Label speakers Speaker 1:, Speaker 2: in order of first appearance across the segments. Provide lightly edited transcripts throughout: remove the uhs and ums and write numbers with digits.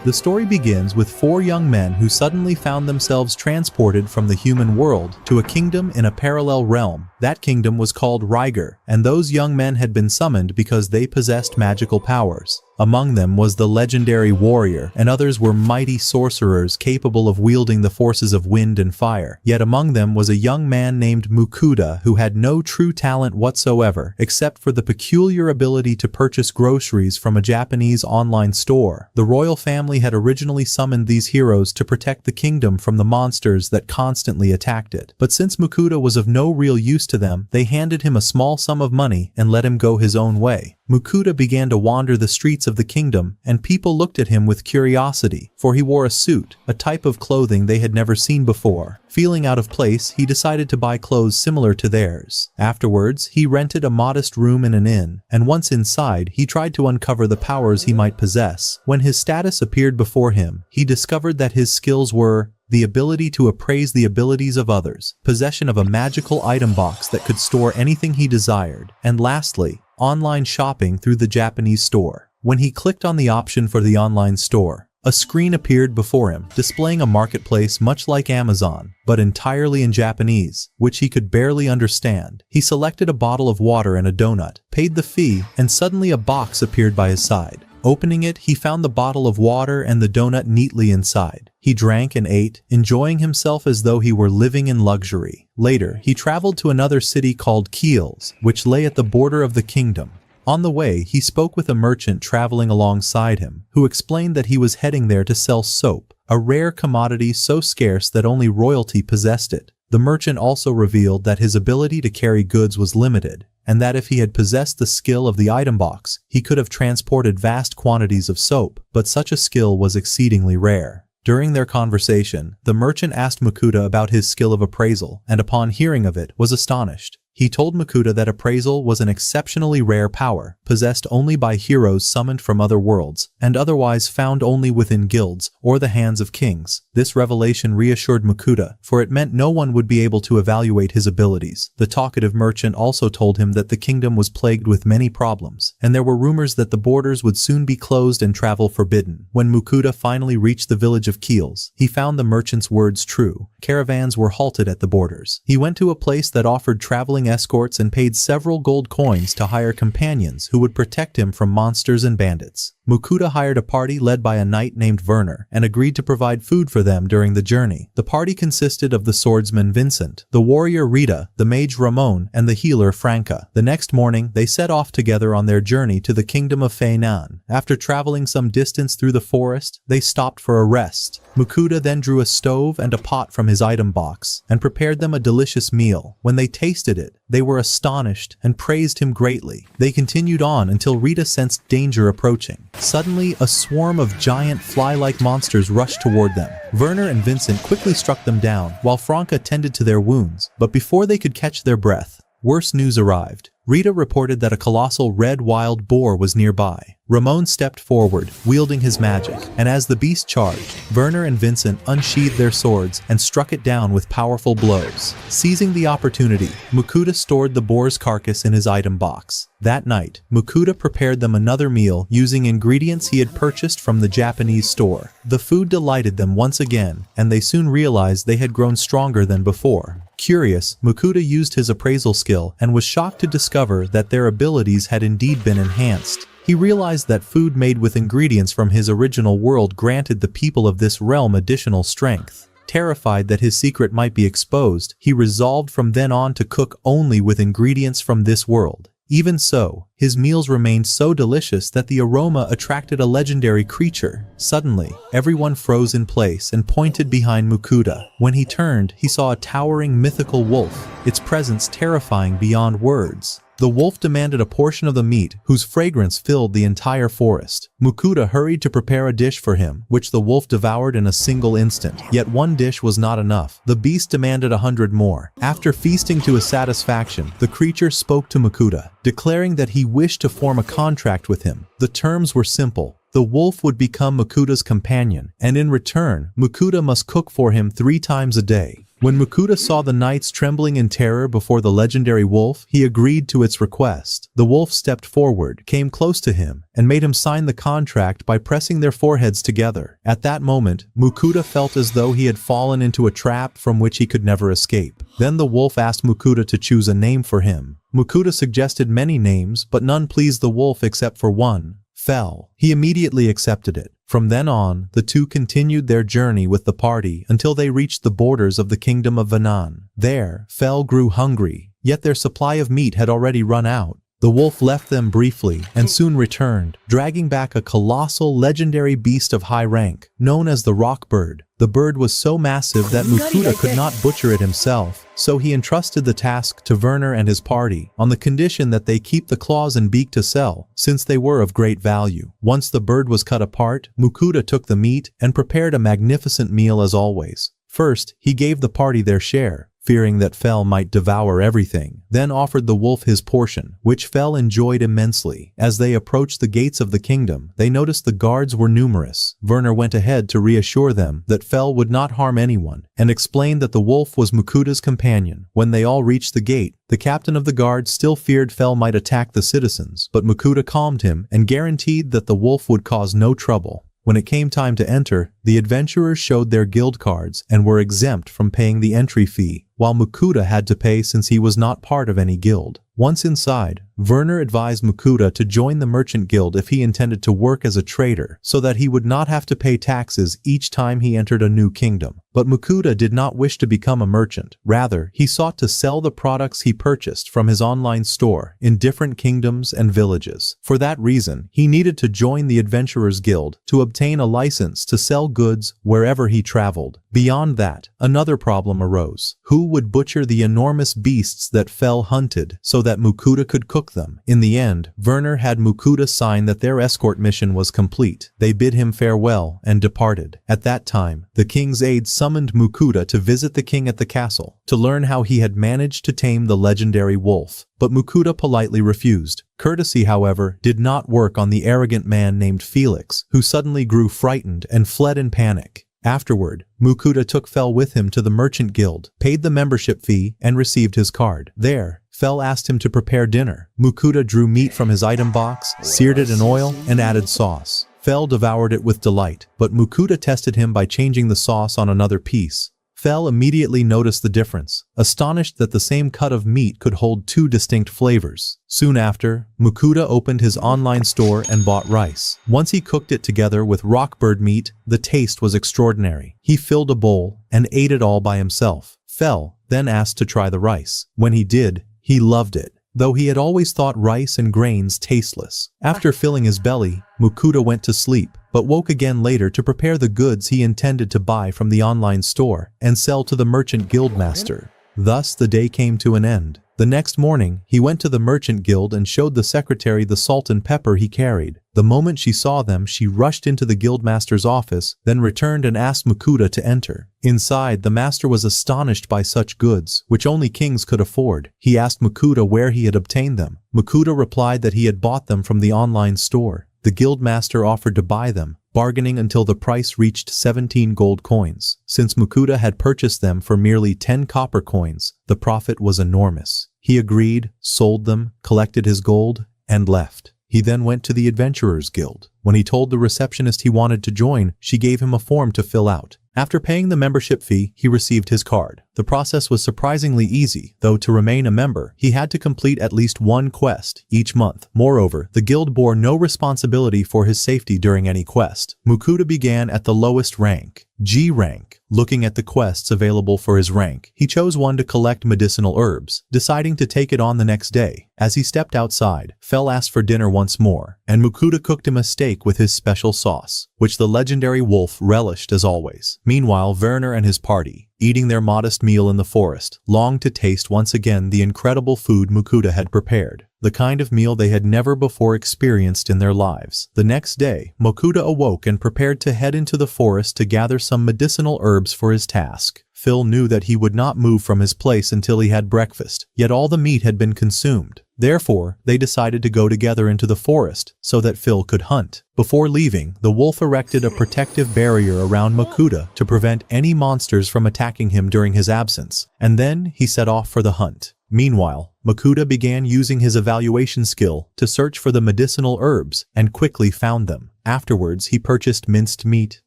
Speaker 1: The story begins with 4 young men who suddenly found themselves transported from the human world to a kingdom in a parallel realm. That kingdom was called Ryer, and those young men had been summoned because they possessed magical powers. Among them was the legendary warrior, and others were mighty sorcerers capable of wielding the forces of wind and fire. Yet among them was a young man named Mukuda who had no true talent whatsoever, except for the peculiar ability to purchase groceries from a Japanese online store. The royal family had originally summoned these heroes to protect the kingdom from the monsters that constantly attacked it. But since Mukuda was of no real use to them, they handed him a small sum of money and let him go his own way. Mukuda began to wander the streets of the kingdom, and people looked at him with curiosity, for he wore a suit, a type of clothing they had never seen before. Feeling out of place, he decided to buy clothes similar to theirs. Afterwards, he rented a modest room in an inn, and once inside, he tried to uncover the powers he might possess. When his status appeared before him, he discovered that his skills were the ability to appraise the abilities of others, possession of a magical item box that could store anything he desired, and lastly, online shopping through the Japanese store. When he clicked on the option for the online store, a screen appeared before him, displaying a marketplace much like Amazon, but entirely in Japanese, which he could barely understand. He selected a bottle of water and a donut, paid the fee, and suddenly a box appeared by his side. Opening it, he found the bottle of water and the donut neatly inside. He drank and ate, enjoying himself as though he were living in luxury. Later, he traveled to another city called Keels, which lay at the border of the kingdom. On the way, he spoke with a merchant traveling alongside him, who explained that he was heading there to sell soap, a rare commodity so scarce that only royalty possessed it. The merchant also revealed that his ability to carry goods was limited, and that if he had possessed the skill of the item box, he could have transported vast quantities of soap, but such a skill was exceedingly rare. During their conversation, the merchant asked Mukuda about his skill of appraisal, and upon hearing of it, was astonished. He told Mukuda that appraisal was an exceptionally rare power, possessed only by heroes summoned from other worlds, and otherwise found only within guilds or the hands of kings. This revelation reassured Mukuda, for it meant no one would be able to evaluate his abilities. The talkative merchant also told him that the kingdom was plagued with many problems, and there were rumors that the borders would soon be closed and travel forbidden. When Mukuda finally reached the village of Keels, he found the merchant's words true. Caravans were halted at the borders. He went to a place that offered traveling escorts and paid several gold coins to hire companions who would protect him from monsters and bandits. Mukuda hired a party led by a knight named Werner and agreed to provide food for them during the journey. The party consisted of the swordsman Vincent, the warrior Rita, the mage Ramon, and the healer Franca. The next morning, they set off together on their journey to the kingdom of Feinan. After traveling some distance through the forest, they stopped for a rest. Mukuda then drew a stove and a pot from his item box and prepared them a delicious meal. When they tasted it, they were astonished and praised him greatly. They continued on until Rita sensed danger approaching. Suddenly, a swarm of giant fly-like monsters rushed toward them. Werner and Vincent quickly struck them down, while Franca tended to their wounds. But before they could catch their breath, worse news arrived. Rita reported that a colossal red wild boar was nearby. Ramon stepped forward, wielding his magic, and as the beast charged, Werner and Vincent unsheathed their swords and struck it down with powerful blows. Seizing the opportunity, Mukuda stored the boar's carcass in his item box. That night, Mukuda prepared them another meal using ingredients he had purchased from the Japanese store. The food delighted them once again, and they soon realized they had grown stronger than before. Curious, Mukuda used his appraisal skill and was shocked to discover that their abilities had indeed been enhanced. He realized that food made with ingredients from his original world granted the people of this realm additional strength. Terrified that his secret might be exposed, he resolved from then on to cook only with ingredients from this world. Even so, his meals remained so delicious that the aroma attracted a legendary creature. Suddenly, everyone froze in place and pointed behind Mukuda. When he turned, he saw a towering mythical wolf, its presence terrifying beyond words. The wolf demanded a portion of the meat, whose fragrance filled the entire forest. Mukuda hurried to prepare a dish for him, which the wolf devoured in a single instant. Yet one dish was not enough. The beast demanded 100 more. After feasting to his satisfaction, the creature spoke to Mukuda, declaring that he wished to form a contract with him. The terms were simple. The wolf would become Mukuda's companion, and in return, Mukuda must cook for him 3 times a day. When Mukuta saw the knights trembling in terror before the legendary wolf, he agreed to its request. The wolf stepped forward, came close to him, and made him sign the contract by pressing their foreheads together. At that moment, Mukuta felt as though he had fallen into a trap from which he could never escape. Then the wolf asked Mukuta to choose a name for him. Mukuta suggested many names, but none pleased the wolf except for one, Fell. He immediately accepted it. From then on, the two continued their journey with the party until they reached the borders of the kingdom of Vanan. There, Fell grew hungry, yet their supply of meat had already run out. The wolf left them briefly and soon returned, dragging back a colossal legendary beast of high rank, known as the rock bird. The bird was so massive that Mukuta could not butcher it himself, so he entrusted the task to Werner and his party, on the condition that they keep the claws and beak to sell, since they were of great value. Once the bird was cut apart, Mukuta took the meat and prepared a magnificent meal as always. First, he gave the party their share, fearing that Fell might devour everything, then offered the wolf his portion, which Fell enjoyed immensely. As they approached the gates of the kingdom, they noticed the guards were numerous. Werner went ahead to reassure them that Fell would not harm anyone, and explained that the wolf was Mukuta's companion. When they all reached the gate, the captain of the guard still feared Fell might attack the citizens, but Mukuta calmed him and guaranteed that the wolf would cause no trouble. When it came time to enter, the adventurers showed their guild cards and were exempt from paying the entry fee, while Mukuta had to pay since he was not part of any guild. Once inside, Werner advised Mukuta to join the merchant guild if he intended to work as a trader, so that he would not have to pay taxes each time he entered a new kingdom. But Mukuta did not wish to become a merchant. Rather, he sought to sell the products he purchased from his online store in different kingdoms and villages. For that reason, he needed to join the Adventurers Guild to obtain a license to sell goods wherever he traveled. Beyond that, another problem arose. Who would butcher the enormous beasts that Fell hunted so that Mukuta could cook them? In the end, Werner had Mukuta sign that their escort mission was complete. They bid him farewell and departed. At that time, the king's aide summoned Mukuta to visit the king at the castle, to learn how he had managed to tame the legendary wolf. But Mukuta politely refused. Courtesy, however, did not work on the arrogant man named Felix, who suddenly grew frightened and fled in panic. Afterward, Mukuta took Fell with him to the merchant guild, paid the membership fee, and received his card. There, Fell asked him to prepare dinner. Mukuta drew meat from his item box, seared it in oil, and added sauce. Fell devoured it with delight, but Mukuta tested him by changing the sauce on another piece. Fell immediately noticed the difference, astonished that the same cut of meat could hold two distinct flavors. Soon after, Mukuta opened his online store and bought rice. Once he cooked it together with rockbird meat, the taste was extraordinary. He filled a bowl and ate it all by himself. Fell then asked to try the rice. When he did, he loved it, though he had always thought rice and grains tasteless. After filling his belly, Mukuta went to sleep, but woke again later to prepare the goods he intended to buy from the online store and sell to the merchant guildmaster. Thus the day came to an end. The next morning, he went to the merchant guild and showed the secretary the salt and pepper he carried. The moment she saw them, she rushed into the guildmaster's office, then returned and asked Mukuta to enter. Inside, the master was astonished by such goods, which only kings could afford. He asked Mukuta where he had obtained them. Mukuta replied that he had bought them from the online store. The guildmaster offered to buy them, bargaining until the price reached 17 gold coins. Since Mukuta had purchased them for merely 10 copper coins, the profit was enormous. He agreed, sold them, collected his gold, and left. He then went to the Adventurers Guild. When he told the receptionist he wanted to join, she gave him a form to fill out. After paying the membership fee, he received his card. The process was surprisingly easy, though to remain a member, he had to complete at least one quest each month. Moreover, the guild bore no responsibility for his safety during any quest. Mukuta began at the lowest rank, G rank. Looking at the quests available for his rank, he chose one to collect medicinal herbs, deciding to take it on the next day. As he stepped outside, Fell asked for dinner once more, and Mukuta cooked him a steak with his special sauce, which the legendary wolf relished as always. Meanwhile, Werner and his party, eating their modest meal in the forest, longed to taste once again the incredible food Mukuta had prepared, the kind of meal they had never before experienced in their lives. The next day, Mukuta awoke and prepared to head into the forest to gather some medicinal herbs for his task. Phil knew that he would not move from his place until he had breakfast, yet all the meat had been consumed. Therefore, they decided to go together into the forest so that Phil could hunt. Before leaving, the wolf erected a protective barrier around Makuta to prevent any monsters from attacking him during his absence, and then he set off for the hunt. Meanwhile, Makuta began using his evaluation skill to search for the medicinal herbs and quickly found them. Afterwards, he purchased minced meat,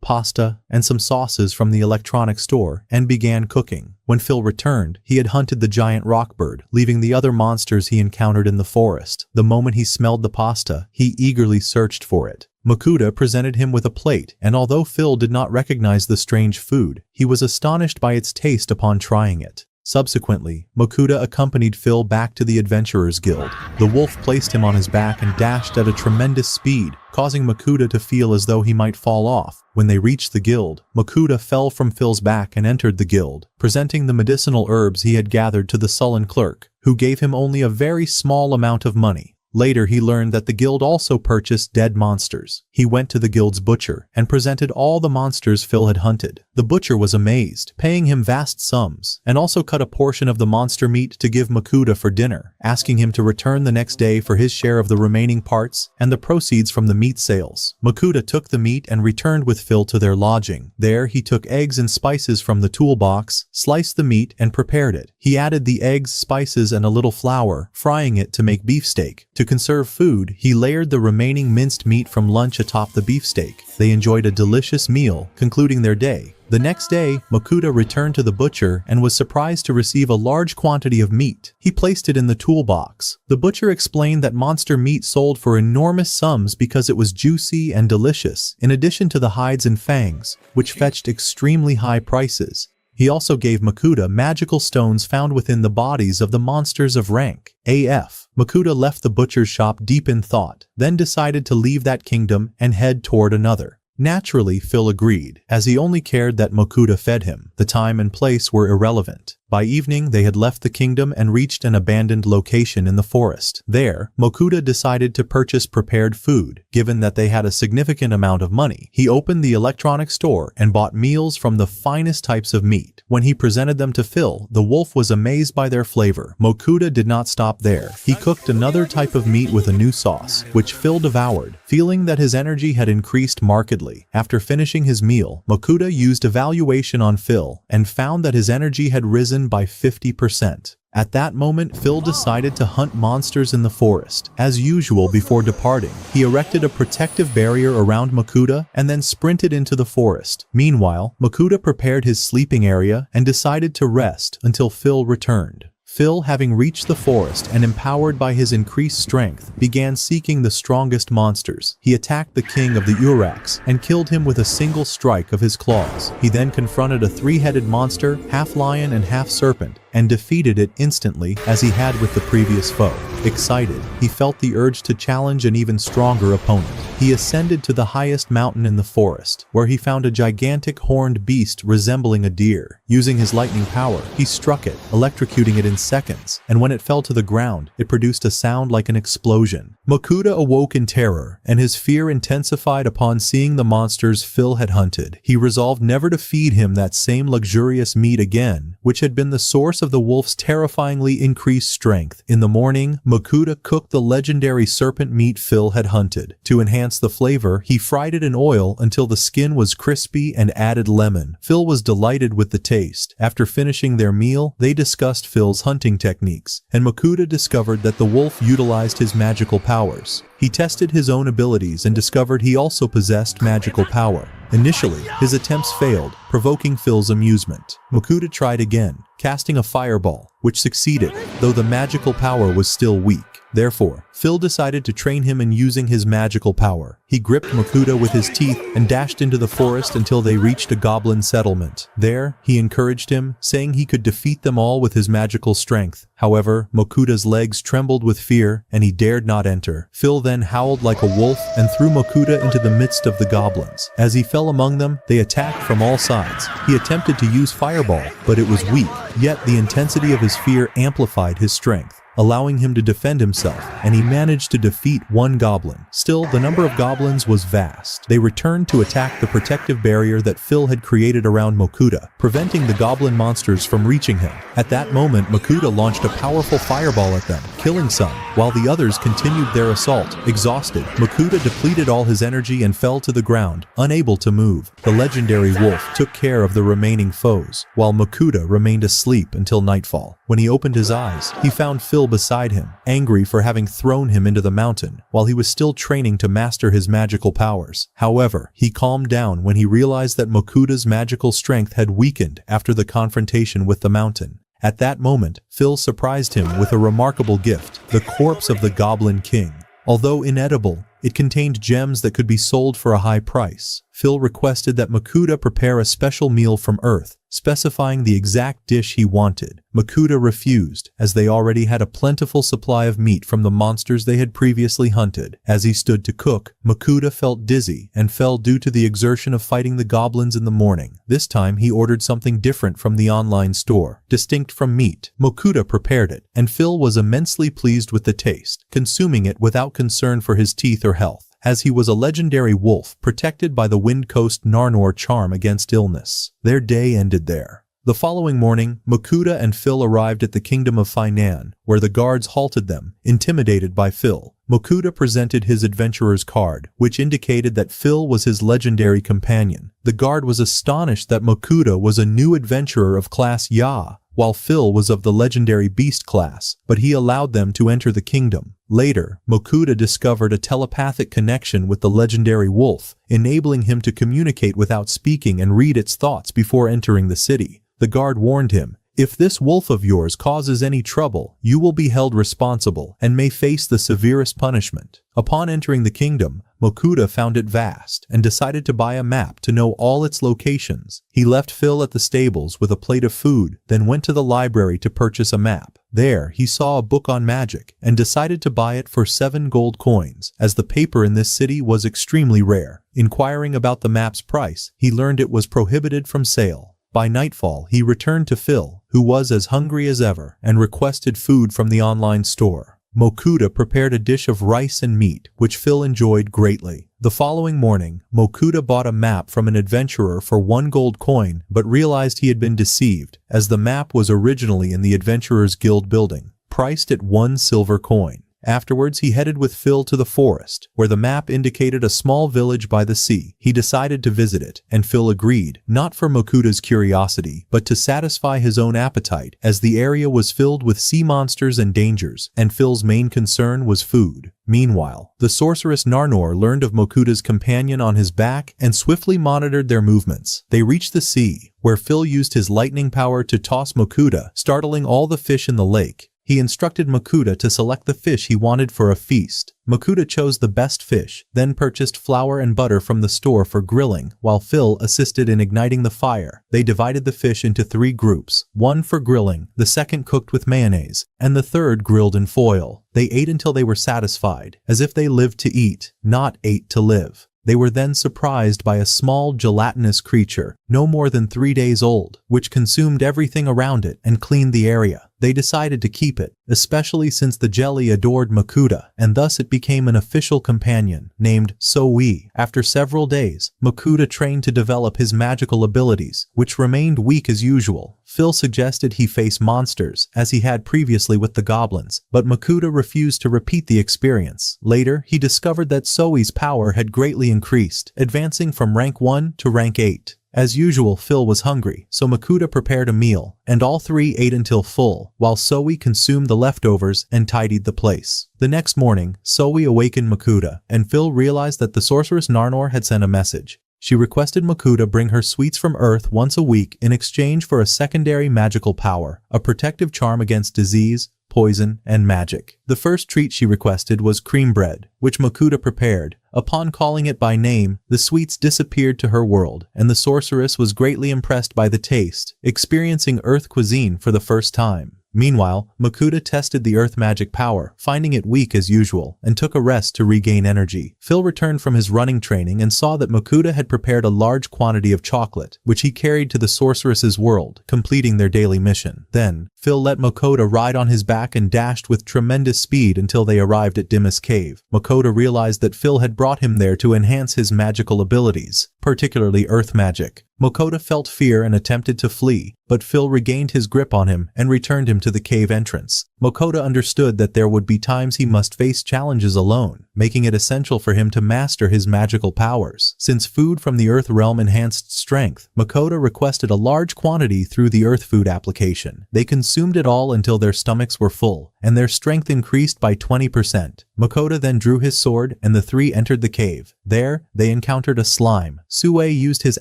Speaker 1: pasta, and some sauces from the electronics store and began cooking. When Phil returned, he had hunted the giant rock bird, leaving the other monsters he encountered in the forest. The moment he smelled the pasta, he eagerly searched for it. Makuta presented him with a plate, and although Phil did not recognize the strange food, he was astonished by its taste upon trying it. Subsequently, Makuta accompanied Phil back to the Adventurers Guild. The wolf placed him on his back and dashed at a tremendous speed, causing Makuta to feel as though he might fall off. When they reached the guild, Makuta fell from Phil's back and entered the guild, presenting the medicinal herbs he had gathered to the sullen clerk, who gave him only a very small amount of money. Later he learned that the guild also purchased dead monsters. He went to the guild's butcher and presented all the monsters Phil had hunted. The butcher was amazed, paying him vast sums, and also cut a portion of the monster meat to give Makuta for dinner, asking him to return the next day for his share of the remaining parts and the proceeds from the meat sales. Makuta took the meat and returned with Phil to their lodging. There he took eggs and spices from the toolbox, sliced the meat, and prepared it. He added the eggs, spices, and a little flour, frying it to make beefsteak. To conserve food, he layered the remaining minced meat from lunch atop the beefsteak. They enjoyed a delicious meal, concluding their day. The next day, Makuta returned to the butcher and was surprised to receive a large quantity of meat. He placed it in the toolbox. The butcher explained that monster meat sold for enormous sums because it was juicy and delicious, in addition to the hides and fangs, which fetched extremely high prices. He also gave Makuta magical stones found within the bodies of the monsters of rank AF. Makuta left the butcher's shop deep in thought, then decided to leave that kingdom and head toward another. Naturally, Phil agreed, as he only cared that Makuta fed him. The time and place were irrelevant. By evening, they had left the kingdom and reached an abandoned location in the forest. There, Makuta decided to purchase prepared food. Given that they had a significant amount of money, he opened the electronics store and bought meals from the finest types of meat. When he presented them to Phil, the wolf was amazed by their flavor. Makuta did not stop there. He cooked another type of meat with a new sauce, which Phil devoured, feeling that his energy had increased markedly. After finishing his meal, Makuta used evaluation on Phil and found that his energy had risen by 50%. At that moment, Phil decided to hunt monsters in the forest. As usual before departing, he erected a protective barrier around Makuta and then sprinted into the forest. Meanwhile, Makuta prepared his sleeping area and decided to rest until Phil returned. Phil, having reached the forest and empowered by his increased strength, began seeking the strongest monsters. He attacked the king of the Uraks and killed him with a single strike of his claws. He then confronted a three-headed monster, half lion and half serpent, and defeated it instantly as he had with the previous foe. Excited, he felt the urge to challenge an even stronger opponent. He ascended to the highest mountain in the forest, where he found a gigantic horned beast resembling a deer. Using his lightning power, he struck it, electrocuting it in seconds, and when it fell to the ground, it produced a sound like an explosion. Makuta awoke in terror, and his fear intensified upon seeing the monsters Phil had hunted. He resolved never to feed him that same luxurious meat again, which had been the source of the wolf's terrifyingly increased strength. In the morning, Makuta cooked the legendary serpent meat Phil had hunted. To enhance the flavor, he fried it in oil until the skin was crispy and added lemon. Phil was delighted with the taste. After finishing their meal, they discussed Phil's hunting techniques, and Makuta discovered that the wolf utilized his magical powers. He tested his own abilities and discovered he also possessed magical power. Initially, his attempts failed, provoking Phil's amusement. Makuta tried again, casting a fireball, which succeeded, though the magical power was still weak. Therefore, Phil decided to train him in using his magical power. He gripped Makuta with his teeth and dashed into the forest until they reached a goblin settlement. There, he encouraged him, saying he could defeat them all with his magical strength. However, Makuta's legs trembled with fear, and he dared not enter. Phil then howled like a wolf and threw Makuta into the midst of the goblins. As he fell among them, they attacked from all sides. He attempted to use fireball, but it was weak, yet the intensity of his fear amplified his strength. allowing him to defend himself, and he managed to defeat one goblin. Still, the number of goblins was vast. They returned to attack the protective barrier that Phil had created around Mokuda, preventing the goblin monsters from reaching him. At that moment, Mokuda launched a powerful fireball at them, killing some, while the others continued their assault. Exhausted, Mokuda depleted all his energy and fell to the ground, unable to move. The legendary wolf took care of the remaining foes, while Mokuda remained asleep until nightfall. When he opened his eyes, he found Phil beside him, angry for having thrown him into the mountain, while he was still training to master his magical powers. However, he calmed down when he realized that Mokuda's magical strength had weakened after the confrontation with the mountain. At that moment, Phil surprised him with a remarkable gift, the corpse of the Goblin King. Although inedible, it contained gems that could be sold for a high price. Phil requested that Mokuda prepare a special meal from Earth, specifying the exact dish he wanted. Mokuda refused, as they already had a plentiful supply of meat from the monsters they had previously hunted. As he stood to cook, Mokuda felt dizzy and fell due to the exertion of fighting the goblins in the morning. This time he ordered something different from the online store, distinct from meat. Mokuda prepared it, and Phil was immensely pleased with the taste, consuming it without concern for his teeth or health, as he was a legendary wolf protected by the Wind Coast Narnor charm against illness. Their day ended there. The following morning, Mokuda and Phil arrived at the kingdom of Fainan, where the guards halted them, intimidated by Phil. Mokuda presented his adventurer's card, which indicated that Phil was his legendary companion. The guard was astonished that Mokuda was a new adventurer of class Ya, while Phil was of the legendary beast class, but he allowed them to enter the kingdom. Later, Mokuda discovered a telepathic connection with the legendary wolf, enabling him to communicate without speaking and read its thoughts before entering the city. The guard warned him, "If this wolf of yours causes any trouble, you will be held responsible and may face the severest punishment." Upon entering the kingdom, Mokuda found it vast and decided to buy a map to know all its locations. He left Phil at the stables with a plate of food, then went to the library to purchase a map. There, he saw a book on magic and decided to buy it for 7 gold coins, as the paper in this city was extremely rare. Inquiring about the map's price, he learned it was prohibited from sale. By nightfall, he returned to Phil, who was as hungry as ever, and requested food from the online store. Mokuda prepared a dish of rice and meat, which Phil enjoyed greatly. The following morning, Mokuda bought a map from an adventurer for 1 gold coin, but realized he had been deceived, as the map was originally in the Adventurers Guild building, priced at 1 silver coin. Afterwards, he headed with Phil to the forest, where the map indicated a small village by the sea. He decided to visit it, and Phil agreed, not for Mokuda's curiosity, but to satisfy his own appetite, as the area was filled with sea monsters and dangers, and Phil's main concern was food. Meanwhile, the sorceress Narnor learned of Mokuda's companion on his back and swiftly monitored their movements. They reached the sea, where Phil used his lightning power to toss Mokuda, startling all the fish in the lake. He instructed Mokuda to select the fish he wanted for a feast. Mokuda chose the best fish, then purchased flour and butter from the store for grilling, while Phil assisted in igniting the fire. They divided the fish into 3 groups, one for grilling, the second cooked with mayonnaise, and the third grilled in foil. They ate until they were satisfied, as if they lived to eat, not ate to live. They were then surprised by a small gelatinous creature, no more than 3 days old, which consumed everything around it and cleaned the area. They decided to keep it, especially since the jelly adored Mokuda, and thus it became an official companion, named Soi. After several days, Mokuda trained to develop his magical abilities, which remained weak as usual. Phil suggested he face monsters, as he had previously with the goblins, but Mokuda refused to repeat the experience. Later, he discovered that Soi's power had greatly increased, advancing from rank 1 to rank 8. As usual, Phil was hungry, so Mokuda prepared a meal, and all 3 ate until full, while Soi consumed the leftovers and tidied the place. The next morning, Soi awakened Mokuda, and Phil realized that the sorceress Narnor had sent a message. She requested Mokuda bring her sweets from Earth once a week in exchange for a secondary magical power, a protective charm against disease, poison, and magic. The first treat she requested was cream bread, which Mokuda prepared. Upon calling it by name, the sweets disappeared to her world, and the sorceress was greatly impressed by the taste, experiencing Earth cuisine for the first time. Meanwhile, Makuta tested the earth magic power, finding it weak as usual, and took a rest to regain energy. Phil returned from his running training and saw that Makuta had prepared a large quantity of chocolate, which he carried to the sorceress's world, completing their daily mission. Then, Phil let Makoto ride on his back and dashed with tremendous speed until they arrived at Dimma's cave. Makoto realized that Phil had brought him there to enhance his magical abilities, particularly earth magic. Makoto felt fear and attempted to flee, but Phil regained his grip on him and returned him to the cave entrance. Makoto understood that there would be times he must face challenges alone, making it essential for him to master his magical powers. Since food from the earth realm enhanced strength, Makoto requested a large quantity through the earth food application. They consumed it all until their stomachs were full, and their strength increased by 20%. Makoto then drew his sword and the three entered the cave. There, they encountered a slime. Sue used his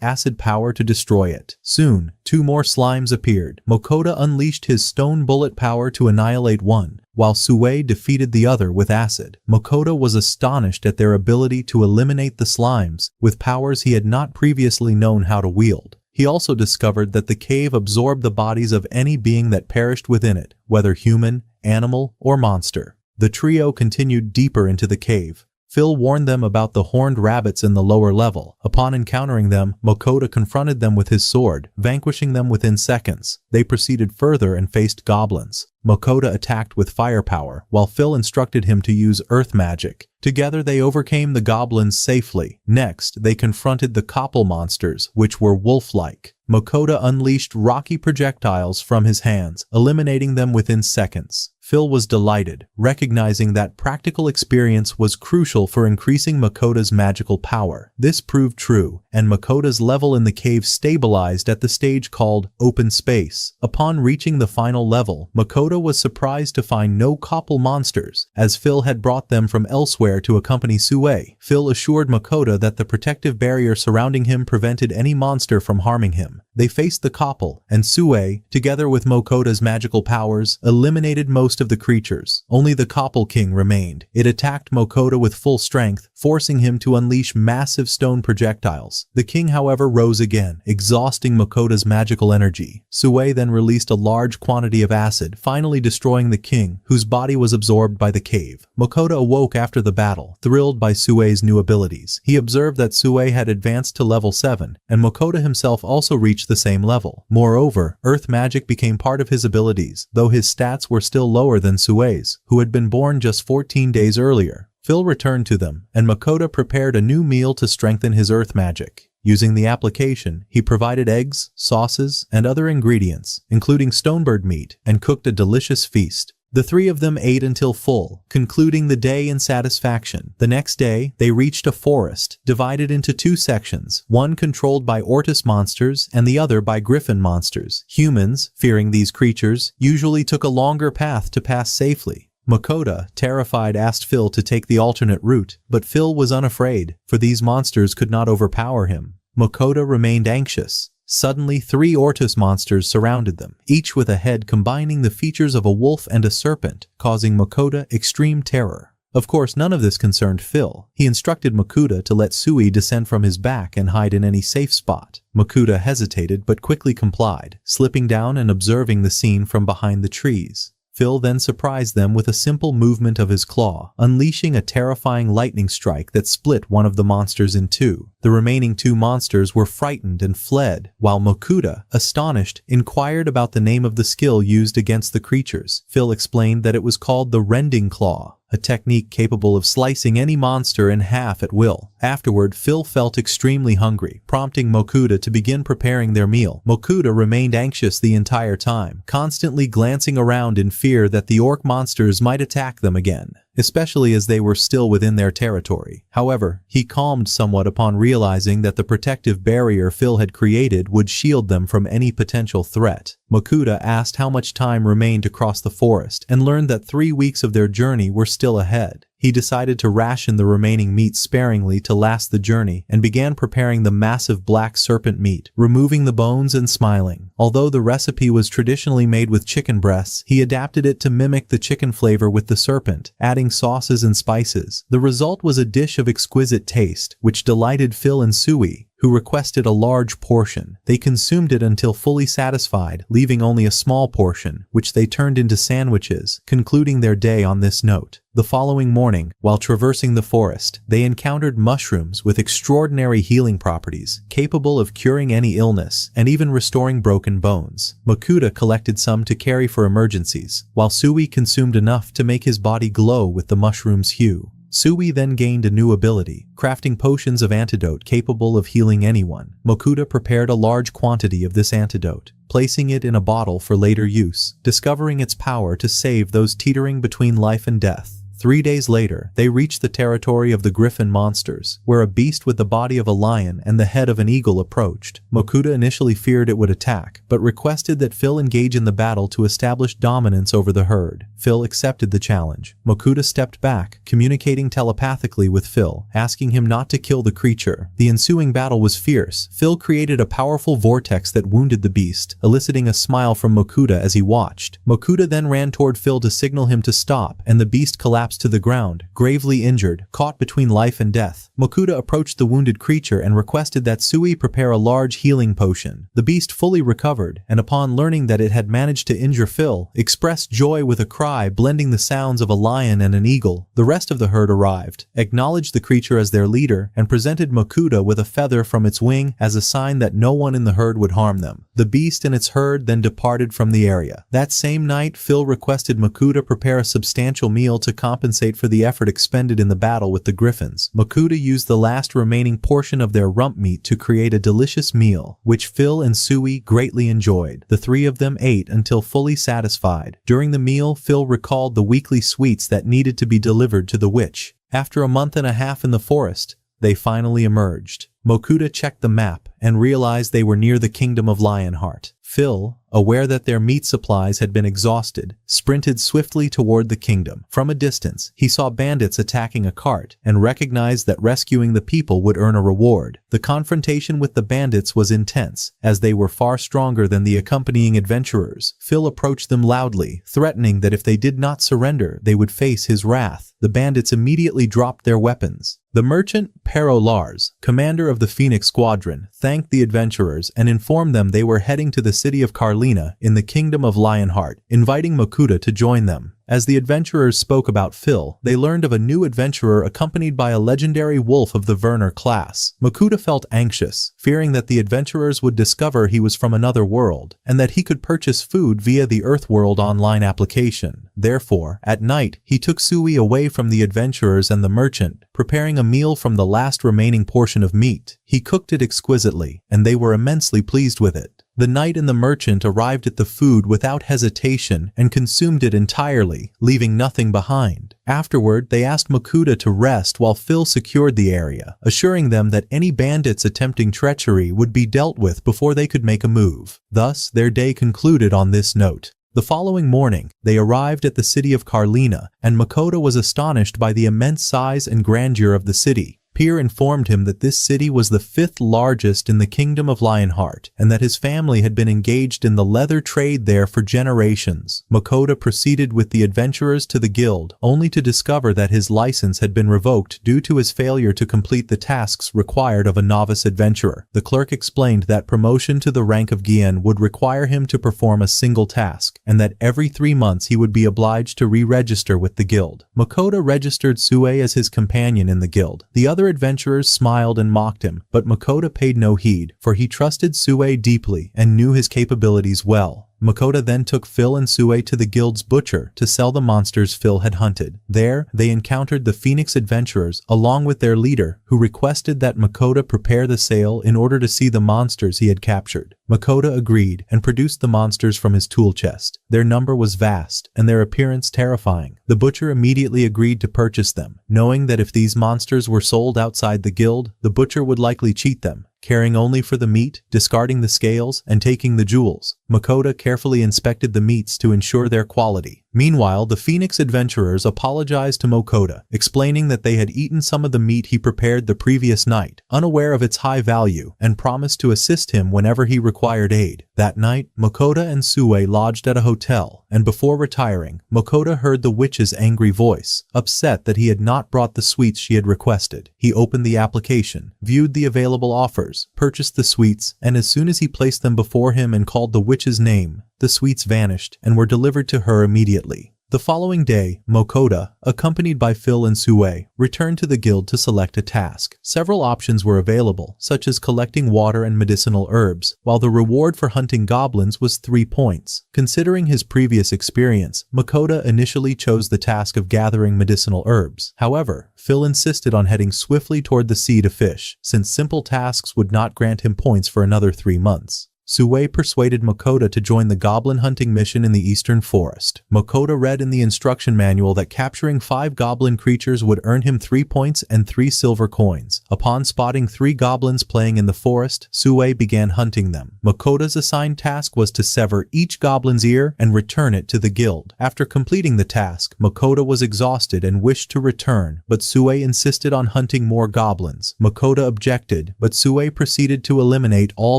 Speaker 1: acid power to destroy it. Soon, 2 more slimes appeared. Makoto unleashed his stone bullet power to annihilate one, while Sue defeated the other with acid. Makoto was astonished at their ability to eliminate the slimes, with powers he had not previously known how to wield. He also discovered that the cave absorbed the bodies of any being that perished within it, whether human, animal, or monster. The trio continued deeper into the cave. Phil warned them about the horned rabbits in the lower level. Upon encountering them, Makoto confronted them with his sword, vanquishing them within seconds. They proceeded further and faced goblins. Makoto attacked with firepower, while Phil instructed him to use earth magic. Together they overcame the goblins safely. Next, they confronted the koppel monsters, which were wolf-like. Makoto unleashed rocky projectiles from his hands, eliminating them within seconds. Phil was delighted, recognizing that practical experience was crucial for increasing Makoto's magical power. This proved true, and Makoto's level in the cave stabilized at the stage called Open Space. Upon reaching the final level, Makoto was surprised to find no koppel monsters, as Phil had brought them from elsewhere to accompany Sue. Phil assured Makoto that the protective barrier surrounding him prevented any monster from harming him. They faced the koppel, and Sue, together with Makoto's magical powers, eliminated most of the creatures. Only the koppel king remained. It attacked Makoto with full strength, forcing him to unleash massive stone projectiles. The king, however, rose again, exhausting Makoto's magical energy. Sue then released a large quantity of acid, finally destroying the king, whose body was absorbed by the cave. Makoto awoke after the battle, thrilled by Sue's new abilities. He observed that Sue had advanced to level 7, and Makoto himself also reached the same level. Moreover, earth magic became part of his abilities, though his stats were still lower than Sue's, who had been born just 14 days earlier. Phil returned to them, and Makoto prepared a new meal to strengthen his earth magic. Using the application, he provided eggs, sauces, and other ingredients, including stonebird meat, and cooked a delicious feast. The three of them ate until full, concluding the day in satisfaction. The next day, they reached a forest, divided into 2 sections, one controlled by Ortis monsters and the other by Griffin monsters. Humans, fearing these creatures, usually took a longer path to pass safely. Makoto, terrified, asked Phil to take the alternate route, but Phil was unafraid, for these monsters could not overpower him. Makoto remained anxious. Suddenly, 3 Ortis monsters surrounded them, each with a head combining the features of a wolf and a serpent, causing Makoto extreme terror. Of course, none of this concerned Phil. He instructed Makoto to let Sue descend from his back and hide in any safe spot. Makoto hesitated but quickly complied, slipping down and observing the scene from behind the trees. Phil then surprised them with a simple movement of his claw, unleashing a terrifying lightning strike that split one of the monsters in 2. The remaining 2 monsters were frightened and fled, while Makoto, astonished, inquired about the name of the skill used against the creatures. Phil explained that it was called the rending claw, a technique capable of slicing any monster in half at will. Afterward, Phil felt extremely hungry, prompting Makoto to begin preparing their meal. Makoto remained anxious the entire time, constantly glancing around in fear that the orc monsters might attack them again, especially as they were still within their territory. However, he calmed somewhat upon realizing that the protective barrier Phil had created would shield them from any potential threat. Makoto asked how much time remained to cross the forest and learned that 3 weeks of their journey were still ahead. He decided to ration the remaining meat sparingly to last the journey and began preparing the massive black serpent meat, removing the bones and smiling. Although the recipe was traditionally made with chicken breasts, he adapted it to mimic the chicken flavor with the serpent, adding sauces and spices. The result was a dish of exquisite taste, which delighted Phil and Sue, who requested a large portion. They consumed it until fully satisfied, leaving only a small portion, which they turned into sandwiches, concluding their day on this note. The following morning, while traversing the forest, they encountered mushrooms with extraordinary healing properties, capable of curing any illness and even restoring broken bones. Makuta collected some to carry for emergencies, while Sui consumed enough to make his body glow with the mushroom's hue. Sui then gained a new ability, crafting potions of antidote capable of healing anyone. Makuta prepared a large quantity of this antidote, placing it in a bottle for later use, discovering its power to save those teetering between life and death. 3 days later, they reached the territory of the griffin monsters, where a beast with the body of a lion and the head of an eagle approached. Makuta initially feared it would attack, but requested that Phil engage in the battle to establish dominance over the herd. Phil accepted the challenge. Makuta stepped back, communicating telepathically with Phil, asking him not to kill the creature. The ensuing battle was fierce. Phil created a powerful vortex that wounded the beast, eliciting a smile from Makuta as he watched. Makuta then ran toward Phil to signal him to stop, and the beast collapsed to the ground, gravely injured, caught between life and death. Makuta approached the wounded creature and requested that Sui prepare a large healing potion. The beast fully recovered, and upon learning that it had managed to injure Phil, expressed joy with a cry blending the sounds of a lion and an eagle. The rest of the herd arrived, acknowledged the creature as their leader, and presented Makuta with a feather from its wing as a sign that no one in the herd would harm them. The beast and its herd then departed from the area. That same night, Phil requested Makuta prepare a substantial meal to compensate for the effort expended in the battle with the griffins. Makuta used the last remaining portion of their rump meat to create a delicious meal, which Phil and Sui greatly enjoyed. The three of them ate until fully satisfied. During the meal, Phil recalled the weekly sweets that needed to be delivered to the witch. After a month and a half in the forest, they finally emerged. Makuta checked the map and realized they were near the kingdom of Lionheart. Phil, aware that their meat supplies had been exhausted, sprinted swiftly toward the kingdom. From a distance, he saw bandits attacking a cart and recognized that rescuing the people would earn a reward. The confrontation with the bandits was intense, as they were far stronger than the accompanying adventurers. Phil approached them loudly, threatening that if they did not surrender, they would face his wrath. The bandits immediately dropped their weapons. The merchant, Pero Lars, commander of the Phoenix Squadron, thanked the adventurers and informed them they were heading to the city of Carlina in the kingdom of Lionheart, inviting Makuta to join them. As the adventurers spoke about Phil, they learned of a new adventurer accompanied by a legendary wolf of the Werner class. Makuta felt anxious, fearing that the adventurers would discover he was from another world, and that he could purchase food via the Earthworld online application. Therefore, at night, he took Sui away from the adventurers and the merchant, preparing a meal from the last remaining portion of meat. He cooked it exquisitely, and they were immensely pleased with it. The knight and the merchant arrived at the food without hesitation and consumed it entirely, leaving nothing behind. Afterward, they asked Makuta to rest while Phil secured the area, assuring them that any bandits attempting treachery would be dealt with before they could make a move. Thus, their day concluded on this note. The following morning, they arrived at the city of Carlina, and Makoto was astonished by the immense size and grandeur of the city. Peer informed him that this city was the 5th largest in the kingdom of Lionheart, and that his family had been engaged in the leather trade there for generations. Makoto proceeded with the adventurers to the guild, only to discover that his license had been revoked due to his failure to complete the tasks required of a novice adventurer. The clerk explained that promotion to the rank of Gien would require him to perform a single task, and that every 3 months he would be obliged to re-register with the guild. Makoto registered Sue as his companion in the guild. The other adventurers smiled and mocked him, but Makoto paid no heed, for he trusted Sue deeply and knew his capabilities well. Makoto then took Phil and Sue to the guild's butcher to sell the monsters Phil had hunted. There, they encountered the Phoenix adventurers along with their leader, who requested that Makoto prepare the sale in order to see the monsters he had captured. Makoto agreed and produced the monsters from his tool chest. Their number was vast, and their appearance terrifying. The butcher immediately agreed to purchase them, knowing that if these monsters were sold outside the guild, the butcher would likely cheat them, caring only for the meat, discarding the scales, and taking the jewels. Makoto carefully inspected the meats to ensure their quality. Meanwhile, the Phoenix adventurers apologized to Makoto, explaining that they had eaten some of the meat he prepared the previous night, unaware of its high value, and promised to assist him whenever he required aid. That night, Makoto and Sue lodged at a hotel, and before retiring, Makoto heard the witch's angry voice, upset that he had not brought the sweets she had requested. He opened the application, viewed the available offers, purchased the sweets, and as soon as he placed them before him and called the witch's name, the sweets vanished and were delivered to her immediately. The following day, Makoto, accompanied by Phil and Sue, returned to the guild to select a task. Several options were available, such as collecting water and medicinal herbs, while the reward for hunting goblins was 3 points. Considering his previous experience, Makoto initially chose the task of gathering medicinal herbs. However, Phil insisted on heading swiftly toward the sea to fish, since simple tasks would not grant him points for another 3 months. Sue persuaded Makoto to join the goblin hunting mission in the eastern forest. Makoto read in the instruction manual that capturing 5 goblin creatures would earn him 3 points and 3 silver coins. Upon spotting 3 goblins playing in the forest, Sue began hunting them. Makoto's assigned task was to sever each goblin's ear and return it to the guild. After completing the task, Makoto was exhausted and wished to return, but Sue insisted on hunting more goblins. Makoto objected, but Sue proceeded to eliminate all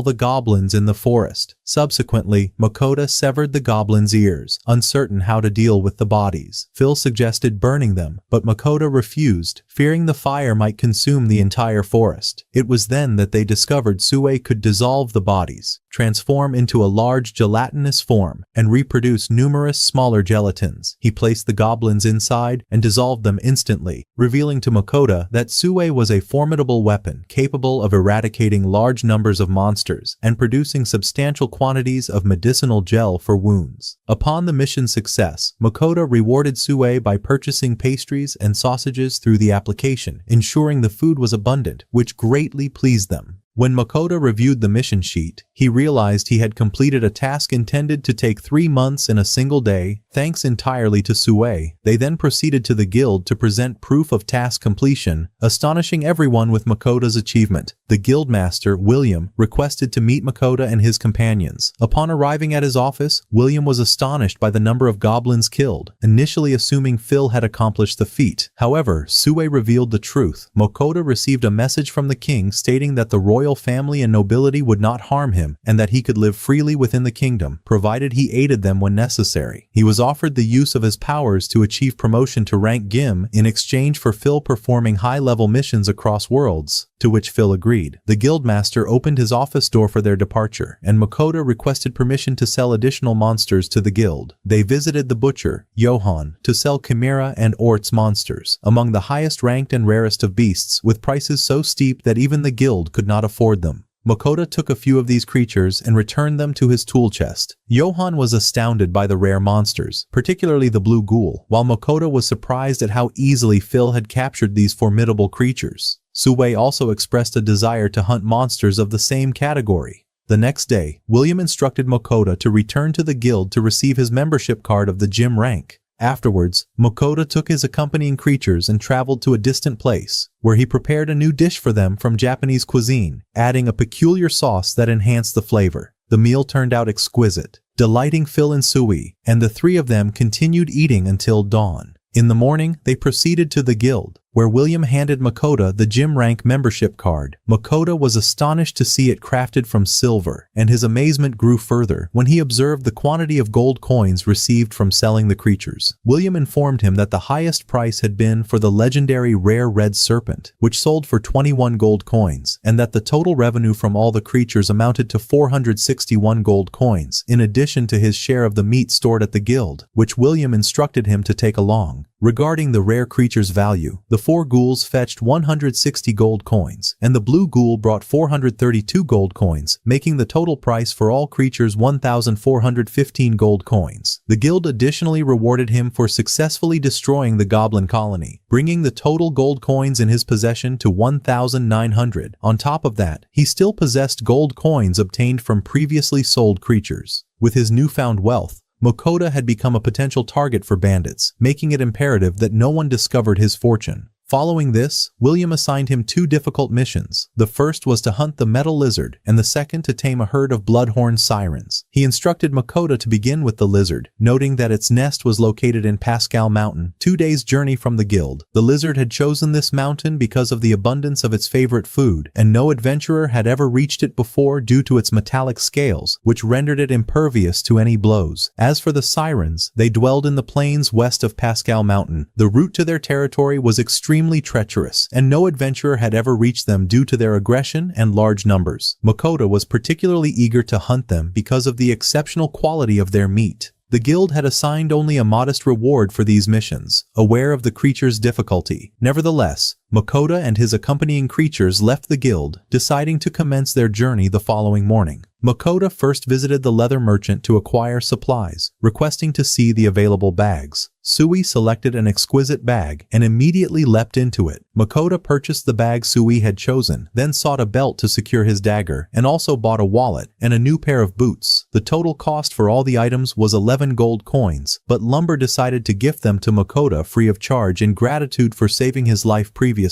Speaker 1: the goblins in the forest. Subsequently, Makoto severed the goblins' ears, uncertain how to deal with the bodies. Phil suggested burning them, but Makoto refused, fearing the fire might consume the entire forest. It was then that they discovered Sue could dissolve the bodies, transform into a large gelatinous form, and reproduce numerous smaller gelatins. He placed the goblins inside and dissolved them instantly, revealing to Makoto that Sue was a formidable weapon capable of eradicating large numbers of monsters and producing substantial quantities of medicinal gel for wounds. Upon the mission's success, Makoto rewarded Sue by purchasing pastries and sausages through the application, ensuring the food was abundant, which greatly pleased them. When Makoto reviewed the mission sheet, he realized he had completed a task intended to take 3 months in a single day, thanks entirely to Sue. They then proceeded to the guild to present proof of task completion, astonishing everyone with Makoto's achievement. The guildmaster, William, requested to meet Makoto and his companions. Upon arriving at his office, William was astonished by the number of goblins killed, initially assuming Phil had accomplished the feat. However, Sue revealed the truth. Makoto received a message from the king stating that the royal family and nobility would not harm him, and that he could live freely within the kingdom, provided he aided them when necessary. He was offered the use of his powers to achieve promotion to rank Gim in exchange for Phil performing high-level missions across worlds, to which Phil agreed. The guildmaster opened his office door for their departure, and Makoto requested permission to sell additional monsters to the guild. They visited the butcher, Johan, to sell Chimera and Orts monsters, among the highest-ranked and rarest of beasts, with prices so steep that even the guild could not afford them. Makoto took a few of these creatures and returned them to his tool chest. Johan was astounded by the rare monsters, particularly the blue ghoul, while Makoto was surprised at how easily Phil had captured these formidable creatures. Sue also expressed a desire to hunt monsters of the same category. The next day, William instructed Makoto to return to the guild to receive his membership card of the gym rank. Afterwards, Makoto took his accompanying creatures and traveled to a distant place, where he prepared a new dish for them from Japanese cuisine, adding a peculiar sauce that enhanced the flavor. The meal turned out exquisite, delighting Phil and Sue, and the 3 of them continued eating until dawn. In the morning, they proceeded to the guild, where William handed Makoto the gym rank membership card. Makoto was astonished to see it crafted from silver, and his amazement grew further when he observed the quantity of gold coins received from selling the creatures. William informed him that the highest price had been for the legendary rare red serpent, which sold for 21 gold coins, and that the total revenue from all the creatures amounted to 461 gold coins, in addition to his share of the meat stored at the guild, which William instructed him to take along. Regarding the rare creature's value, the 4 ghouls fetched 160 gold coins, and the blue ghoul brought 432 gold coins, making the total price for all creatures 1,415 gold coins. The guild additionally rewarded him for successfully destroying the goblin colony, bringing the total gold coins in his possession to 1,900. On top of that, he still possessed gold coins obtained from previously sold creatures. With his newfound wealth, Makoto had become a potential target for bandits, making it imperative that no one discovered his fortune. Following this, William assigned him 2 difficult missions. The first was to hunt the metal lizard, and the second to tame a herd of bloodhorn sirens. He instructed Makoto to begin with the lizard, noting that its nest was located in Pascal Mountain, 2 days' journey from the guild. The lizard had chosen this mountain because of the abundance of its favorite food, and no adventurer had ever reached it before due to its metallic scales, which rendered it impervious to any blows. As for the sirens, they dwelled in the plains west of Pascal Mountain. The route to their territory was extremely treacherous, and no adventurer had ever reached them due to their aggression and large numbers. Makoto was particularly eager to hunt them because of the exceptional quality of their meat. The guild had assigned only a modest reward for these missions, aware of the creature's difficulty. Nevertheless, Makoto and his accompanying creatures left the guild, deciding to commence their journey the following morning. Makoto first visited the leather merchant to acquire supplies, requesting to see the available bags. Sui selected an exquisite bag and immediately leapt into it. Makoto purchased the bag Sui had chosen, then sought a belt to secure his dagger, and also bought a wallet and a new pair of boots. The total cost for all the items was 11 gold coins, but Lumber decided to gift them to Makoto free of charge in gratitude for saving his life previously.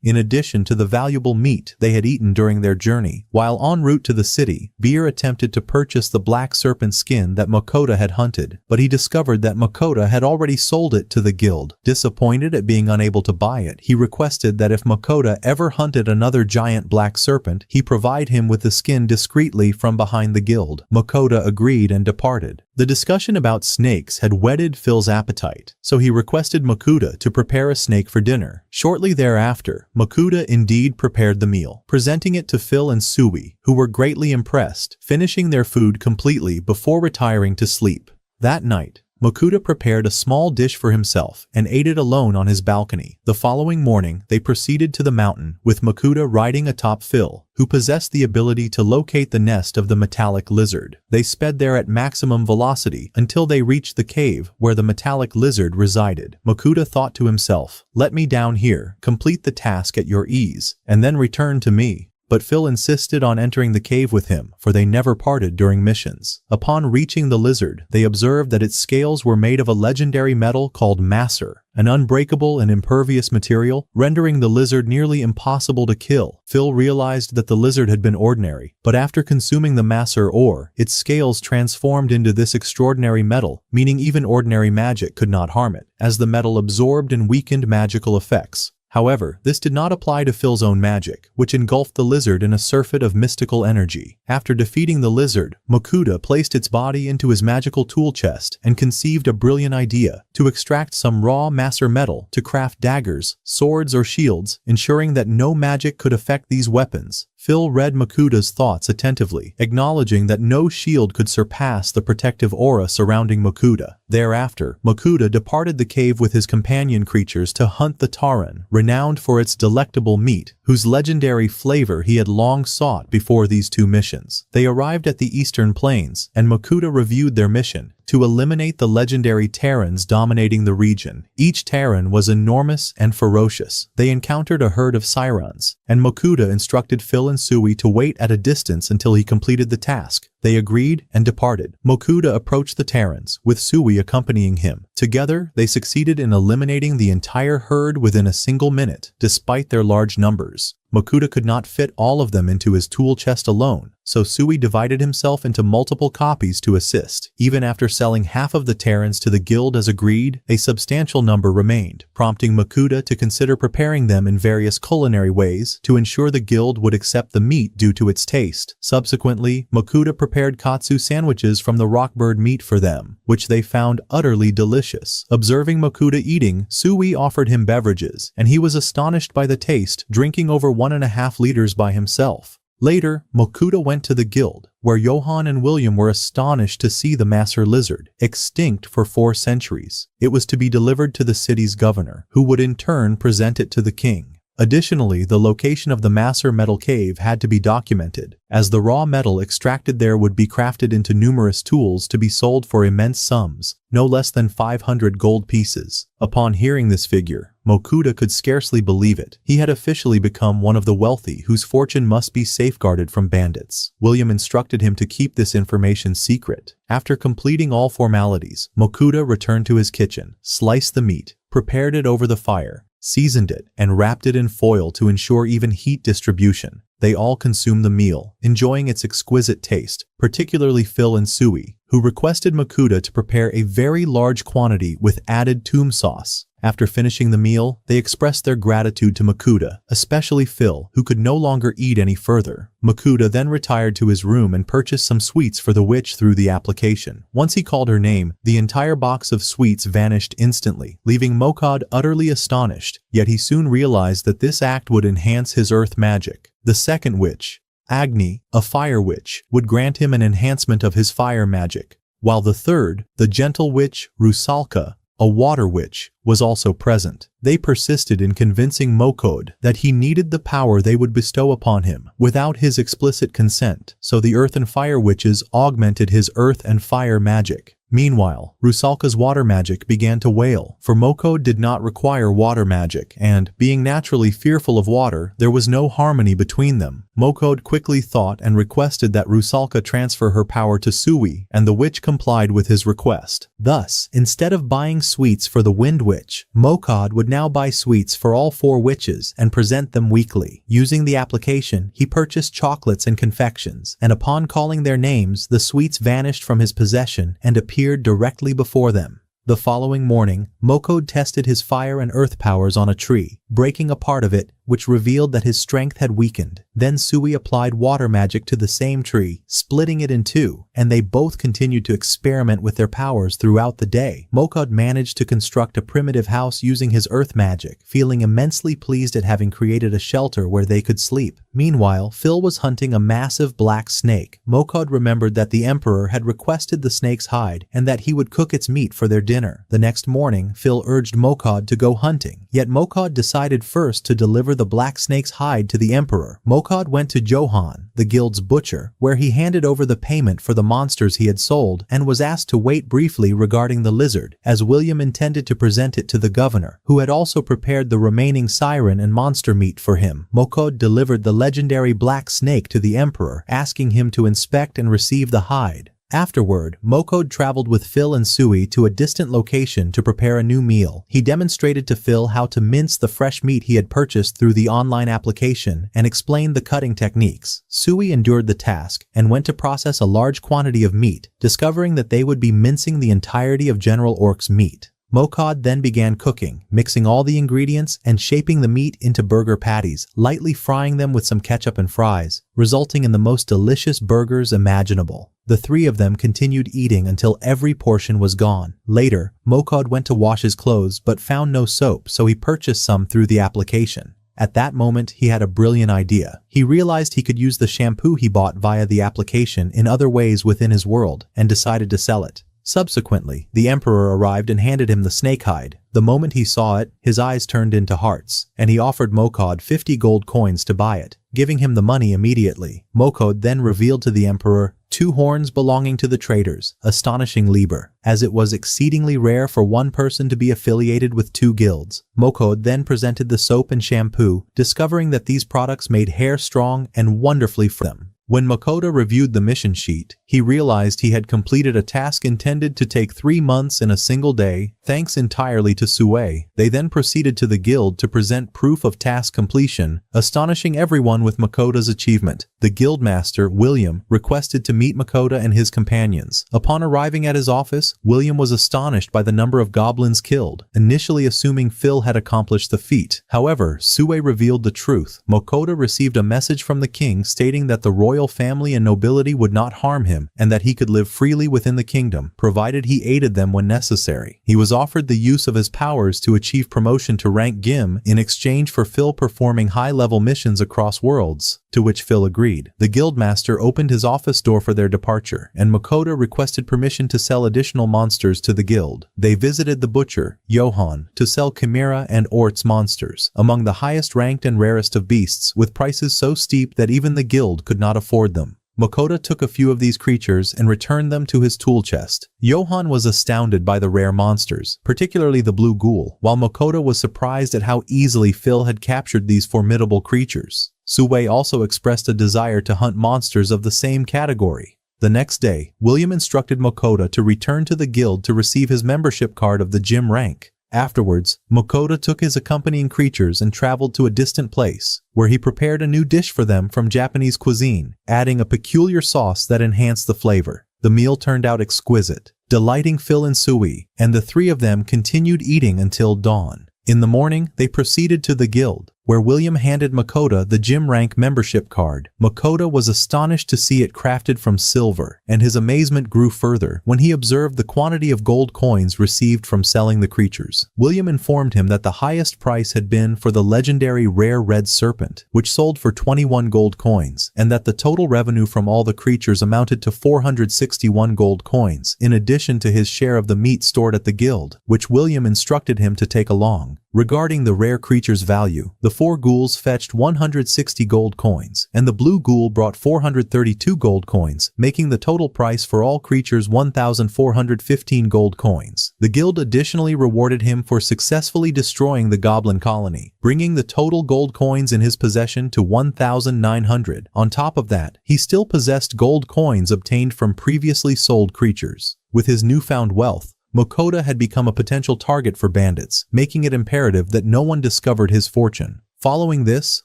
Speaker 1: In addition to the valuable meat they had eaten during their journey, while en route to the city, Beer attempted to purchase the black serpent skin that Makoto had hunted, but he discovered that Makoto had already sold it to the guild. Disappointed at being unable to buy it, he requested that if Makoto ever hunted another giant black serpent, he provide him with the skin discreetly from behind the guild. Makoto agreed and departed. The discussion about snakes had whetted Phil's appetite, so he requested Makoto to prepare a snake for dinner. Shortly thereafter, Makoto indeed prepared the meal, presenting it to Phil and Sui, who were greatly impressed, finishing their food completely before retiring to sleep. That night, Makoto prepared a small dish for himself and ate it alone on his balcony. The following morning, they proceeded to the mountain, with Makoto riding atop Phil, who possessed the ability to locate the nest of the metallic lizard. They sped there at maximum velocity until they reached the cave where the metallic lizard resided. Makoto thought to himself, "Let me down here, complete the task at your ease, and then return to me." But Phil insisted on entering the cave with him, for they never parted during missions. Upon reaching the lizard, they observed that its scales were made of a legendary metal called masser, an unbreakable and impervious material, rendering the lizard nearly impossible to kill. Phil realized that the lizard had been ordinary, but after consuming the masser ore, its scales transformed into this extraordinary metal, meaning even ordinary magic could not harm it, as the metal absorbed and weakened magical effects. However, this did not apply to Phil's own magic, which engulfed the lizard in a surfeit of mystical energy. After defeating the lizard, Makoto placed its body into his magical tool chest and conceived a brilliant idea to extract some raw masser metal to craft daggers, swords, or shields, ensuring that no magic could affect these weapons. Phil read Makoto's thoughts attentively, acknowledging that no shield could surpass the protective aura surrounding Makoto. Thereafter, Makoto departed the cave with his companion creatures to hunt the Taran, renowned for its delectable meat, whose legendary flavor he had long sought before these 2 missions. They arrived at the eastern plains, and Makoto reviewed their mission to eliminate the legendary Terrans dominating the region. Each Terran was enormous and ferocious. They encountered a herd of sirens, and Makoto instructed Phil and Sui to wait at a distance until he completed the task. They agreed and departed. Makoto approached the Terrans, with Sui accompanying him. Together, they succeeded in eliminating the entire herd within a single minute, despite their large numbers. Makoto could not fit all of them into his tool chest alone, so Sui divided himself into multiple copies to assist. Even after selling half of the Terrans to the guild as agreed, a substantial number remained, prompting Makoto to consider preparing them in various culinary ways to ensure the guild would accept the meat due to its taste. Subsequently, Makoto prepared katsu sandwiches from the rockbird meat for them, which they found utterly delicious. Observing Makoto eating, Sui offered him beverages, and he was astonished by the taste, drinking over 1.5 liters by himself. Later, Makoto went to the guild, where Johan and William were astonished to see the masser lizard, extinct for 4 centuries. It was to be delivered to the city's governor, who would in turn present it to the king. Additionally, the location of the masser metal cave had to be documented, as the raw metal extracted there would be crafted into numerous tools to be sold for immense sums, no less than 500 gold pieces. Upon hearing this figure, Makoto could scarcely believe it. He had officially become one of the wealthy whose fortune must be safeguarded from bandits. William instructed him to keep this information secret. After completing all formalities, Makoto returned to his kitchen, sliced the meat, prepared it over the fire, seasoned it, and wrapped it in foil to ensure even heat distribution. They all consumed the meal, enjoying its exquisite taste, particularly Phil and Sui, who requested Makuta to prepare a very large quantity with added toom sauce. After finishing the meal, they expressed their gratitude to Makuta, especially Phil, who could no longer eat any further. Makuta then retired to his room and purchased some sweets for the witch through the application. Once he called her name, the entire box of sweets vanished instantly, leaving Mokod utterly astonished, yet he soon realized that this act would enhance his earth magic. The second witch, Agni, a fire witch, would grant him an enhancement of his fire magic, while the third, the gentle witch, Rusalka, a water witch, was also present. They persisted in convincing Mokod that he needed the power they would bestow upon him without his explicit consent, so the earth and fire witches augmented his earth and fire magic. Meanwhile, Rusalka's water magic began to wail, for Mokod did not require water magic, and, being naturally fearful of water, there was no harmony between them. Mokod quickly thought and requested that Rusalka transfer her power to Sui, and the witch complied with his request. Thus, instead of buying sweets for the Wind Witch, Mokod would now buy sweets for all 4 witches and present them weekly. Using the application, he purchased chocolates and confections, and upon calling their names, the sweets vanished from his possession and appeared directly before them. The following morning, Mokod tested his fire and earth powers on a tree, breaking a part of it, which revealed that his strength had weakened. Then Sui applied water magic to the same tree, splitting it in 2, and they both continued to experiment with their powers throughout the day. Mokod managed to construct a primitive house using his earth magic, feeling immensely pleased at having created a shelter where they could sleep. Meanwhile, Phil was hunting a massive black snake. Mokod remembered that the emperor had requested the snake's hide and that he would cook its meat for their dinner. The next morning, Phil urged Mokod to go hunting, yet Mokod decided first to deliver the black snake's hide to the emperor. Mokod went to Johan, the guild's butcher, where he handed over the payment for the monsters he had sold and was asked to wait briefly regarding the lizard, as William intended to present it to the governor, who had also prepared the remaining siren and monster meat for him. Mokod delivered the legendary black snake to the emperor, asking him to inspect and receive the hide. Afterward, Mokod traveled with Phil and Sui to a distant location to prepare a new meal. He demonstrated to Phil how to mince the fresh meat he had purchased through the online application and explained the cutting techniques. Sui endured the task and went to process a large quantity of meat, discovering that they would be mincing the entirety of General Orc's meat. Mokod then began cooking, mixing all the ingredients and shaping the meat into burger patties, lightly frying them with some ketchup and fries, resulting in the most delicious burgers imaginable. The 3 of them continued eating until every portion was gone. Later, Mokod went to wash his clothes but found no soap, so he purchased some through the application. At that moment, he had a brilliant idea. He realized he could use the shampoo he bought via the application in other ways within his world, and decided to sell it. Subsequently, the emperor arrived and handed him the snake hide. The moment he saw it, his eyes turned into hearts, and he offered Mokod 50 gold coins to buy it, giving him the money immediately. Mokod then revealed to the emperor 2 horns belonging to the traders, astonishing Liber, as it was exceedingly rare for one person to be affiliated with 2 guilds. Mokod then presented the soap and shampoo, discovering that these products made hair strong and wonderfully for them. When Makoto reviewed the mission sheet, he realized he had completed a task intended to take 3 months in a single day, thanks entirely to Sue. They then proceeded to the guild to present proof of task completion, astonishing everyone with Makoto's achievement. The guildmaster, William, requested to meet Makoto and his companions. Upon arriving at his office, William was astonished by the number of goblins killed, initially assuming Phil had accomplished the feat. However, Sue revealed the truth. Makoto received a message from the king stating that the royal family and nobility would not harm him, and that he could live freely within the kingdom, provided he aided them when necessary. He was offered the use of his powers to achieve promotion to rank Gim in exchange for Phil performing high-level missions across worlds, to which Phil agreed. The guildmaster opened his office door for their departure, and Makoto requested permission to sell additional monsters to the guild. They visited the butcher, Johan, to sell Chimera and Ort's monsters, among the highest ranked and rarest of beasts, with prices so steep that even the guild could not afford them. Makoto took a few of these creatures and returned them to his tool chest. Johan was astounded by the rare monsters, particularly the blue ghoul, while Makoto was surprised at how easily Phil had captured these formidable creatures. Sue also expressed a desire to hunt monsters of the same category. The next day, William instructed Makoto to return to the guild to receive his membership card of the gym rank. Afterwards, Makoto took his accompanying creatures and traveled to a distant place, where he prepared a new dish for them from Japanese cuisine, adding a peculiar sauce that enhanced the flavor. The meal turned out exquisite, delighting Phil and Sui, and the three of them continued eating until dawn. In the morning, they proceeded to the guild, where William handed Makoto the gym rank membership card. Makoto was astonished to see it crafted from silver, and his amazement grew further when he observed the quantity of gold coins received from selling the creatures. William informed him that the highest price had been for the legendary rare red serpent, which sold for 21 gold coins, and that the total revenue from all the creatures amounted to 461 gold coins, in addition to his share of the meat stored at the guild, which William instructed him to take along. Regarding the rare creature's value, the 4 ghouls fetched 160 gold coins, and the blue ghoul brought 432 gold coins, making the total price for all creatures 1,415 gold coins. The guild additionally rewarded him for successfully destroying the goblin colony, bringing the total gold coins in his possession to 1,900. On top of that, he still possessed gold coins obtained from previously sold creatures. With his newfound wealth, Makoto had become a potential target for bandits, making it imperative that no one discovered his fortune. Following this,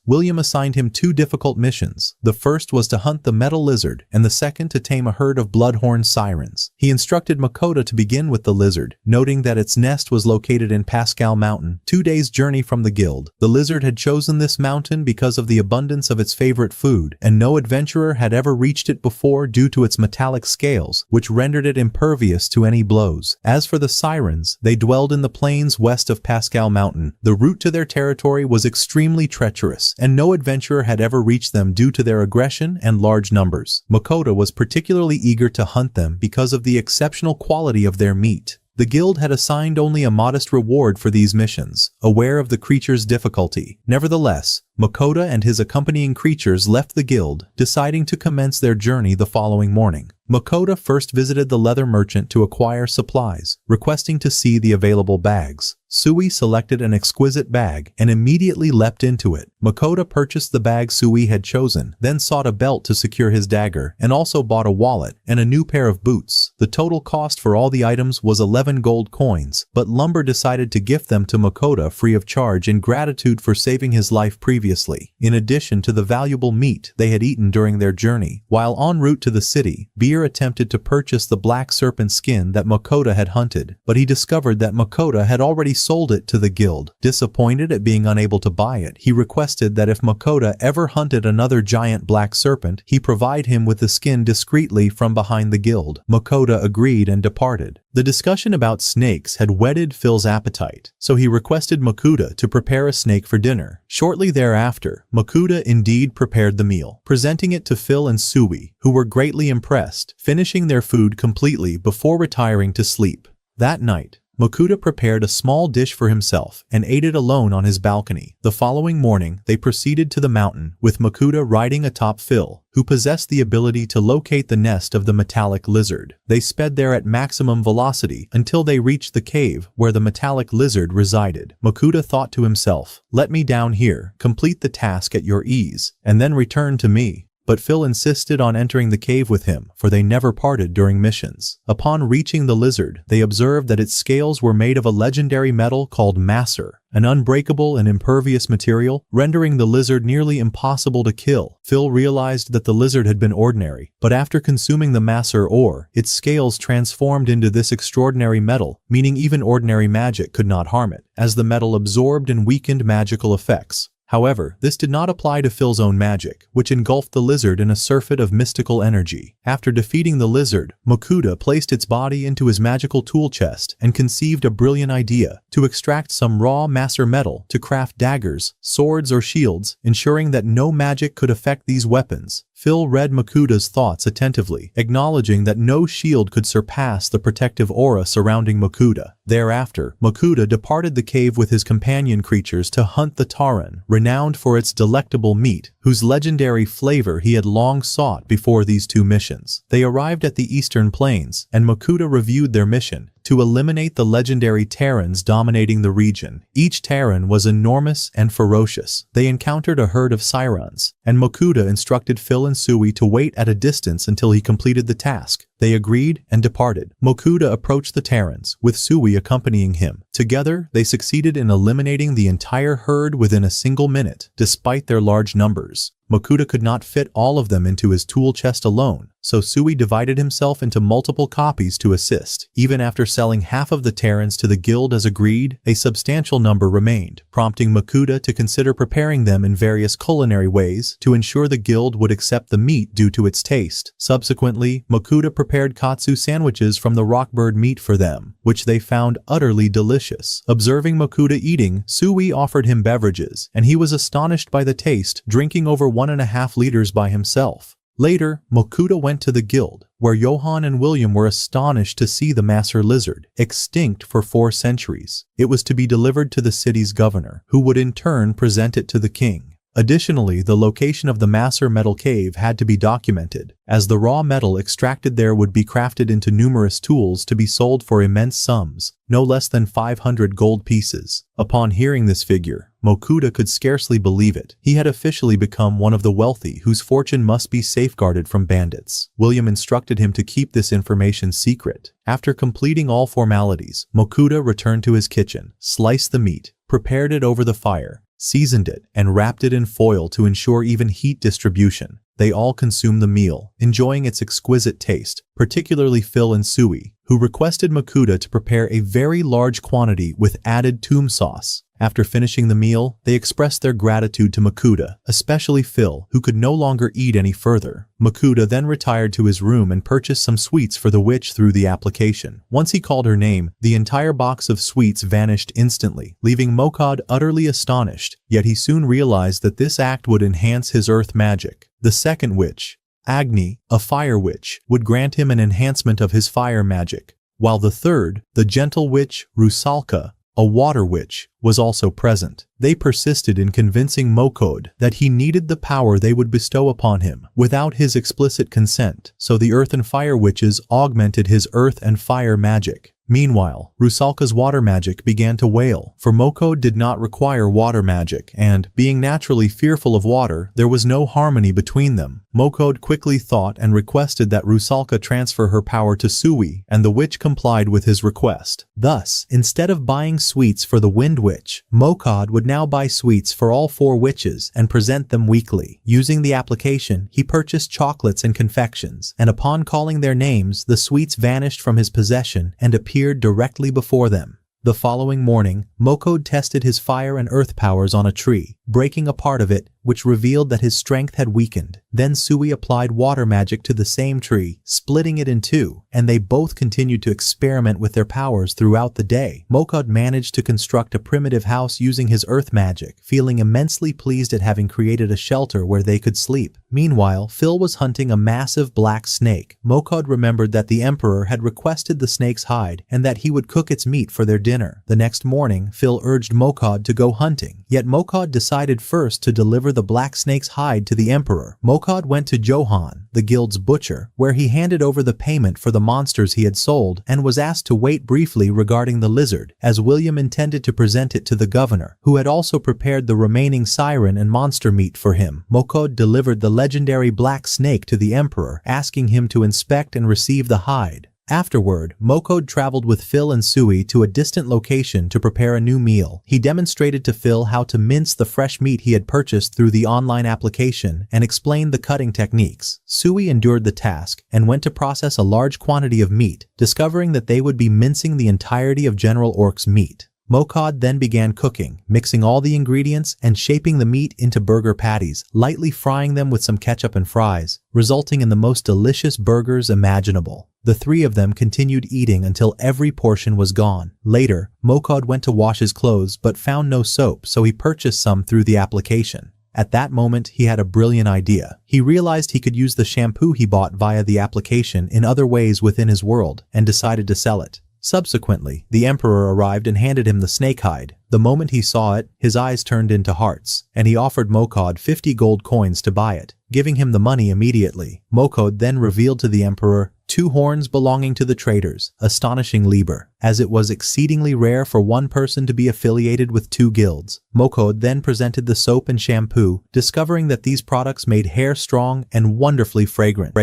Speaker 1: William assigned him 2 difficult missions. The first was to hunt the metal lizard, and the second to tame a herd of bloodhorn sirens. He instructed Makoto to begin with the lizard, noting that its nest was located in Pascal Mountain, 2 days' journey from the guild. The lizard had chosen this mountain because of the abundance of its favorite food, and no adventurer had ever reached it before due to its metallic scales, which rendered it impervious to any blows. As for the sirens, they dwelled in the plains west of Pascal Mountain. The route to their territory was extremely treacherous, and no adventurer had ever reached them due to their aggression and large numbers. Makoto was particularly eager to hunt them because of the exceptional quality of their meat. The guild had assigned only a modest reward for these missions, aware of the creature's difficulty. Nevertheless, Makoto and his accompanying creatures left the guild, deciding to commence their journey the following morning. Makoto first visited the leather merchant to acquire supplies, requesting to see the available bags. Sui selected an exquisite bag and immediately leapt into it. Makoto purchased the bag Sui had chosen, then sought a belt to secure his dagger, and also bought a wallet and a new pair of boots. The total cost for all the items was 11 gold coins, but Lumber decided to gift them to Makoto free of charge in gratitude for saving his life previously. In addition to the valuable meat they had eaten during their journey, while en route to the city, Beer attempted to purchase the black serpent skin that Makoto had hunted, but he discovered that Makoto had already sold it to the guild. Disappointed at being unable to buy it, he requested that if Makoto ever hunted another giant black serpent, he provide him with the skin discreetly from behind the guild. Makoto agreed and departed. The discussion about snakes had whetted Phil's appetite, so he requested Makoto to prepare a snake for dinner. Shortly thereafter, Makoto indeed prepared the meal, presenting it to Phil and Sui, who were greatly impressed, finishing their food completely before retiring to sleep. That night, Makoto prepared a small dish for himself and ate it alone on his balcony. The following morning, they proceeded to the mountain, with Makoto riding atop Phil, who possessed the ability to locate the nest of the metallic lizard. They sped there at maximum velocity until they reached the cave where the metallic lizard resided. Makoto thought to himself, "Let me down here, complete the task at your ease, and then return to me." But Phil insisted on entering the cave with him, for they never parted during missions. Upon reaching the lizard, they observed that its scales were made of a legendary metal called masser, an unbreakable and impervious material, rendering the lizard nearly impossible to kill. Phil realized that the lizard had been ordinary, but after consuming the masser ore, its scales transformed into this extraordinary metal, meaning even ordinary magic could not harm it, as the metal absorbed and weakened magical effects. However, this did not apply to Phil's own magic, which engulfed the lizard in a surfeit of mystical energy. After defeating the lizard, Makoto placed its body into his magical tool chest and conceived a brilliant idea to extract some raw masser metal to craft daggers, swords, or shields, ensuring that no magic could affect these weapons. Phil read Makoto's thoughts attentively, acknowledging that no shield could surpass the protective aura surrounding Makoto. Thereafter, Makoto departed the cave with his companion creatures to hunt the Taran, renowned for its delectable meat, whose legendary flavor he had long sought before these 2 missions. They arrived at the eastern plains, and Makoto reviewed their mission to eliminate the legendary Terrans dominating the region. Each Terran was enormous and ferocious. They encountered a herd of sirens, and Makoto instructed Phil and Sui to wait at a distance until he completed the task. They agreed and departed. Mokuda approached the Terrans, with Sui accompanying him. Together, they succeeded in eliminating the entire herd within a single minute, despite their large numbers. Mokuda could not fit all of them into his tool chest alone, so Sui divided himself into multiple copies to assist. Even after selling half of the Terrans to the guild as agreed, a substantial number remained, prompting Mokuda to consider preparing them in various culinary ways to ensure the guild would accept the meat due to its taste. Subsequently, Mokuda prepared katsu sandwiches from the rockbird meat for them, which they found utterly delicious. Observing Mokuda eating, Sui offered him beverages, and he was astonished by the taste, drinking over 1.5 liters by himself. Later, Mokuda went to the guild, where Johann and William were astonished to see the Master Lizard, extinct for 4 centuries. It was to be delivered to the city's governor, who would in turn present it to the king. Additionally, the location of the Master Metal Cave had to be documented, as the raw metal extracted there would be crafted into numerous tools to be sold for immense sums, no less than 500 gold pieces. Upon hearing this figure, Mokuda could scarcely believe it. He had officially become one of the wealthy whose fortune must be safeguarded from bandits. William instructed him to keep this information secret. After completing all formalities, Mokuda returned to his kitchen, sliced the meat, prepared it over the fire, seasoned it, and wrapped it in foil to ensure even heat distribution. They all consumed the meal, enjoying its exquisite taste, particularly Phil and Sui, who requested Mokuda to prepare a very large quantity with added toom sauce. After finishing the meal, they expressed their gratitude to Mokuda, especially Phil, who could no longer eat any further. Mokuda then retired to his room and purchased some sweets for the witch through the application. Once he called her name, the entire box of sweets vanished instantly, leaving Mokod utterly astonished, yet he soon realized that this act would enhance his earth magic. The second witch, Agni, a fire witch, would grant him an enhancement of his fire magic, while the third, the gentle witch, Rusalka, a water witch, was also present. They persisted in convincing Mokod that he needed the power they would bestow upon him without his explicit consent, so the earth and fire witches augmented his earth and fire magic. Meanwhile, Rusalka's water magic began to wail, for Mokod did not require water magic, and, being naturally fearful of water, there was no harmony between them. Mokod quickly thought and requested that Rusalka transfer her power to Sui, and the witch complied with his request. Thus, instead of buying sweets for the Wind Witch, Mokod would now buy sweets for all 4 witches and present them weekly. Using the application, he purchased chocolates and confections, and upon calling their names, the sweets vanished from his possession and appeared directly before them. The following morning, Mokod tested his fire and earth powers on a tree, breaking a part of it, which revealed that his strength had weakened. Then Sui applied water magic to the same tree, splitting it in 2, and they both continued to experiment with their powers throughout the day. Mokod managed to construct a primitive house using his earth magic, feeling immensely pleased at having created a shelter where they could sleep. Meanwhile, Phil was hunting a massive black snake. Mokod remembered that the emperor had requested the snake's hide and that he would cook its meat for their dinner. The next morning, Phil urged Mokod to go hunting, yet Mokod decided first to deliver the black snake's hide to the emperor. Mokod went to Johan, the guild's butcher, where he handed over the payment for the monsters he had sold and was asked to wait briefly regarding the lizard, as William intended to present it to the governor, who had also prepared the remaining siren and monster meat for him. Mokod delivered the legendary black snake to the emperor, asking him to inspect and receive the hide. Afterward, Mokod traveled with Phil and Sui to a distant location to prepare a new meal. He demonstrated to Phil how to mince the fresh meat he had purchased through the online application and explained the cutting techniques. Sui endured the task and went to process a large quantity of meat, discovering that they would be mincing the entirety of General Orc's meat. Mokod then began cooking, mixing all the ingredients and shaping the meat into burger patties, lightly frying them with some ketchup and fries, resulting in the most delicious burgers imaginable. The 3 of them continued eating until every portion was gone. Later, Mokod went to wash his clothes but found no soap, so he purchased some through the application. At that moment, he had a brilliant idea. He realized he could use the shampoo he bought via the application in other ways within his world and decided to sell it. Subsequently, the emperor arrived and handed him the snake hide. The moment he saw it, his eyes turned into hearts, and he offered Mokod 50 gold coins to buy it, giving him the money immediately. Mokod then revealed to the emperor 2 horns belonging to the traders, astonishing Liber, as it was exceedingly rare for one person to be affiliated with 2 guilds. Mokode then presented the soap and shampoo, discovering that these products made hair strong and wonderfully fragrant.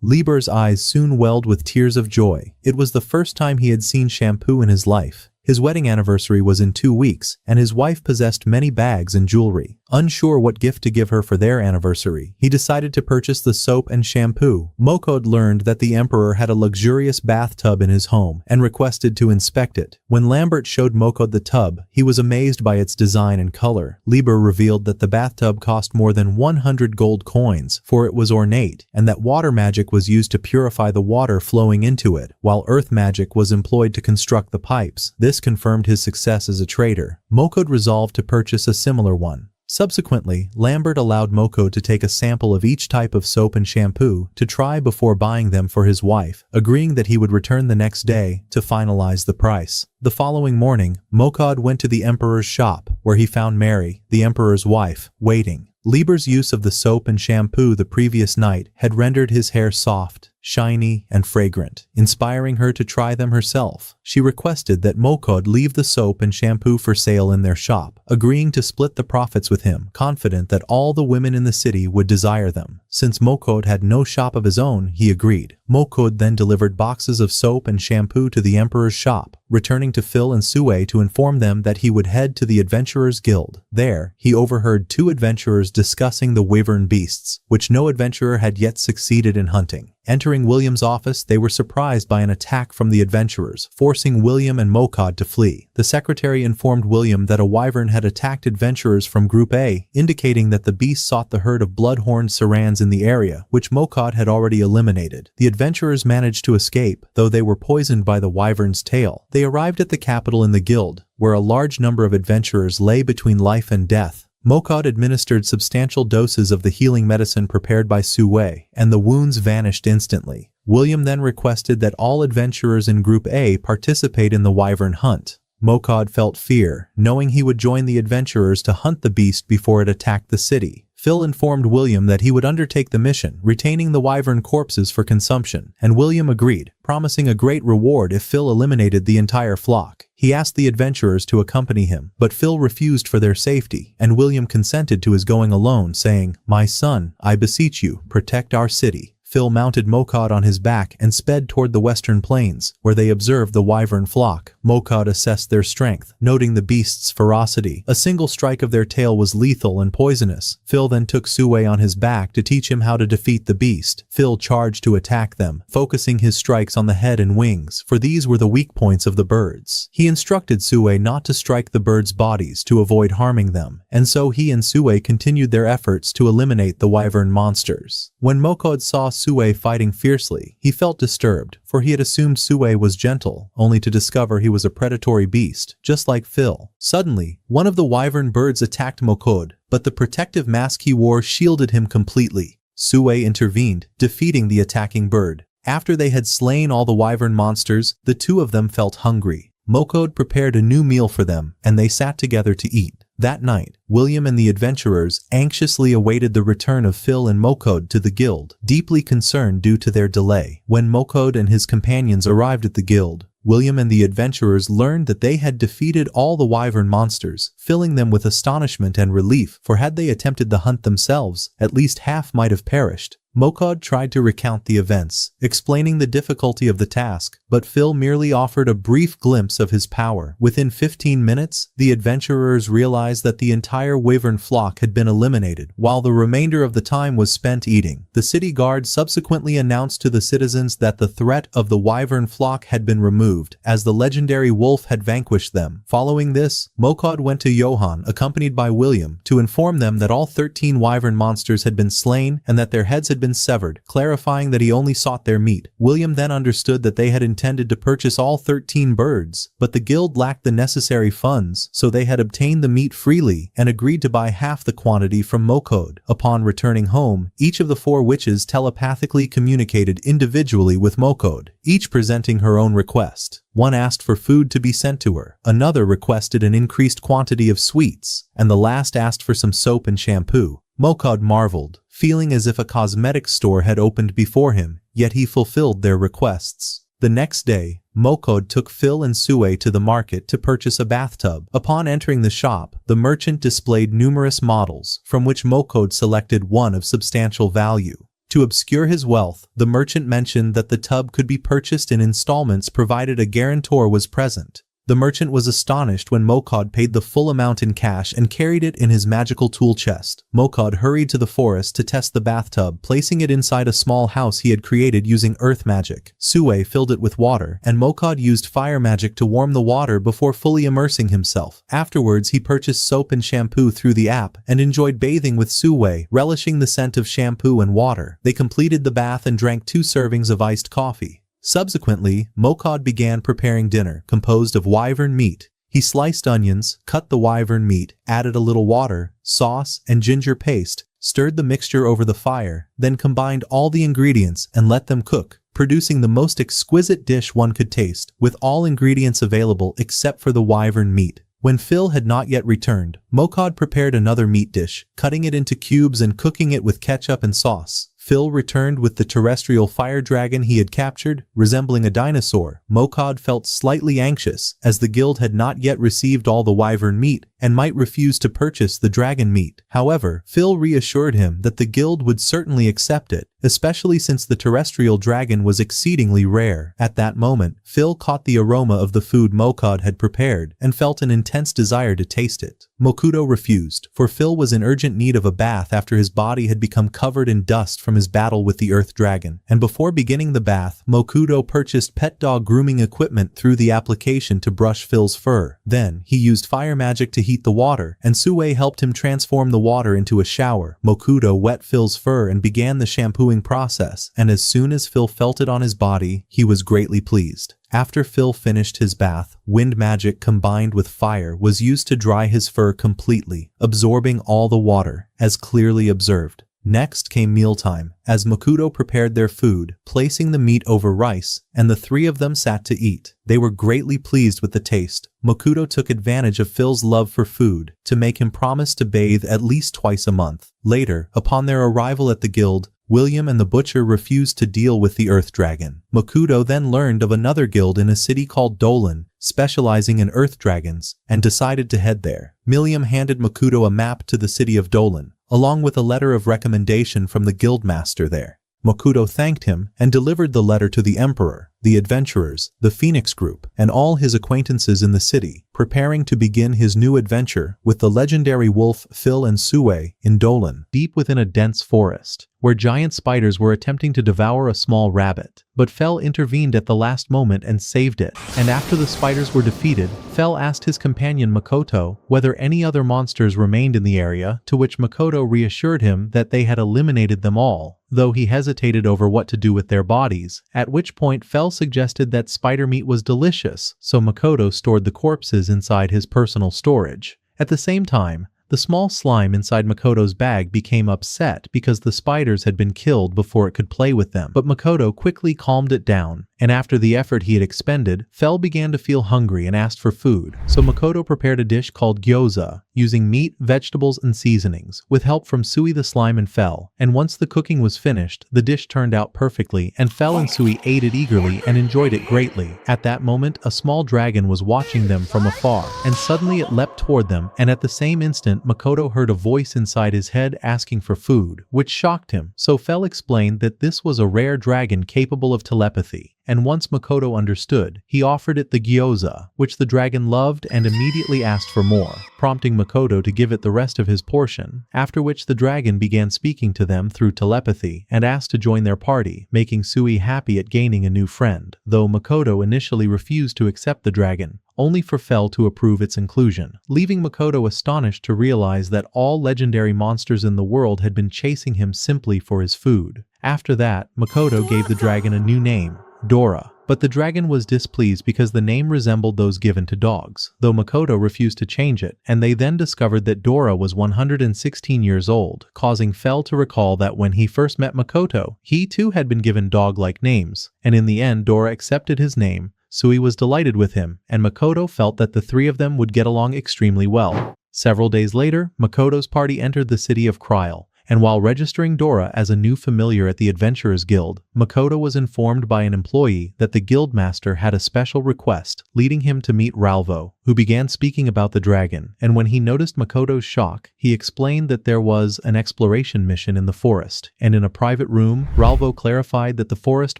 Speaker 1: Liber's eyes soon welled with tears of joy. It was the first time he had seen shampoo in his life. His wedding anniversary was in 2 weeks, and his wife possessed many bags and jewelry. Unsure what gift to give her for their anniversary, he decided to purchase the soap and shampoo. Mokode learned that the emperor had a luxurious bathtub in his home and requested to inspect it. When Lambert showed Mokode the tub, he was amazed by its design and color. Liber revealed that the bathtub cost more than 100 gold coins, for it was ornate, and that water magic was used to purify the water flowing into it, while earth magic was employed to construct the pipes. This confirmed his success as a trader. Mokode resolved to purchase a similar one. Subsequently, Lambert allowed Mokode to take a sample of each type of soap and shampoo to try before buying them for his wife, agreeing that he would return the next day to finalize the price. The following morning, Mokode went to the emperor's shop, where he found Mary, the emperor's wife, waiting. Liber's use of the soap and shampoo the previous night had rendered his hair soft, shiny, and fragrant, inspiring her to try them herself. She requested that Mokode leave the soap and shampoo for sale in their shop, agreeing to split the profits with him, confident that all the women in the city would desire them. Since Mokode had no shop of his own, he agreed. Mokode then delivered boxes of soap and shampoo to the emperor's shop, returning to Phil and Sue to inform them that he would head to the Adventurers Guild. There, he overheard 2 adventurers discussing the Wyvern beasts, which no adventurer had yet succeeded in hunting. Entering William's office, they were surprised by an attack from the adventurers, forcing William and Mokode to flee. The secretary informed William that a wyvern had attacked adventurers from Group A, indicating that the beast sought the herd of blood-horned Sarans in the area, which Mokode had already eliminated. The adventurers managed to escape, though they were poisoned by the wyvern's tail. They arrived at the capital in the guild, where a large number of adventurers lay between life and death. Mokode administered substantial doses of the healing medicine prepared by Sue, and the wounds vanished instantly. William then requested that all adventurers in Group A participate in the wyvern hunt. Mokode felt fear, knowing he would join the adventurers to hunt the beast before it attacked the city. Phil informed William that he would undertake the mission, retaining the wyvern corpses for consumption, and William agreed, promising a great reward if Phil eliminated the entire flock. He asked the adventurers to accompany him, but Phil refused for their safety, and William consented to his going alone, saying, "My son, I beseech you, protect our city." Phil mounted Mokode on his back and sped toward the western plains, where they observed the wyvern flock. Mokode assessed their strength, noting the beast's ferocity. A single strike of their tail was lethal and poisonous. Phil then took Sue on his back to teach him how to defeat the beast. Phil charged to attack them, focusing his strikes on the head and wings, for these were the weak points of the birds. He instructed Sue not to strike the birds' bodies to avoid harming them, and so he and Sue continued their efforts to eliminate the wyvern monsters. When Mokode saw Sue fighting fiercely, he felt disturbed, for he had assumed Sue was gentle, only to discover he was a predatory beast, just like Phil. Suddenly, one of the wyvern birds attacked Mokode, but the protective mask he wore shielded him completely. Sue intervened, defeating the attacking bird. After they had slain all the wyvern monsters, the 2 of them felt hungry. Mokode prepared a new meal for them, and they sat together to eat. That night, William and the adventurers anxiously awaited the return of Phil and Mokode to the guild, deeply concerned due to their delay. When Mokode and his companions arrived at the guild, William and the adventurers learned that they had defeated all the wyvern monsters, filling them with astonishment and relief, for had they attempted the hunt themselves, at least half might have perished. Mokode tried to recount the events, explaining the difficulty of the task, but Phil merely offered a brief glimpse of his power. Within 15 minutes, the adventurers realized that the entire wyvern flock had been eliminated, while the remainder of the time was spent eating. The city guard subsequently announced to the citizens that the threat of the wyvern flock had been removed, as the legendary wolf had vanquished them. Following this, Mokode went to Johan, accompanied by William, to inform them that all 13 wyvern monsters had been slain and that their heads had been severed, clarifying that he only sought their meat. William then understood that they had intended intended to purchase all 13 birds, but the guild lacked the necessary funds, so they had obtained the meat freely and agreed to buy half the quantity from Mokode. Upon returning home, each of the 4 witches telepathically communicated individually with Mokode, each presenting her own request. One asked for food to be sent to her, another requested an increased quantity of sweets, and the last asked for some soap and shampoo. Mokode marveled, feeling as if a cosmetics store had opened before him, yet he fulfilled their requests. The next day, Mokode took Phil and Sue to the market to purchase a bathtub. Upon entering the shop, the merchant displayed numerous models, from which Mokode selected one of substantial value. To obscure his wealth, the merchant mentioned that the tub could be purchased in installments provided a guarantor was present. The merchant was astonished when Mokode paid the full amount in cash and carried it in his magical tool chest. Mokode hurried to the forest to test the bathtub, placing it inside a small house he had created using earth magic. Sue filled it with water, and Mokode used fire magic to warm the water before fully immersing himself. Afterwards, he purchased soap and shampoo through the app and enjoyed bathing with Sue, relishing the scent of shampoo and water. They completed the bath and drank 2 servings of iced coffee. Subsequently, Mokode began preparing dinner, composed of wyvern meat. He sliced onions, cut the wyvern meat, added a little water, sauce, and ginger paste, stirred the mixture over the fire, then combined all the ingredients and let them cook, producing the most exquisite dish one could taste, with all ingredients available except for the wyvern meat. When Phil had not yet returned, Mokode prepared another meat dish, cutting it into cubes and cooking it with ketchup and sauce. Phil returned with the terrestrial fire dragon he had captured, resembling a dinosaur. Mokode felt slightly anxious, as the guild had not yet received all the wyvern meat and might refuse to purchase the dragon meat. However, Phil reassured him that the guild would certainly accept it, especially since the terrestrial dragon was exceedingly rare. At that moment, Phil caught the aroma of the food Mokode had prepared and felt an intense desire to taste it. Mokudo refused, for Phil was in urgent need of a bath after his body had become covered in dust from his battle with the earth dragon. And before beginning the bath, Mokudo purchased pet dog grooming equipment through the application to brush Phil's fur. Then, he used fire magic to heat the water, and Sue helped him transform the water into a shower. Mokudo wet Phil's fur and began the shampooing process, and as soon as Phil felt it on his body, he was greatly pleased. After Phil finished his bath, wind magic combined with fire was used to dry his fur completely, absorbing all the water, as clearly observed. Next came mealtime, as Mokudo prepared their food, placing the meat over rice, and the 3 of them sat to eat. They were greatly pleased with the taste. Mokudo took advantage of Phil's love for food to make him promise to bathe at least twice a month. Later, upon their arrival at the guild, William and the butcher refused to deal with the earth dragon. Mokudo then learned of another guild in a city called Dolan, specializing in earth dragons, and decided to head there. William handed Mokudo a map to the city of Dolan, along with a letter of recommendation from the guildmaster there. Mokudo thanked him and delivered the letter to the emperor, the adventurers, the Phoenix group, and all his acquaintances in the city, preparing to begin his new adventure with the legendary wolf Phil and Sue in Dolan, deep within a dense forest, where giant spiders were attempting to devour a small rabbit. But Fel intervened at the last moment and saved it, and after the spiders were defeated, Fel asked his companion Makoto whether any other monsters remained in the area, to which Makoto reassured him that they had eliminated them all, though he hesitated over what to do with their bodies, at which point Fel suggested that spider meat was delicious, so Makoto stored the corpses inside his personal storage. At the same time, the small slime inside Makoto's bag became upset because the spiders had been killed before it could play with them. But Makoto quickly calmed it down, and after the effort he had expended, Fel began to feel hungry and asked for food. So Makoto prepared a dish called gyoza, using meat, vegetables, and seasonings, with help from Sui the slime and Fel. And once the cooking was finished, the dish turned out perfectly, and Fel and Sui ate it eagerly and enjoyed it greatly. At that moment, a small dragon was watching them from afar, and suddenly it leapt toward them, and at the same instant, Makoto heard a voice inside his head asking for food, which shocked him. So Fel explained that this was a rare dragon capable of telepathy. And once Makoto understood, he offered it the gyoza, which the dragon loved and immediately asked for more, prompting Makoto to give it the rest of his portion, after which the dragon began speaking to them through telepathy and asked to join their party, making Sui happy at gaining a new friend, though Makoto initially refused to accept the dragon, only for Fel to approve its inclusion, leaving Makoto astonished to realize that all legendary monsters in the world had been chasing him simply for his food. After that, Makoto gave the dragon a new name, Dora, But the dragon was displeased because the name resembled those given to dogs, though Makoto refused to change it, and they then discovered that Dora was 116 years old, causing Fell to recall that when he first met Makoto, he too had been given dog-like names, and in the end Dora accepted his name. Sui was delighted with him, and Makoto felt that the three of them would get along extremely well. Several days later, Makoto's party entered the city of Kryl, and while registering Dora as a new familiar at the Adventurers Guild, Makoto was informed by an employee that the guildmaster had a special request, leading him to meet Ralvo, who began speaking about the dragon, and when he noticed Makoto's shock, he explained that there was an exploration mission in the forest, and in a private room, Ralvo clarified that the forest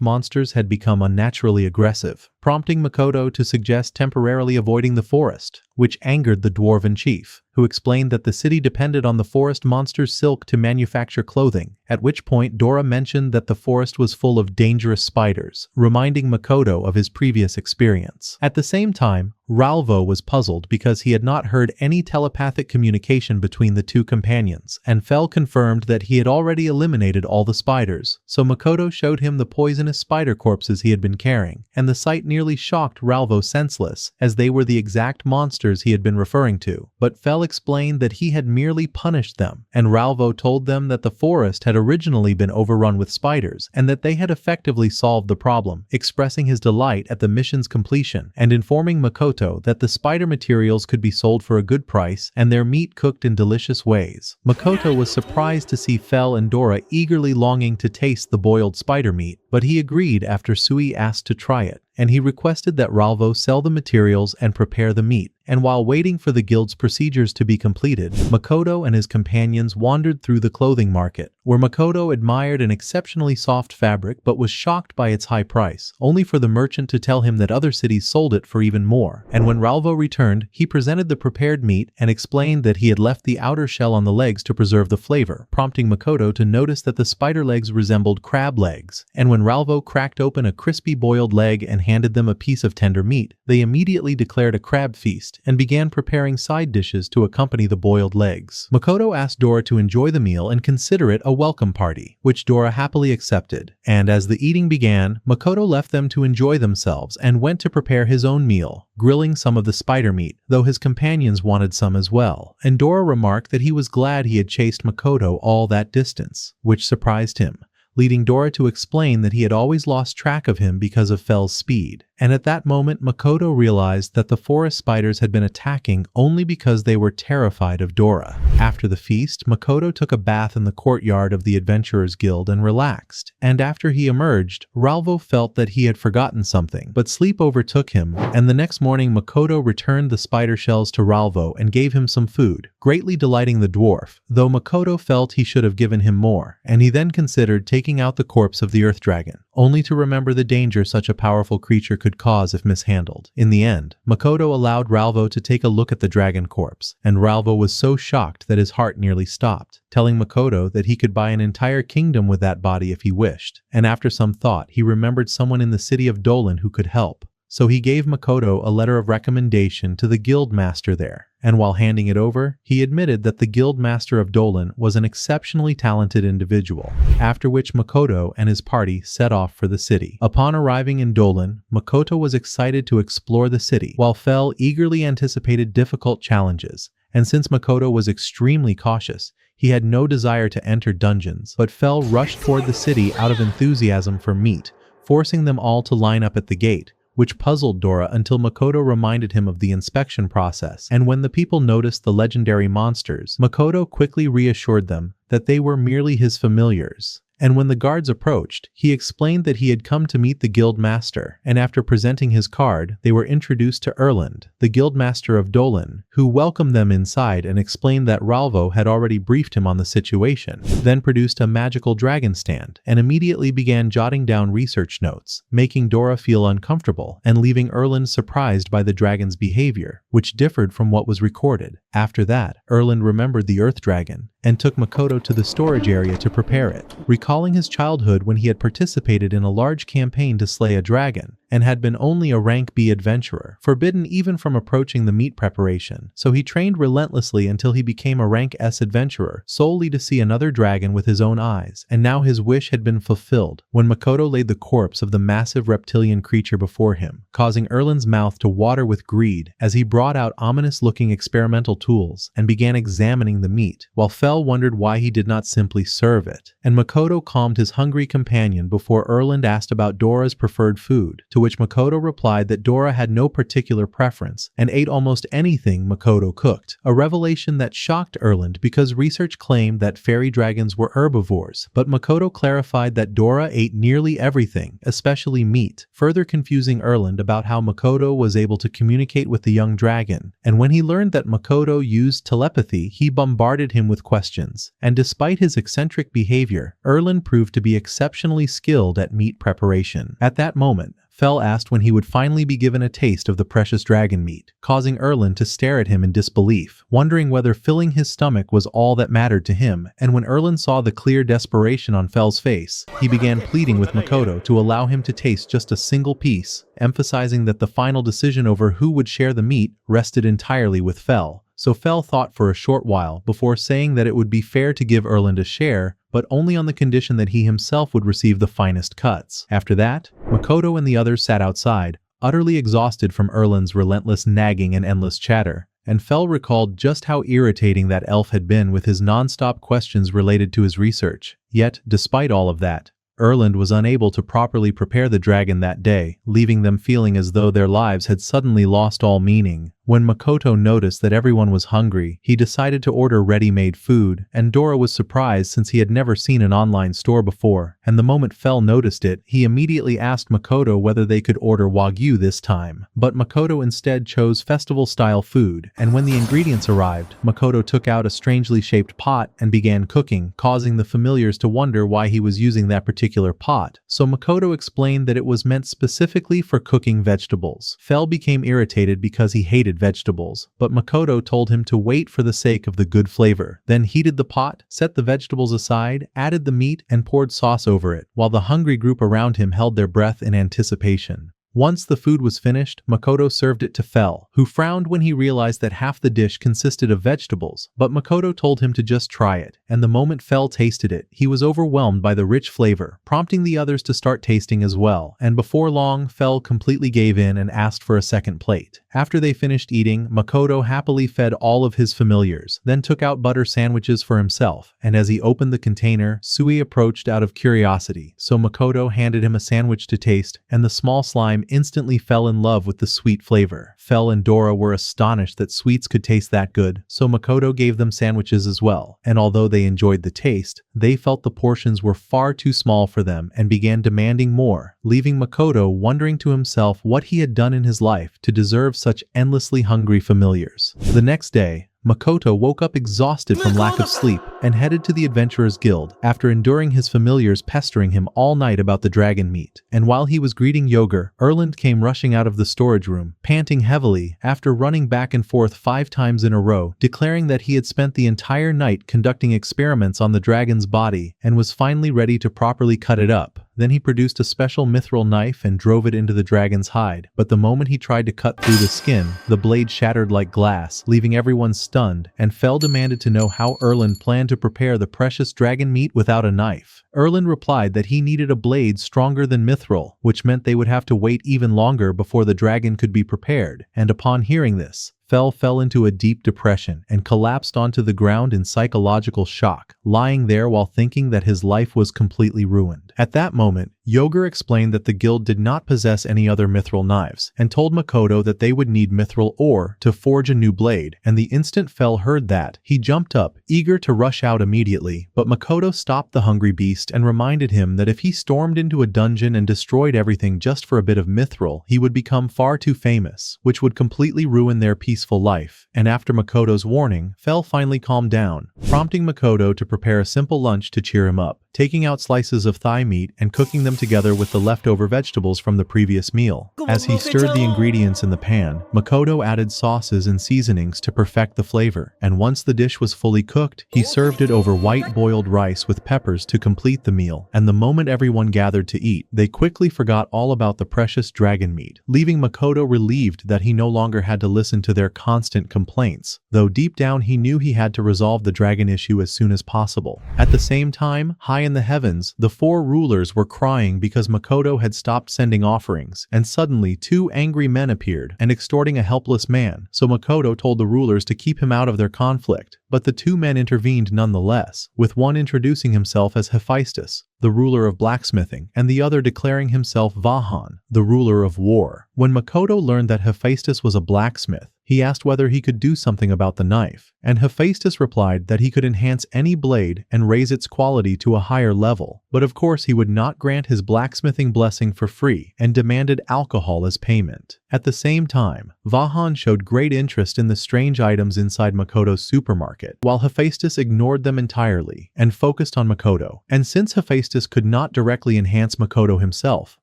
Speaker 1: monsters had become unnaturally aggressive, prompting Makoto to suggest temporarily avoiding the forest, which angered the dwarven chief, who explained that the city depended on the forest monster's silk to manufacture clothing, at which point Dora mentioned that the forest was full of dangerous spiders, reminding Makoto of his previous experience. At the same time, Ralvo was puzzled because he had not heard any telepathic communication between the two companions, and Fell confirmed that he had already eliminated all the spiders, so Makoto showed him the poisonous spider corpses he had been carrying, and the sight nearly shocked Ralvo senseless, as they were the exact monsters he had been referring to. But Fell explained that he had merely punished them, and Ralvo told them that the forest had originally been overrun with spiders, and that they had effectively solved the problem, expressing his delight at the mission's completion, and informing Makoto that the spider materials could be sold for a good price and their meat cooked in delicious ways. Makoto was surprised to see Fell and Dora eagerly longing to taste the boiled spider meat, but he agreed after Sui asked to try it, and he requested that Ralvo sell the materials and prepare the meat. And while waiting for the guild's procedures to be completed, Makoto and his companions wandered through the clothing market, where Makoto admired an exceptionally soft fabric but was shocked by its high price, only for the merchant to tell him that other cities sold it for even more. And when Ralvo returned, he presented the prepared meat and explained that he had left the outer shell on the legs to preserve the flavor, prompting Makoto to notice that the spider legs resembled crab legs. And when Ralvo cracked open a crispy boiled leg and handed them a piece of tender meat, they immediately declared a crab feast and began preparing side dishes to accompany the boiled legs. Makoto asked Dora to enjoy the meal and consider it a welcome party, which Dora happily accepted. And as the eating began, Makoto left them to enjoy themselves and went to prepare his own meal, grilling some of the spider meat, though his companions wanted some as well. And Dora remarked that he was glad he had chased Makoto all that distance, which surprised him, leading Dora to explain that he had always lost track of him because of Fell's speed. And at that moment, Makoto realized that the forest spiders had been attacking only because they were terrified of Dora. After the feast, Makoto took a bath in the courtyard of the Adventurers Guild and relaxed. And after he emerged, Ralvo felt that he had forgotten something, but sleep overtook him, and the next morning Makoto returned the spider shells to Ralvo and gave him some food, greatly delighting the dwarf, though Makoto felt he should have given him more, and he then considered taking out the corpse of the earth dragon, only to remember the danger such a powerful creature could cause if mishandled. In the end, Makoto allowed Ralvo to take a look at the dragon corpse, and Ralvo was so shocked that his heart nearly stopped, telling Makoto that he could buy an entire kingdom with that body if he wished. And after some thought, he remembered someone in the city of Dolan who could help. So he gave Makoto a letter of recommendation to the guild master there, and while handing it over, he admitted that the guild master of Dolan was an exceptionally talented individual, after which Makoto and his party set off for the city. Upon arriving in Dolan, Makoto was excited to explore the city, while Fell eagerly anticipated difficult challenges, and since Makoto was extremely cautious, he had no desire to enter dungeons, but Fell rushed toward the city out of enthusiasm for meat, forcing them all to line up at the gate, which puzzled Dora until Makoto reminded him of the inspection process. And when the people noticed the legendary monsters, Makoto quickly reassured them that they were merely his familiars. And when the guards approached, he explained that he had come to meet the guild master, and after presenting his card, they were introduced to Erland, the guild master of Dolan, who welcomed them inside and explained that Ralvo had already briefed him on the situation, then produced a magical dragon stand, and immediately began jotting down research notes, making Dora feel uncomfortable, and leaving Erland surprised by the dragon's behavior, which differed from what was recorded. After that, Erland remembered the earth dragon, and took Makoto to the storage area to prepare it, recalling his childhood when he had participated in a large campaign to slay a dragon, and had been only a rank B adventurer, forbidden even from approaching the meat preparation, so he trained relentlessly until he became a rank S adventurer, solely to see another dragon with his own eyes, and now his wish had been fulfilled when Makoto laid the corpse of the massive reptilian creature before him, causing Erlin's mouth to water with greed as he brought out ominous-looking experimental tools and began examining the meat, while Fell wondered why he did not simply serve it. And Makoto calmed his hungry companion before Erland asked about Dora's preferred food, to which Makoto replied that Dora had no particular preference and ate almost anything Makoto cooked, a revelation that shocked Erland because research claimed that fairy dragons were herbivores, but Makoto clarified that Dora ate nearly everything, especially meat, further confusing Erland about how Makoto was able to communicate with the young dragon. And when he learned that Makoto used telepathy, he bombarded him with questions. And despite his eccentric behavior, Erland proved to be exceptionally skilled at meat preparation. At that moment, Fell asked when he would finally be given a taste of the precious dragon meat, causing Erland to stare at him in disbelief, wondering whether filling his stomach was all that mattered to him. And when Erland saw the clear desperation on Fell's face, he began pleading with Makoto to allow him to taste just a single piece, emphasizing that the final decision over who would share the meat rested entirely with Fell. So Fell thought for a short while before saying that it would be fair to give Erland a share, but only on the condition that he himself would receive the finest cuts. After that, Makoto and the others sat outside, utterly exhausted from Erland's relentless nagging and endless chatter, and Fell recalled just how irritating that elf had been with his non-stop questions related to his research. Yet, despite all of that, Erland was unable to properly prepare the dragon that day, leaving them feeling as though their lives had suddenly lost all meaning. When Makoto noticed that everyone was hungry, he decided to order ready-made food, and Dora was surprised since he had never seen an online store before, and the moment Fell noticed it, he immediately asked Makoto whether they could order Wagyu this time. But Makoto instead chose festival-style food, and when the ingredients arrived, Makoto took out a strangely shaped pot and began cooking, causing the familiars to wonder why he was using that particular pot. So Makoto explained that it was meant specifically for cooking vegetables. Fell became irritated because he hated vegetables, but Makoto told him to wait for the sake of the good flavor, then heated the pot, set the vegetables aside, added the meat, and poured sauce over it, while the hungry group around him held their breath in anticipation. Once the food was finished, Makoto served it to Fell, who frowned when he realized that half the dish consisted of vegetables, but Makoto told him to just try it, and the moment Fell tasted it, he was overwhelmed by the rich flavor, prompting the others to start tasting as well, and before long, Fell completely gave in and asked for a second plate. After they finished eating, Makoto happily fed all of his familiars, then took out butter sandwiches for himself, and as he opened the container, Sui approached out of curiosity, so Makoto handed him a sandwich to taste, and the small slime instantly fell in love with the sweet flavor. Fell and Dora were astonished that sweets could taste that good, so Makoto gave them sandwiches as well, and although they enjoyed the taste, they felt the portions were far too small for them and began demanding more, leaving Makoto wondering to himself what he had done in his life to deserve such endlessly hungry familiars. The next day, Makoto woke up exhausted from lack of sleep and headed to the Adventurers Guild after enduring his familiars pestering him all night about the dragon meat. And while he was greeting Yoger, Erland came rushing out of the storage room, panting heavily after running back and forth 5 times in a row, declaring that he had spent the entire night conducting experiments on the dragon's body and was finally ready to properly cut it up. Then he produced a special mithril knife and drove it into the dragon's hide, but the moment he tried to cut through the skin, the blade shattered like glass, leaving everyone stunned, and Fell demanded to know how Erland planned to prepare the precious dragon meat without a knife. Erland replied that he needed a blade stronger than mithril, which meant they would have to wait even longer before the dragon could be prepared, and upon hearing this, Fell fell into a deep depression and collapsed onto the ground in psychological shock, lying there while thinking that his life was completely ruined. At that moment, Yoger explained that the guild did not possess any other mithril knives, and told Makoto that they would need mithril ore to forge a new blade, and the instant Fell heard that, he jumped up, eager to rush out immediately, but Makoto stopped the hungry beast and reminded him that if he stormed into a dungeon and destroyed everything just for a bit of mithril, he would become far too famous, which would completely ruin their peaceful life. And after Makoto's warning, Fell finally calmed down, prompting Makoto to prepare a simple lunch to cheer him up. taking out slices of thigh meat and cooking them together with the leftover vegetables from the previous meal. As he stirred the ingredients in the pan, Makoto added sauces and seasonings to perfect the flavor, and once the dish was fully cooked, he served it over white boiled rice with peppers to complete the meal. And the moment everyone gathered to eat, they quickly forgot all about the precious dragon meat, leaving Makoto relieved that he no longer had to listen to their constant complaints, though deep down he knew he had to resolve the dragon issue as soon as possible. At the same time, high in the heavens, the four rulers were crying because Makoto had stopped sending offerings, and suddenly two angry men appeared and extorting a helpless man, so Makoto told the rulers to keep him out of their conflict. But the two men intervened nonetheless, with one introducing himself as Hephaestus, the ruler of blacksmithing, and the other declaring himself Vahan, the ruler of war. When Makoto learned that Hephaestus was a blacksmith, he asked whether he could do something about the knife, and Hephaestus replied that he could enhance any blade and raise its quality to a higher level, but of course he would not grant his blacksmithing blessing for free and demanded alcohol as payment. At the same time, Vahan showed great interest in the strange items inside Makoto's supermarket, while Hephaestus ignored them entirely and focused on Makoto. And since Hephaestus could not directly enhance Makoto himself,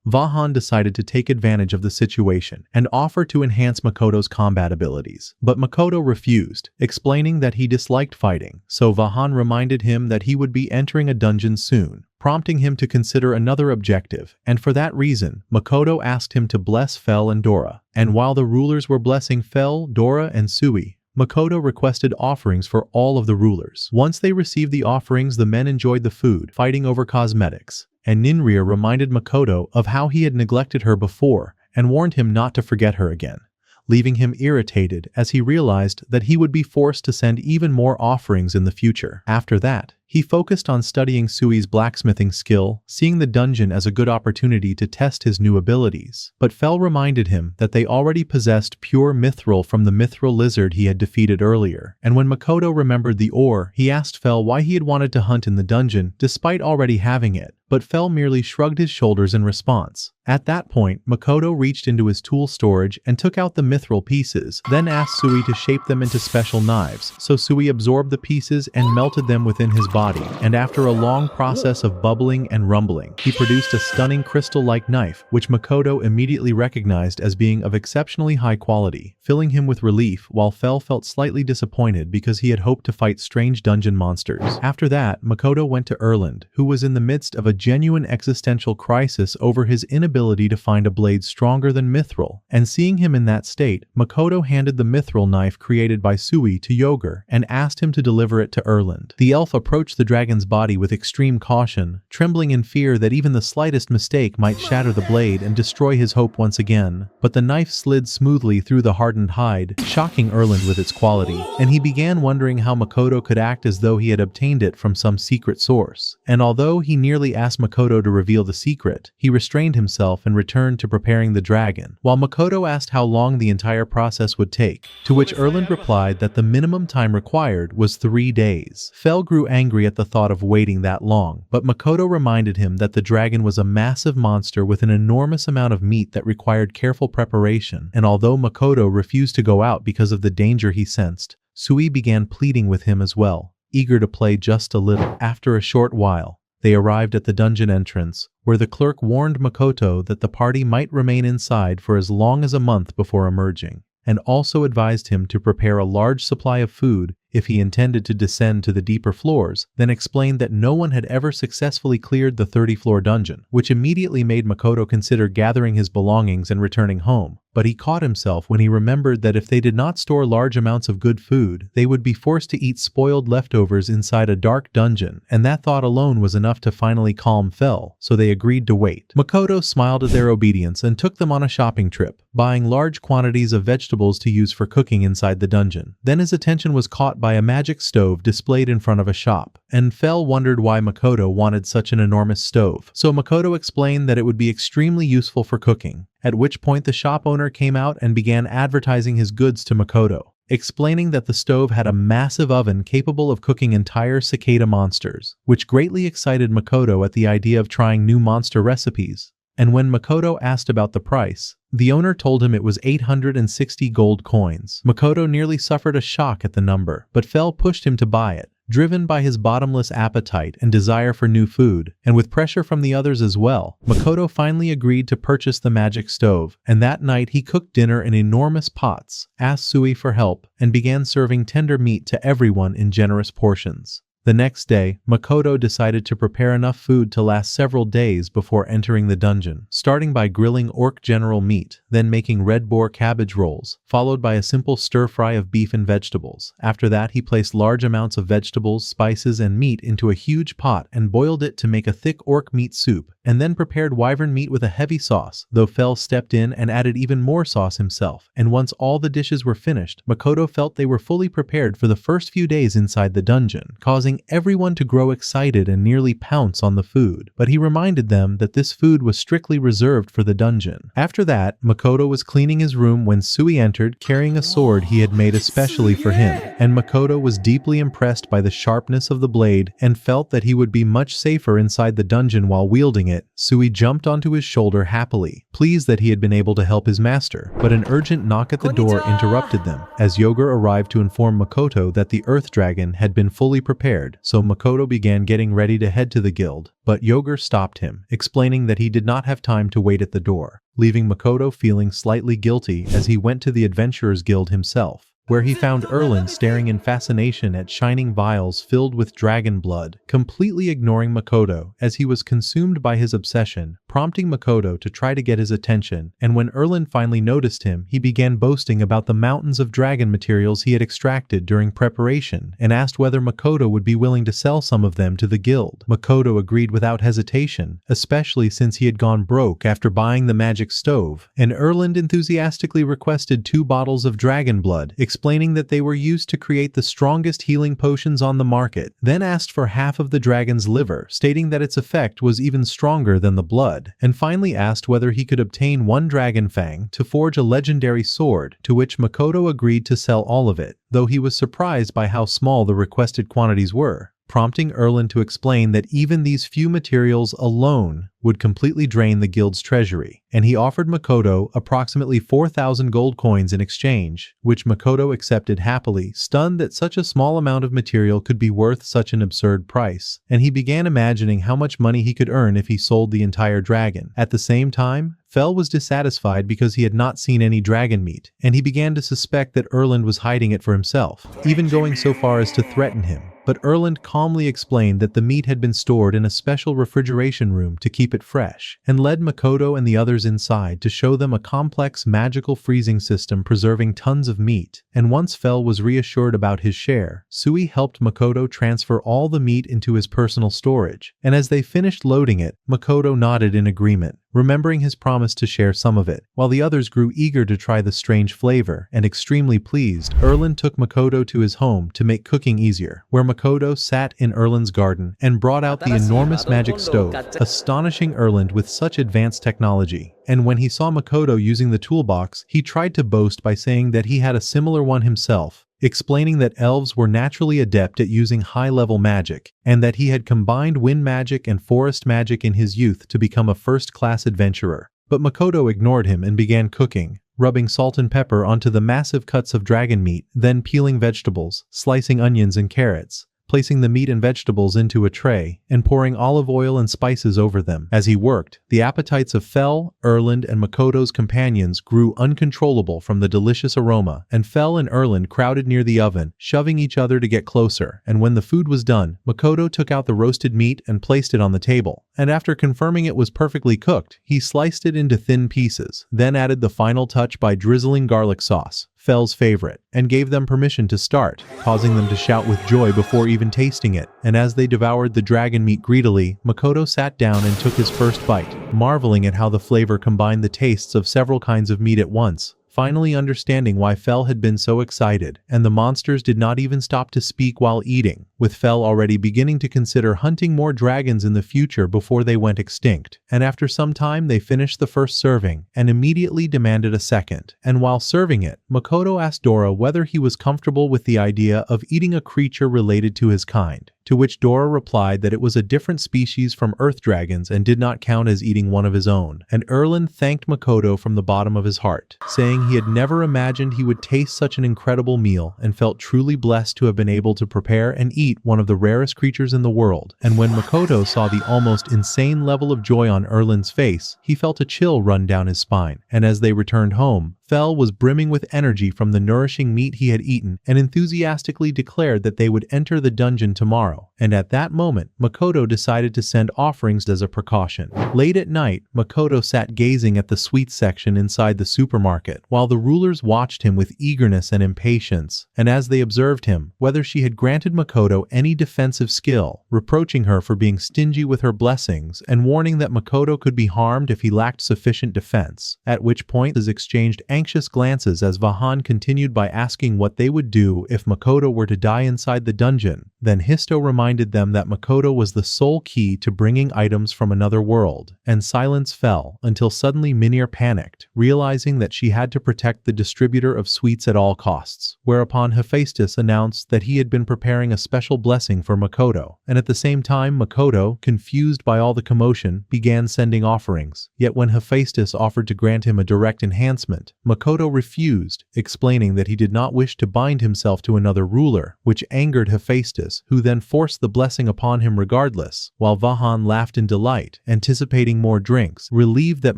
Speaker 1: Vahan decided to take advantage of the situation and offer to enhance Makoto's combat abilities. But Makoto refused, explaining that he disliked fighting, so Vahan reminded him that he would be entering a dungeon soon, prompting him to consider another objective, and for that reason, Makoto asked him to bless Fel and Dora. And while the rulers were blessing Fel, Dora, and Sui, Makoto requested offerings for all of the rulers. Once they received the offerings, the men enjoyed the food, fighting over cosmetics, and Ninria reminded Makoto of how he had neglected her before and warned him not to forget her again, leaving him irritated as he realized that he would be forced to send even more offerings in the future. After that, he focused on studying Sui's blacksmithing skill, seeing the dungeon as a good opportunity to test his new abilities. But Fel reminded him that they already possessed pure mithril from the mithril lizard he had defeated earlier. And when Makoto remembered the ore, he asked Fel why he had wanted to hunt in the dungeon despite already having it. But Fel merely shrugged his shoulders in response. At that point, Makoto reached into his tool storage and took out the mithril pieces, then asked Sui to shape them into special knives, so Sui absorbed the pieces and melted them within his body, and after a long process of bubbling and rumbling, he produced a stunning crystal-like knife, which Makoto immediately recognized as being of exceptionally high quality, filling him with relief while Fel felt slightly disappointed because he had hoped to fight strange dungeon monsters. After that, Makoto went to Erland, who was in the midst of a genuine existential crisis over his inability to find a blade stronger than mithril, and seeing him in that state, Makoto handed the mithril knife created by Sui to Yogur and asked him to deliver it to Erland. The elf approached the dragon's body with extreme caution, trembling in fear that even the slightest mistake might shatter the blade and destroy his hope once again. But the knife slid smoothly through the hardened hide, shocking Erland with its quality, and he began wondering how Makoto could act as though he had obtained it from some secret source. And although he nearly asked Makoto to reveal the secret, he restrained himself and returned to preparing the dragon, while Makoto asked how long the entire process would take, to which Erland replied that the minimum time required was 3 days. Fel grew angry at the thought of waiting that long, but Makoto reminded him that the dragon was a massive monster with an enormous amount of meat that required careful preparation, and although Makoto refused to go out because of the danger he sensed, Sui began pleading with him as well, eager to play just a little. After a short while, they arrived at the dungeon entrance, where the clerk warned Makoto that the party might remain inside for as long as a month before emerging, and also advised him to prepare a large supply of food if he intended to descend to the deeper floors, then explained that no one had ever successfully cleared the 30-floor dungeon, which immediately made Makoto consider gathering his belongings and returning home. But he caught himself when he remembered that if they did not store large amounts of good food, they would be forced to eat spoiled leftovers inside a dark dungeon, and that thought alone was enough to finally calm Fel, so they agreed to wait. Makoto smiled at their obedience and took them on a shopping trip, buying large quantities of vegetables to use for cooking inside the dungeon. Then his attention was caught by a magic stove displayed in front of a shop, and Fel wondered why Makoto wanted such an enormous stove. So Makoto explained that it would be extremely useful for cooking, at which point the shop owner came out and began advertising his goods to Makoto, explaining that the stove had a massive oven capable of cooking entire cicada monsters, which greatly excited Makoto at the idea of trying new monster recipes. And when Makoto asked about the price, the owner told him it was 860 gold coins. Makoto nearly suffered a shock at the number, but Fel pushed him to buy it, Driven by his bottomless appetite and desire for new food, and with pressure from the others as well, Makoto finally agreed to purchase the magic stove, and that night he cooked dinner in enormous pots, asked Sui for help, and began serving tender meat to everyone in generous portions. The next day, Makoto decided to prepare enough food to last several days before entering the dungeon, starting by grilling orc general meat, then making red boar cabbage rolls, followed by a simple stir-fry of beef and vegetables. After that, he placed large amounts of vegetables, spices, and meat into a huge pot and boiled it to make a thick orc meat soup, and then prepared wyvern meat with a heavy sauce, though Fell stepped in and added even more sauce himself. And once all the dishes were finished, Makoto felt they were fully prepared for the first few days inside the dungeon, causing everyone to grow excited and nearly pounce on the food. But he reminded them that this food was strictly reserved for the dungeon. After that, Makoto was cleaning his room when Sui entered carrying a sword he had made especially for him, and Makoto was deeply impressed by the sharpness of the blade and felt that he would be much safer inside the dungeon while wielding it. Sui jumped onto his shoulder happily, pleased that he had been able to help his master, but an urgent knock at the door interrupted them, as Yogur arrived to inform Makoto that the Earth Dragon had been fully prepared, so Makoto began getting ready to head to the guild, but Yogur stopped him, explaining that he did not have time to wait at the door, leaving Makoto feeling slightly guilty as he went to the Adventurers Guild himself, where he found Erland staring in fascination at shining vials filled with dragon blood, completely ignoring Makoto as he was consumed by his obsession, prompting Makoto to try to get his attention. And when Erland finally noticed him, he began boasting about the mountains of dragon materials he had extracted during preparation and asked whether Makoto would be willing to sell some of them to the guild. Makoto agreed without hesitation, especially since he had gone broke after buying the magic stove, and Erland enthusiastically requested 2 bottles of dragon blood, explaining that they were used to create the strongest healing potions on the market, then asked for half of the dragon's liver, stating that its effect was even stronger than the blood, and finally asked whether he could obtain 1 dragon fang to forge a legendary sword, to which Makoto agreed to sell all of it, though he was surprised by how small the requested quantities were, prompting Erland to explain that even these few materials alone would completely drain the guild's treasury, and he offered Makoto approximately 4,000 gold coins in exchange, which Makoto accepted happily, stunned that such a small amount of material could be worth such an absurd price, and he began imagining how much money he could earn if he sold the entire dragon. At the same time, Fell was dissatisfied because he had not seen any dragon meat, and he began to suspect that Erland was hiding it for himself, even going so far as to threaten him. But Erland calmly explained that the meat had been stored in a special refrigeration room to keep it fresh, and led Makoto and the others inside to show them a complex magical freezing system preserving tons of meat. And once Fell was reassured about his share, Sui helped Makoto transfer all the meat into his personal storage, and as they finished loading it, Makoto nodded in agreement, remembering his promise to share some of it, while the others grew eager to try the strange flavor, and extremely pleased, Erland took Makoto to his home to make cooking easier, where Makoto sat in Erland's garden and brought out the enormous magic stove, astonishing Erland with such advanced technology. And when he saw Makoto using the toolbox, he tried to boast by saying that he had a similar one himself, explaining that elves were naturally adept at using high-level magic, and that he had combined wind magic and forest magic in his youth to become a first-class adventurer. But Makoto ignored him and began cooking, rubbing salt and pepper onto the massive cuts of dragon meat, then peeling vegetables, slicing onions and carrots, placing the meat and vegetables into a tray, and pouring olive oil and spices over them. As he worked, the appetites of Fell, Erland, and Makoto's companions grew uncontrollable from the delicious aroma, and Fell and Erland crowded near the oven, shoving each other to get closer. And when the food was done, Makoto took out the roasted meat and placed it on the table, and after confirming it was perfectly cooked, he sliced it into thin pieces, then added the final touch by drizzling garlic sauce, Fell's favorite, and gave them permission to start, causing them to shout with joy before even tasting it. And as they devoured the dragon meat greedily, Makoto sat down and took his first bite, marveling at how the flavor combined the tastes of several kinds of meat at once, finally understanding why Fell had been so excited. And the monsters did not even stop to speak while eating, with Fell already beginning to consider hunting more dragons in the future before they went extinct. And after some time they finished the first serving, and immediately demanded a second. And while serving it, Makoto asked Dora whether he was comfortable with the idea of eating a creature related to his kind, to which Dora replied that it was a different species from earth dragons and did not count as eating one of his own. And Erland thanked Makoto from the bottom of his heart, saying he had never imagined he would taste such an incredible meal and felt truly blessed to have been able to prepare and eat defeat one of the rarest creatures in the world, and when Makoto saw the almost insane level of joy on Erlin's face, he felt a chill run down his spine. And as they returned home, Fell was brimming with energy from the nourishing meat he had eaten and enthusiastically declared that they would enter the dungeon tomorrow. And at that moment, Makoto decided to send offerings as a precaution. Late at night, Makoto sat gazing at the sweets section inside the supermarket, while the rulers watched him with eagerness and impatience. And as they observed him, whether she had granted Makoto any defensive skill, reproaching her for being stingy with her blessings and warning that Makoto could be harmed if he lacked sufficient defense. At which point, they exchanged anxious glances as Vahan continued by asking what they would do if Makoto were to die inside the dungeon. Then Histo reminded them that Makoto was the sole key to bringing items from another world, and silence fell until suddenly Minir panicked, realizing that she had to protect the distributor of sweets at all costs, whereupon Hephaestus announced that he had been preparing a special blessing for Makoto, and at the same time Makoto, confused by all the commotion, began sending offerings. Yet when Hephaestus offered to grant him a direct enhancement, Makoto refused, explaining that he did not wish to bind himself to another ruler, which angered Hephaestus, who then forced the blessing upon him regardless, while Vahan laughed in delight, anticipating more drinks, relieved that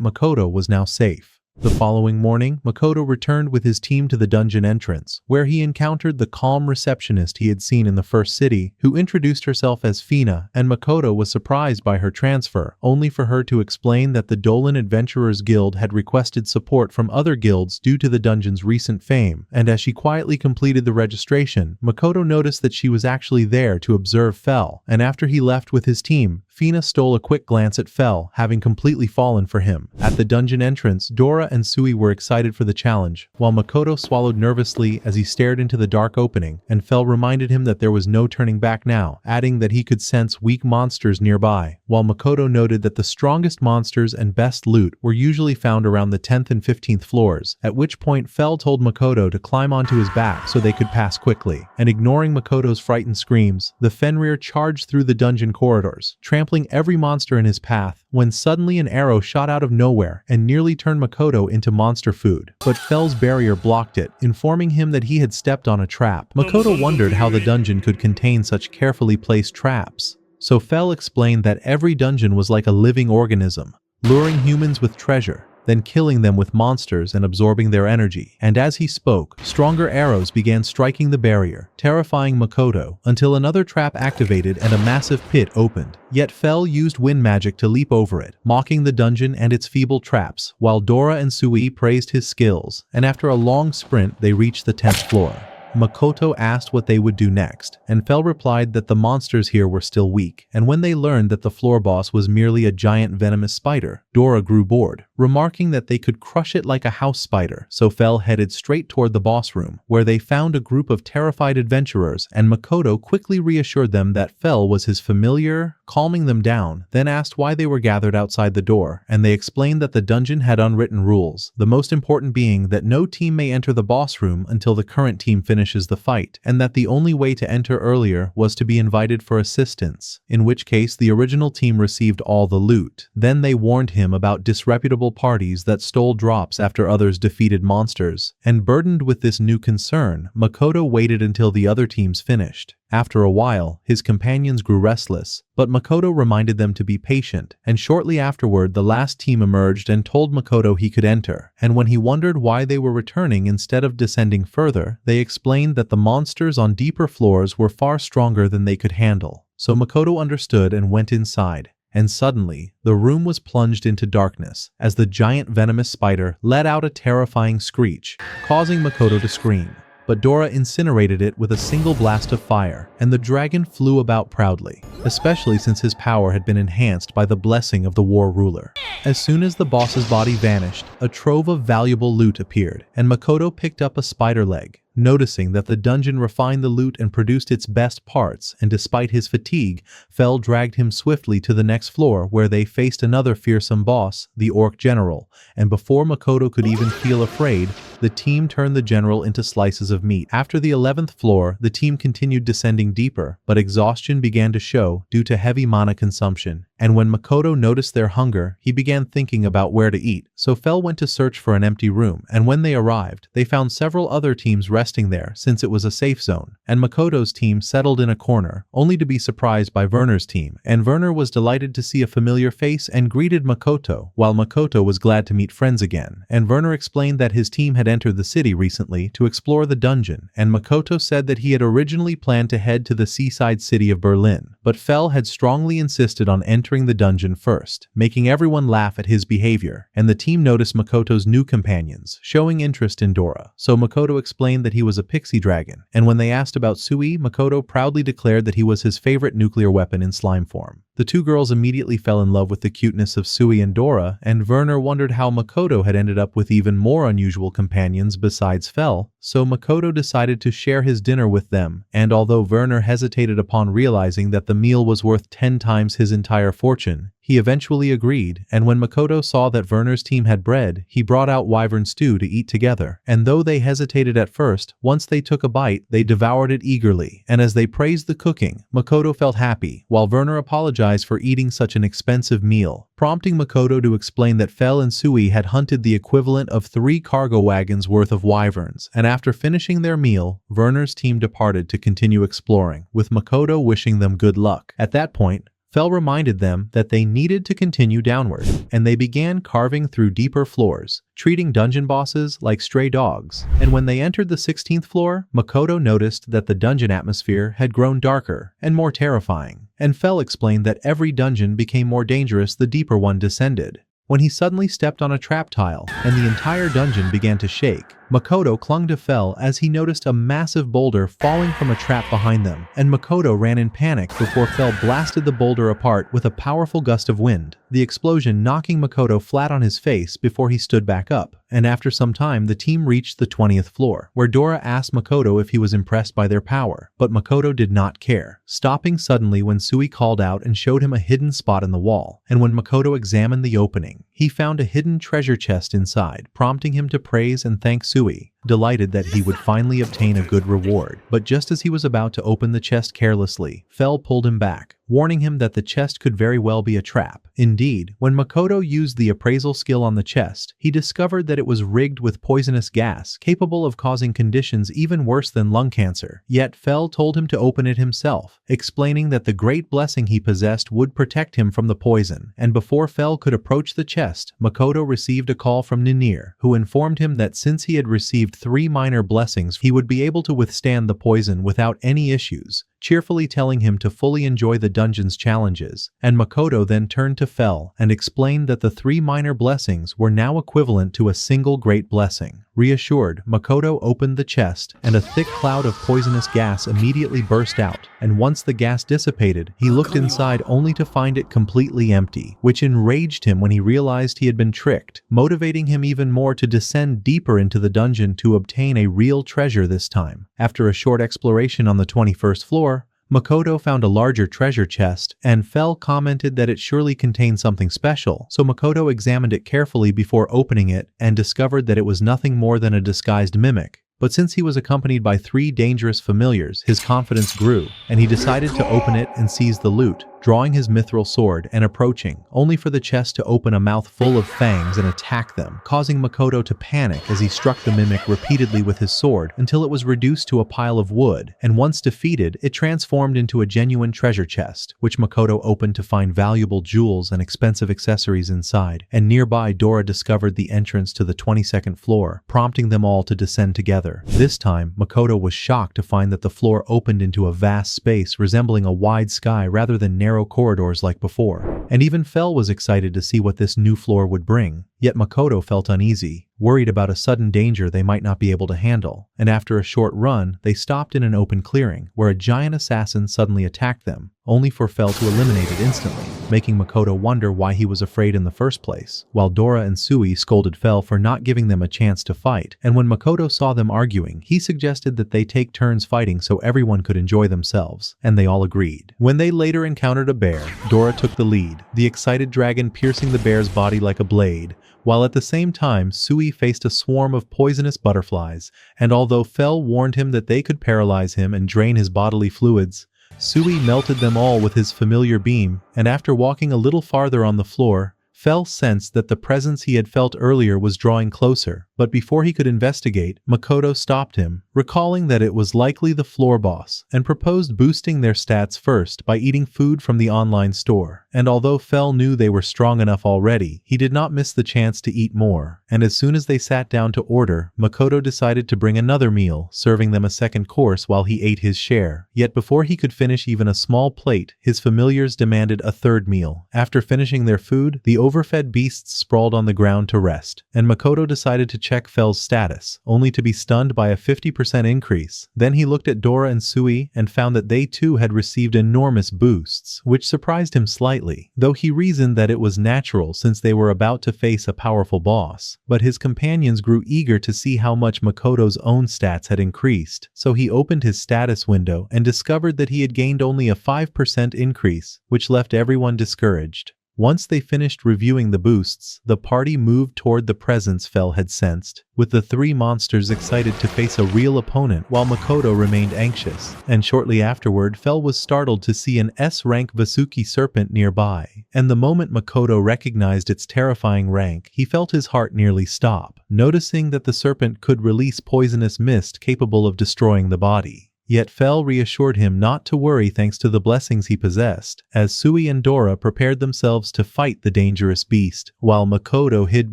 Speaker 1: Makoto was now safe. The following morning, Makoto returned with his team to the dungeon entrance, where he encountered the calm receptionist he had seen in the first city, who introduced herself as Fina, and Makoto was surprised by her transfer, only for her to explain that the Dolan Adventurers Guild had requested support from other guilds due to the dungeon's recent fame, and as she quietly completed the registration, Makoto noticed that she was actually there to observe Fell, and after he left with his team, Fina stole a quick glance at Fell, having completely fallen for him. At the dungeon entrance, Dora and Sui were excited for the challenge, while Makoto swallowed nervously as he stared into the dark opening, and Fell reminded him that there was no turning back now, adding that he could sense weak monsters nearby, while Makoto noted that the strongest monsters and best loot were usually found around the 10th and 15th floors, at which point Fell told Makoto to climb onto his back so they could pass quickly, and ignoring Makoto's frightened screams, the Fenrir charged through the dungeon corridors, trampling every monster in his path, when suddenly an arrow shot out of nowhere and nearly turned Makoto into monster food. But Fell's barrier blocked it, informing him that he had stepped on a trap. Makoto wondered how the dungeon could contain such carefully placed traps. So Fell explained that every dungeon was like a living organism, luring humans with treasure, then killing them with monsters and absorbing their energy. And as he spoke, stronger arrows began striking the barrier, terrifying Makoto, until another trap activated and a massive pit opened. Yet Fell used wind magic to leap over it, mocking the dungeon and its feeble traps, while Dora and Sui praised his skills, and after a long sprint they reached the 10th floor. Makoto asked what they would do next, and Fell replied that the monsters here were still weak, and when they learned that the floor boss was merely a giant venomous spider, Dora grew bored, remarking that they could crush it like a house spider. So Fell headed straight toward the boss room, where they found a group of terrified adventurers, and Makoto quickly reassured them that Fell was his familiar, calming them down, then asked why they were gathered outside the door, and they explained that the dungeon had unwritten rules, the most important being that no team may enter the boss room until the current team finishes the fight, and that the only way to enter earlier was to be invited for assistance, in which case the original team received all the loot. Then they warned him about disreputable parties that stole drops after others defeated monsters, and burdened with this new concern, Makoto waited until the other teams finished. After a while, his companions grew restless, but Makoto reminded them to be patient, and shortly afterward the last team emerged and told Makoto he could enter, and when he wondered why they were returning instead of descending further, they explained that the monsters on deeper floors were far stronger than they could handle. So Makoto understood and went inside. And suddenly, the room was plunged into darkness, as the giant venomous spider let out a terrifying screech, causing Makoto to scream. But Dora incinerated it with a single blast of fire, and the dragon flew about proudly, especially since his power had been enhanced by the blessing of the war ruler. As soon as the boss's body vanished, a trove of valuable loot appeared, and Makoto picked up a spider leg, noticing that the dungeon refined the loot and produced its best parts, and despite his fatigue, Fell dragged him swiftly to the next floor where they faced another fearsome boss, the Orc General, and before Makoto could even feel afraid, the team turned the general into slices of meat. After the 11th floor, the team continued descending deeper, but exhaustion began to show due to heavy mana consumption. And when Makoto noticed their hunger, he began thinking about where to eat. So Fell went to search for an empty room, and when they arrived, they found several other teams resting there since it was a safe zone. And Makoto's team settled in a corner, only to be surprised by Werner's team. And Werner was delighted to see a familiar face and greeted Makoto, while Makoto was glad to meet friends again. And Werner explained that his team had entered the city recently to explore the dungeon, and Makoto said that he had originally planned to head to the seaside city of Berlin, but Fell had strongly insisted on entering the dungeon first, making everyone laugh at his behavior. And the team noticed Makoto's new companions, showing interest in Dora. So Makoto explained that he was a pixie dragon, and when they asked about Sui, Makoto proudly declared that he was his favorite nuclear weapon in slime form. The two girls immediately fell in love with the cuteness of Sui and Dora, and Werner wondered how Makoto had ended up with even more unusual companions besides Fell, so Makoto decided to share his dinner with them. And although Werner hesitated upon realizing that the meal was worth 10 times his entire fortune, he eventually agreed, and when Makoto saw that Werner's team had bread, he brought out Wyvern stew to eat together. And though they hesitated at first, once they took a bite, they devoured it eagerly. And as they praised the cooking, Makoto felt happy, while Werner apologized for eating such an expensive meal, prompting Makoto to explain that Fell and Sui had hunted the equivalent of 3 cargo wagons worth of wyverns. And after finishing their meal, Werner's team departed to continue exploring, with Makoto wishing them good luck. At that point, Fell reminded them that they needed to continue downward, and they began carving through deeper floors, treating dungeon bosses like stray dogs. And when they entered the 16th floor, Makoto noticed that the dungeon atmosphere had grown darker and more terrifying, and Fell explained that every dungeon became more dangerous the deeper one descended. When he suddenly stepped on a trap tile, and the entire dungeon began to shake, Makoto clung to Fell as he noticed a massive boulder falling from a trap behind them, and Makoto ran in panic before Fell blasted the boulder apart with a powerful gust of wind, the explosion knocking Makoto flat on his face before he stood back up. And after some time, the team reached the 20th floor, where Dora asked Makoto if he was impressed by their power, but Makoto did not care, stopping suddenly when Sui called out and showed him a hidden spot in the wall. And when Makoto examined the opening, he found a hidden treasure chest inside, prompting him to praise and thank Sui, delighted that he would finally obtain a good reward. But just as he was about to open the chest carelessly, Fell pulled him back, warning him that the chest could very well be a trap. Indeed, when Makoto used the appraisal skill on the chest, he discovered that it was rigged with poisonous gas capable of causing conditions even worse than lung cancer. Yet Fell told him to open it himself, explaining that the great blessing he possessed would protect him from the poison. And before Fell could approach the chest, Makoto received a call from Ninir, who informed him that since he had received 3 minor blessings, he would be able to withstand the poison without any issues, cheerfully telling him to fully enjoy the dungeon's challenges. And Makoto then turned to Fell and explained that the 3 minor blessings were now equivalent to a single great blessing. Reassured, Makoto opened the chest, and a thick cloud of poisonous gas immediately burst out, and once the gas dissipated, he looked inside only to find it completely empty, which enraged him when he realized he had been tricked, motivating him even more to descend deeper into the dungeon to obtain a real treasure this time. After a short exploration on the 21st floor, Makoto found a larger treasure chest, and Fell commented that it surely contained something special, so Makoto examined it carefully before opening it and discovered that it was nothing more than a disguised mimic. But since he was accompanied by 3 dangerous familiars, his confidence grew, and he decided to open it and seize the loot, drawing his mithril sword and approaching, only for the chest to open a mouth full of fangs and attack them, causing Makoto to panic as he struck the mimic repeatedly with his sword until it was reduced to a pile of wood, and once defeated, it transformed into a genuine treasure chest, which Makoto opened to find valuable jewels and expensive accessories inside. And nearby, Dora discovered the entrance to the 22nd floor, prompting them all to descend together. This time, Makoto was shocked to find that the floor opened into a vast space resembling a wide sky rather than narrow corridors like before. And even Fell was excited to see what this new floor would bring. Yet Makoto felt uneasy, worried about a sudden danger they might not be able to handle. And after a short run, they stopped in an open clearing, where a giant assassin suddenly attacked them, only for Fell to eliminate it instantly, making Makoto wonder why he was afraid in the first place, while Dora and Sui scolded Fell for not giving them a chance to fight. And when Makoto saw them arguing, he suggested that they take turns fighting so everyone could enjoy themselves, and they all agreed. When they later encountered a bear, Dora took the lead, blade, the excited dragon piercing the bear's body like a blade, while at the same time Sui faced a swarm of poisonous butterflies, and although Fel warned him that they could paralyze him and drain his bodily fluids, Sui melted them all with his familiar beam, and after walking a little farther on the floor, Fel sensed that the presence he had felt earlier was drawing closer, but before he could investigate, Makoto stopped him, recalling that it was likely the floor boss, and proposed boosting their stats first by eating food from the online store. And although Fel knew they were strong enough already, he did not miss the chance to eat more, and as soon as they sat down to order, Makoto decided to bring another meal, serving them a second course while he ate his share. Yet before he could finish even a small plate, his familiars demanded a third meal. After finishing their food, the overfed beasts sprawled on the ground to rest, and Makoto decided to check Fel's status, only to be stunned by a 50% increase. Then he looked at Dora and Sui and found that they too had received enormous boosts, which surprised him slightly, though he reasoned that it was natural since they were about to face a powerful boss. But his companions grew eager to see how much Makoto's own stats had increased, so he opened his status window and discovered that he had gained only a 5% increase, which left everyone discouraged. Once they finished reviewing the boosts, the party moved toward the presence Fel had sensed, with the three monsters excited to face a real opponent while Makoto remained anxious. And shortly afterward, Fel was startled to see an S-rank Vasuki serpent nearby. And the moment Makoto recognized its terrifying rank, he felt his heart nearly stop, noticing that the serpent could release poisonous mist capable of destroying the body. Yet Fel reassured him not to worry thanks to the blessings he possessed, as Sui and Dora prepared themselves to fight the dangerous beast, while Makoto hid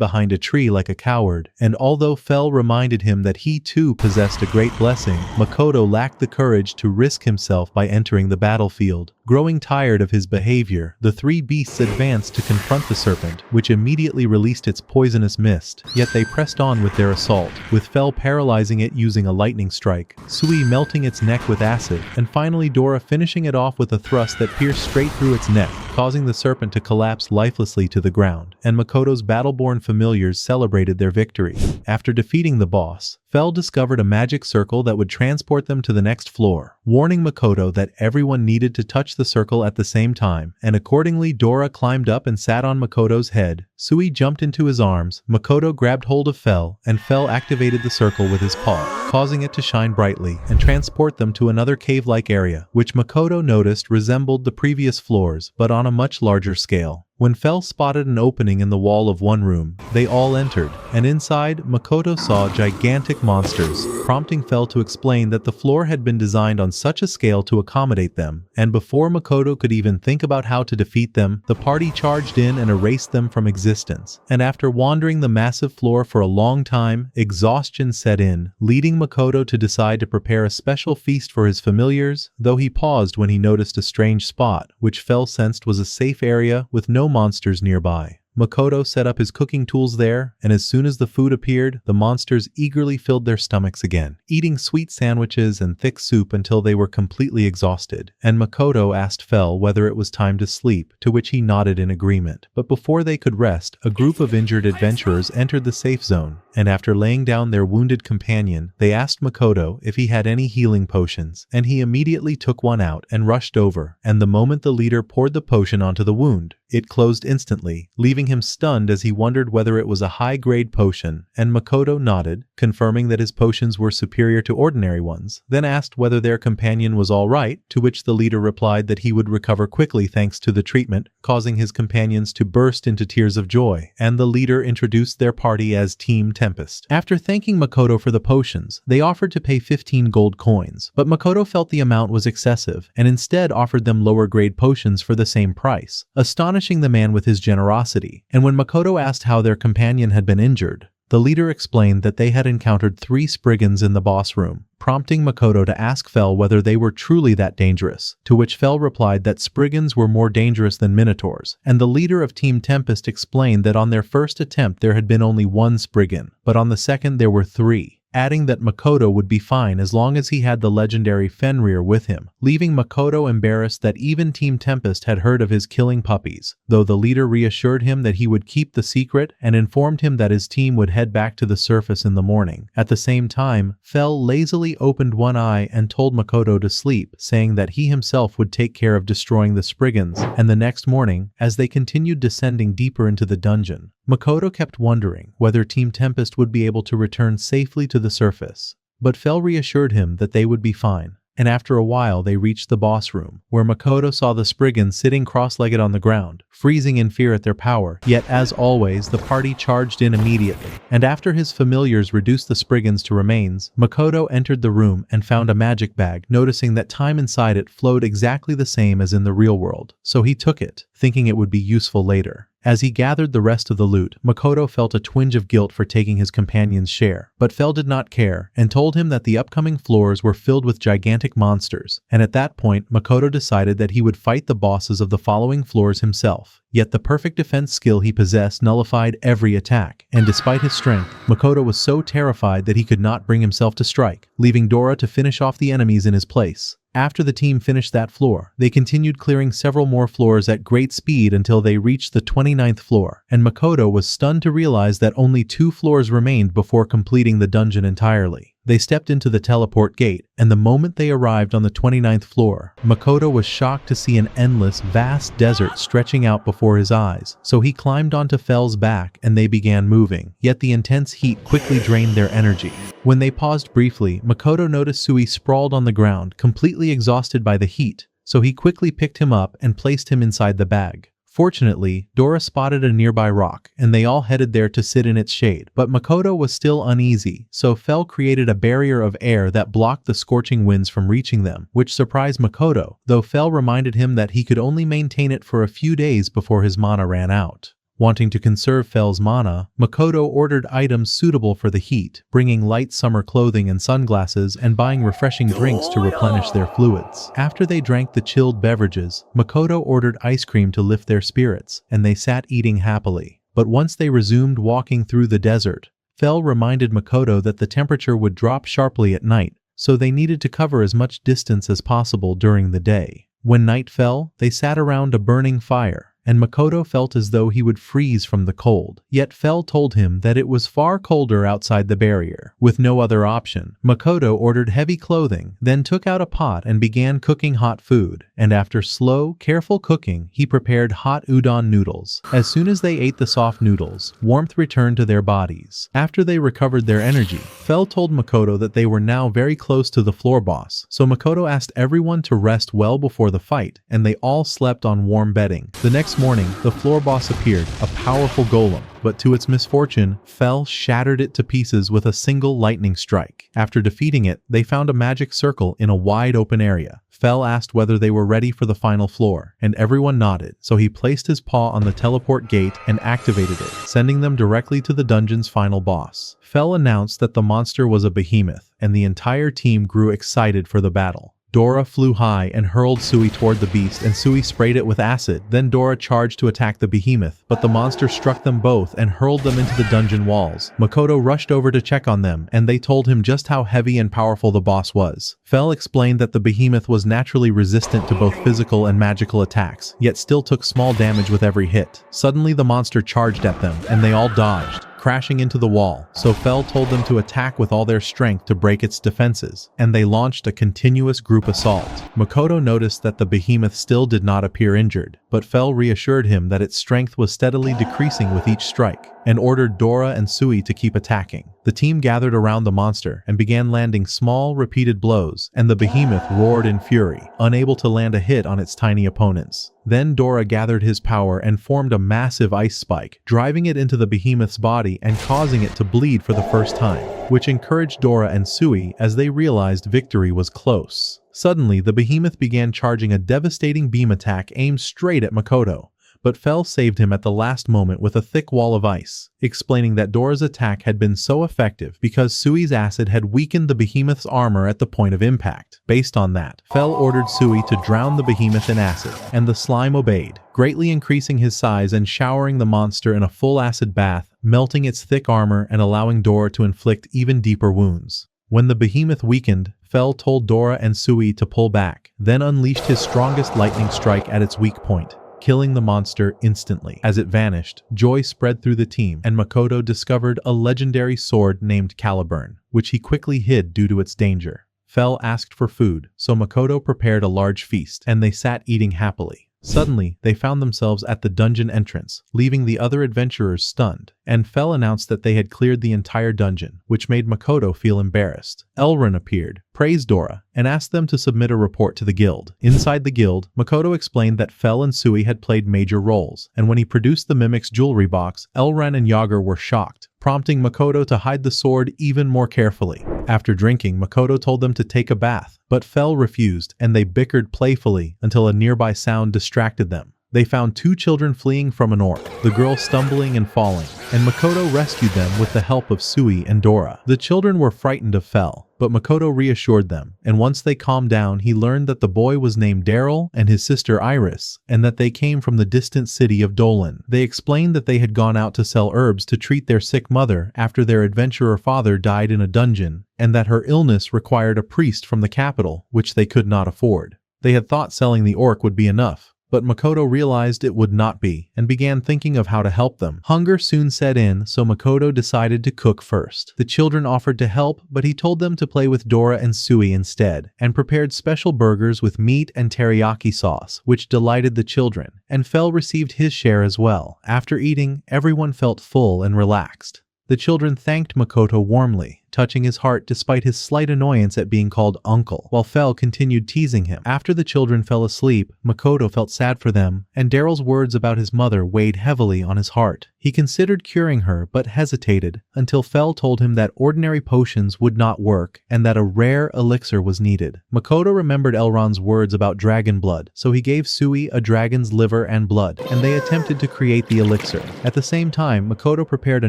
Speaker 1: behind a tree like a coward. And although Fel reminded him that he too possessed a great blessing, Makoto lacked the courage to risk himself by entering the battlefield. Growing tired of his behavior, the three beasts advanced to confront the serpent, which immediately released its poisonous mist. Yet they pressed on with their assault, with Fel paralyzing it using a lightning strike, Sui melting its neck with acid, and finally Dora finishing it off with a thrust that pierced straight through its neck, causing the serpent to collapse lifelessly to the ground. And Makoto's battleborn familiars celebrated their victory. After defeating the boss, Fel discovered a magic circle that would transport them to the next floor, warning Makoto that everyone needed to touch the circle at the same time, and accordingly Dora climbed up and sat on Makoto's head. Sui jumped into his arms, Makoto grabbed hold of Fel, and Fel activated the circle with his paw, causing it to shine brightly and transport them to another cave-like area, which Makoto noticed resembled the previous floors, but on a much larger scale. When Fel spotted an opening in the wall of one room, they all entered, and inside, Makoto saw gigantic monsters, prompting Fel to explain that the floor had been designed on such a scale to accommodate them, and before Makoto could even think about how to defeat them, the party charged in and erased them from existence. And after wandering the massive floor for a long time, exhaustion set in, leading Makoto to decide to prepare a special feast for his familiars, though he paused when he noticed a strange spot, which Fel sensed was a safe area with no monsters nearby. Makoto set up his cooking tools there, and as soon as the food appeared, the monsters eagerly filled their stomachs again, eating sweet sandwiches and thick soup until they were completely exhausted. And Makoto asked Fel whether it was time to sleep, to which he nodded in agreement. But before they could rest, a group of injured adventurers entered the safe zone, and after laying down their wounded companion, they asked Makoto if he had any healing potions, and he immediately took one out and rushed over, and the moment the leader poured the potion onto the wound, it closed instantly, leaving him stunned as he wondered whether it was a high-grade potion, and Makoto nodded, confirming that his potions were superior to ordinary ones, then asked whether their companion was all right, to which the leader replied that he would recover quickly thanks to the treatment, causing his companions to burst into tears of joy, and the leader introduced their party as Team Tempest. After thanking Makoto for the potions, they offered to pay 15 gold coins, but Makoto felt the amount was excessive, and instead offered them lower-grade potions for the same price, astonishing the man with his generosity. And when Makoto asked how their companion had been injured, the leader explained that they had encountered 3 Spriggans in the boss room, prompting Makoto to ask Fel whether they were truly that dangerous, to which Fel replied that Spriggans were more dangerous than Minotaurs, and the leader of Team Tempest explained that on their first attempt there had been only 1 Spriggan, but on the second there were 3. adding that Makoto would be fine as long as he had the legendary Fenrir with him, leaving Makoto embarrassed that even Team Tempest had heard of his killing puppies, though the leader reassured him that he would keep the secret and informed him that his team would head back to the surface in the morning. At the same time, Fell lazily opened one eye and told Makoto to sleep, saying that he himself would take care of destroying the Spriggans, and the next morning, as they continued descending deeper into the dungeon, Makoto kept wondering whether Team Tempest would be able to return safely to the surface. But Fell reassured him that they would be fine, and after a while they reached the boss room, where Makoto saw the Spriggans sitting cross-legged on the ground, freezing in fear at their power. Yet as always, the party charged in immediately, and after his familiars reduced the Spriggans to remains, Makoto entered the room and found a magic bag, noticing that time inside it flowed exactly the same as in the real world, so he took it, thinking it would be useful later. As he gathered the rest of the loot, Makoto felt a twinge of guilt for taking his companion's share, but Fell did not care and told him that the upcoming floors were filled with gigantic monsters, and at that point Makoto decided that he would fight the bosses of the following floors himself. Yet the perfect defense skill he possessed nullified every attack, and despite his strength, Makoto was so terrified that he could not bring himself to strike, leaving Dora to finish off the enemies in his place. After the team finished that floor, they continued clearing several more floors at great speed until they reached the 29th floor, and Makoto was stunned to realize that only 2 floors remained before completing the dungeon entirely. They stepped into the teleport gate, and the moment they arrived on the 29th floor, Makoto was shocked to see an endless, vast desert stretching out before his eyes, so he climbed onto Fell's back and they began moving, yet the intense heat quickly drained their energy. When they paused briefly, Makoto noticed Sui sprawled on the ground, completely exhausted by the heat, so he quickly picked him up and placed him inside the bag. Fortunately, Dora spotted a nearby rock, and they all headed there to sit in its shade. But Makoto was still uneasy, so Fell created a barrier of air that blocked the scorching winds from reaching them, which surprised Makoto, though Fell reminded him that he could only maintain it for a few days before his mana ran out. Wanting to conserve Fell's mana, Makoto ordered items suitable for the heat, bringing light summer clothing and sunglasses and buying refreshing drinks to replenish their fluids. After they drank the chilled beverages, Makoto ordered ice cream to lift their spirits, and they sat eating happily. But once they resumed walking through the desert, Fell reminded Makoto that the temperature would drop sharply at night, so they needed to cover as much distance as possible during the day. When night fell, they sat around a burning fire, and Makoto felt as though he would freeze from the cold. Yet Fell told him that it was far colder outside the barrier. With no other option, Makoto ordered heavy clothing, then took out a pot and began cooking hot food, and after slow, careful cooking, he prepared hot udon noodles. As soon as they ate the soft noodles, warmth returned to their bodies. After they recovered their energy, Fell told Makoto that they were now very close to the floor boss, so Makoto asked everyone to rest well before the fight, and they all slept on warm bedding. The next morning, the floor boss appeared, a powerful golem, but to its misfortune, Fell shattered it to pieces with a single lightning strike. After defeating it, they found a magic circle in a wide open area. Fell asked whether they were ready for the final floor, and everyone nodded, so he placed his paw on the teleport gate and activated it, sending them directly to the dungeon's final boss. Fell announced that the monster was a behemoth, and the entire team grew excited for the battle. Dora flew high and hurled Sui toward the beast, and Sui sprayed it with acid. Then Dora charged to attack the behemoth, but the monster struck them both and hurled them into the dungeon walls. Makoto rushed over to check on them, and they told him just how heavy and powerful the boss was. Fell explained that the behemoth was naturally resistant to both physical and magical attacks, yet still took small damage with every hit. Suddenly the monster charged at them, and they all dodged, crashing into the wall, so Fell told them to attack with all their strength to break its defenses, and they launched a continuous group assault. Makoto noticed that the behemoth still did not appear injured, but Fell reassured him that its strength was steadily decreasing with each strike, and ordered Dora and Sui to keep attacking. The team gathered around the monster and began landing small, repeated blows, and the behemoth roared in fury, unable to land a hit on its tiny opponents. Then Dora gathered his power and formed a massive ice spike, driving it into the behemoth's body and causing it to bleed for the first time, which encouraged Dora and Sui as they realized victory was close. Suddenly, the behemoth began charging a devastating beam attack aimed straight at Makoto, but Fell saved him at the last moment with a thick wall of ice, explaining that Dora's attack had been so effective because Sui's acid had weakened the behemoth's armor at the point of impact. Based on that, Fell ordered Sui to drown the behemoth in acid, and the slime obeyed, greatly increasing his size and showering the monster in a full acid bath melting its thick armor and allowing Dora to inflict even deeper wounds. When the behemoth weakened, Fell told Dora and Sui to pull back, then unleashed his strongest lightning strike at its weak point, killing the monster instantly. As it vanished, joy spread through the team, and Makoto discovered a legendary sword named Caliburn, which he quickly hid due to its danger. Fell asked for food, so Makoto prepared a large feast, and they sat eating happily. Suddenly, they found themselves at the dungeon entrance, leaving the other adventurers stunned, and Fell announced that they had cleared the entire dungeon, which made Makoto feel embarrassed. Elrond appeared, praised Dora, and asked them to submit a report to the guild. Inside the guild, Makoto explained that Fell and Sui had played major roles, and when he produced the mimic's jewelry box, Elrond and Yager were shocked, prompting Makoto to hide the sword even more carefully. After drinking, Makoto told them to take a bath, but Fell refused, and they bickered playfully until a nearby sound distracted them. They found two children fleeing from an orc, the girl stumbling and falling, and Makoto rescued them with the help of Sui and Dora. The children were frightened of Fell, but Makoto reassured them, and once they calmed down, he learned that the boy was named Daryl and his sister Iris, and that they came from the distant city of Dolan. They explained that they had gone out to sell herbs to treat their sick mother after their adventurer father died in a dungeon, and that her illness required a priest from the capital, which they could not afford. They had thought selling the orc would be enough, but Makoto realized it would not be, and began thinking of how to help them. Hunger soon set in, so Makoto decided to cook first. The children offered to help, but he told them to play with Dora and Sui instead, and prepared special burgers with meat and teriyaki sauce, which delighted the children, and Fell received his share as well. After eating, everyone felt full and relaxed. The children thanked Makoto warmly, touching his heart despite his slight annoyance at being called uncle, while Fell continued teasing him. After the children fell asleep, Makoto felt sad for them, and Daryl's words about his mother weighed heavily on his heart. He considered curing her, but hesitated, until Fell told him that ordinary potions would not work, and that a rare elixir was needed. Makoto remembered Elrond's words about dragon blood, so he gave Sui a dragon's liver and blood, and they attempted to create the elixir. At the same time, Makoto prepared a